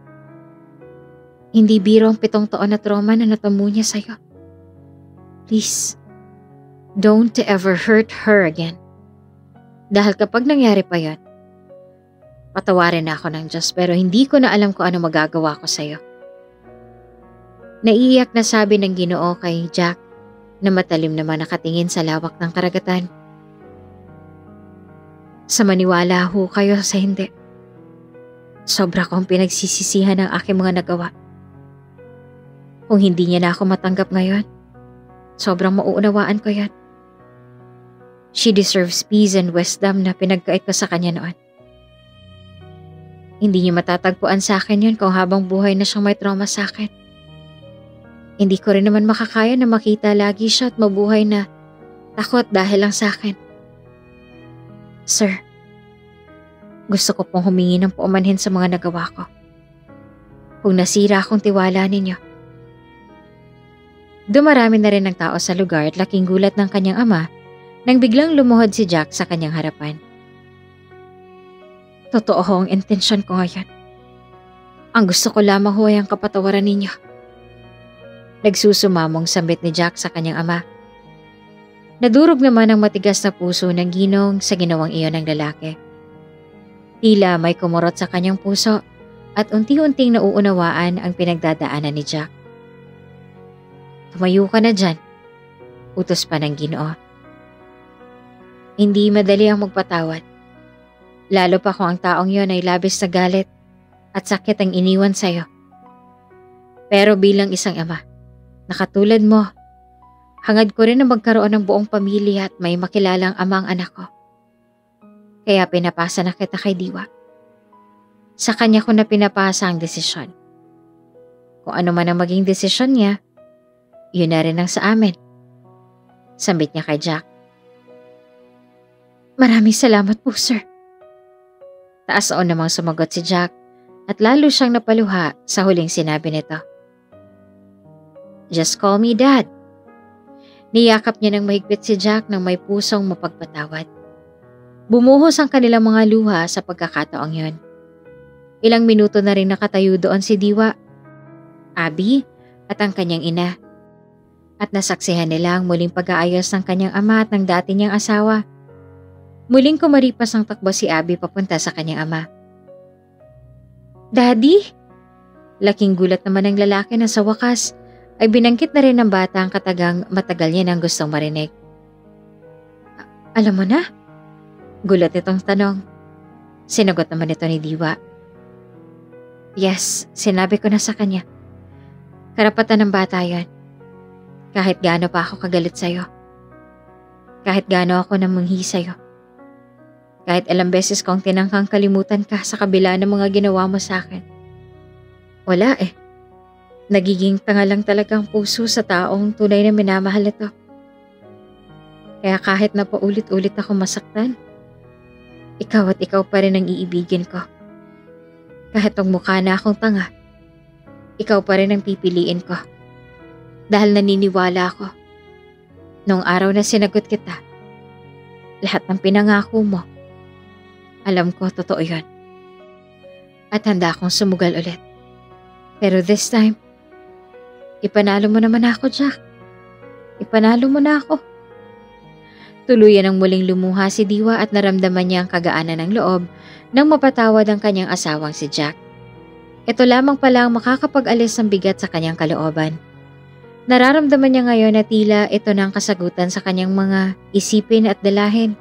Hindi biro ang 7 taon na trauma na natamo niya sa'yo. Please, don't ever hurt her again. Dahil kapag nangyari pa yan, patawarin na ako ng Diyos pero hindi ko na alam kung ano magagawa ko sa'yo. Naiiyak na sabi ng Ginoo kay Jack na matalim naman nakatingin sa lawak ng karagatan. Sa maniwala ho kayo sa hindi. Sobra kong pinagsisisihan ang aking mga nagawa. Kung hindi niya na ako matanggap ngayon, sobrang mauunawaan ko yan. She deserves peace and wisdom na pinagkait ko sa kanya noon. Hindi niya matatagpuan sa akin yun kung habang buhay na siyang may trauma sa akin. Hindi ko rin naman makakaya na makita lagi siya at mabuhay na takot dahil lang sa akin. Sir, gusto ko pong humingi ng paumanhin sa mga nagawa ko. Kung nasira akong tiwala ninyo. Dumarami na rin ng tao sa lugar at laking gulat ng kanyang ama nang biglang lumuhod si Jack sa kanyang harapan. Totoo ho ang intensyon ko ngayon. Ang gusto ko lamang ho ay ang kapatawaran ninyo. Nagsusumamong sambit ni Jack sa kanyang ama. Nadurog naman ang matigas na puso ng ginong sa ginawang iyon ng lalaki. Tila may kumurot sa kanyang puso at unti-unting nauunawaan ang pinagdadaanan ni Jack. Tumayo ka na dyan, utos pa ng Ginoo. Hindi madali ang magpatawad. Lalo pa kung ang taong yon ay labis na galit at sakit ang iniwan sa'yo. Pero bilang isang ama, nakatulad mo, hangad ko rin na magkaroon ng buong pamilya at may makilalang ama ang anak ko. Kaya pinapasa na kita kay Diwa. Sa kanya ko na pinapasa ang desisyon. Kung ano man ang maging desisyon niya, yun na rin ang sa amin. Sambit niya kay Jack. Maraming salamat po, sir. Taas-on namang sumagot si Jack at lalo siyang napaluha sa huling sinabi nito. Just call me Dad. Niyakap niya ng mahigpit si Jack ng may pusong mapagpatawad. Bumuhos ang kanilang mga luha sa pagkakataong yon. Ilang minuto na rin nakatayo doon si Diwa, Abby at ang kanyang ina. At nasaksihan nila ang muling pag-aayos ng kanyang ama at ng dati niyang asawa. Muling kumaripas ang takbo si Abby papunta sa kanyang ama. Daddy? Laking gulat naman ng lalaki na sa wakas ay binangkit na rin ng bata ang katagang matagal niya nang gustong marinig. Alam mo na? Gulat itong tanong. Sinagot naman ito ni Diwa. Yes, sinabi ko na sa kanya. Karapatan ng bata yan. Kahit gaano pa ako kagalit sa'yo. Kahit gaano ako namunghi sa'yo. Kahit ilang beses kong tinangkang kalimutan ka sa kabila ng mga ginawa mo sa akin. Wala eh. Nagiging tanga lang talagang puso sa taong tunay na minamahal ito. Kaya kahit na paulit-ulit ako masaktan, ikaw at ikaw pa rin ang iibigin ko. Kahit ang mukha na akong tanga, ikaw pa rin ang pipiliin ko. Dahil naniniwala ako, noong araw na sinagot kita, lahat ng pinangako mo, alam ko totoo yun. At handa akong sumugal ulit. Pero this time, ipanalo mo naman ako, Jack. Ipanalo mo na ako. Tuluyan ang muling lumuha si Diwa at naramdaman niya ang kagaanan ng loob nang mapatawad ang kanyang asawang si Jack. Ito lamang pala ang makakapag-alis ng bigat sa kanyang kalooban. Nararamdaman niya ngayon na tila ito na ang kasagutan sa kanyang mga isipin at dalahin.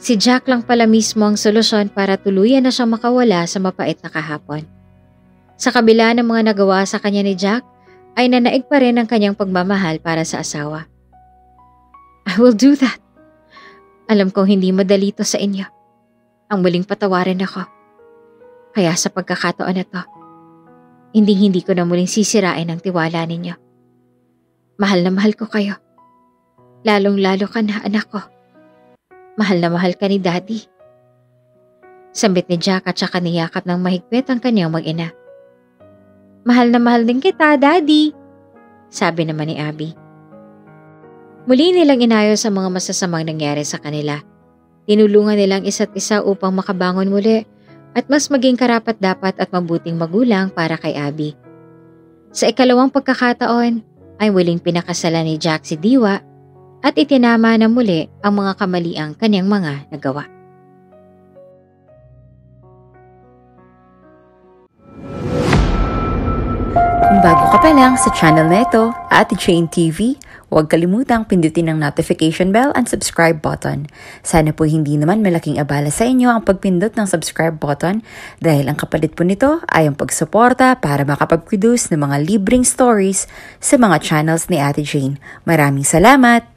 Si Jack lang pala mismo ang solusyon para tuluyan na siyang makawala sa mapait na kahapon. Sa kabila ng mga nagawa sa kanya ni Jack, ay nanaig pa rin ang kanyang pagmamahal para sa asawa. I will do that. Alam kong hindi madali ito sa inyo. Ang muling patawarin ako. Kaya sa pagkakataon na to, hindi ko na muling sisirain ang tiwala ninyo. Mahal na mahal ko kayo. Lalong-lalo ka na, anak ko. Mahal na mahal ka ni Daddy. Sambit ni Jack at saka niyakap ng mahigpit ang kanyang mag-ina. Mahal na mahal din kita, Daddy, sabi naman ni Abby. Muli nilang inayos ang mga masasamang nangyari sa kanila. Tinulungan nilang isa't isa upang makabangon muli at mas maging karapat-dapat at mabuting magulang para kay Abby. Sa ikalawang pagkakataon ay muling pinakasalan ni Jack si Diwa at itinama na muli ang mga kamaliang kanyang mga nagawa. Kung bago ka pa lang sa channel na ito, Ate Jane TV, huwag kalimutang pindutin ang notification bell and subscribe button. Sana po hindi naman malaking abala sa inyo ang pagpindot ng subscribe button dahil ang kapalit po nito ay ang pagsuporta para makapag-produce ng mga libreng stories sa mga channels ni Ate Jane. Maraming salamat!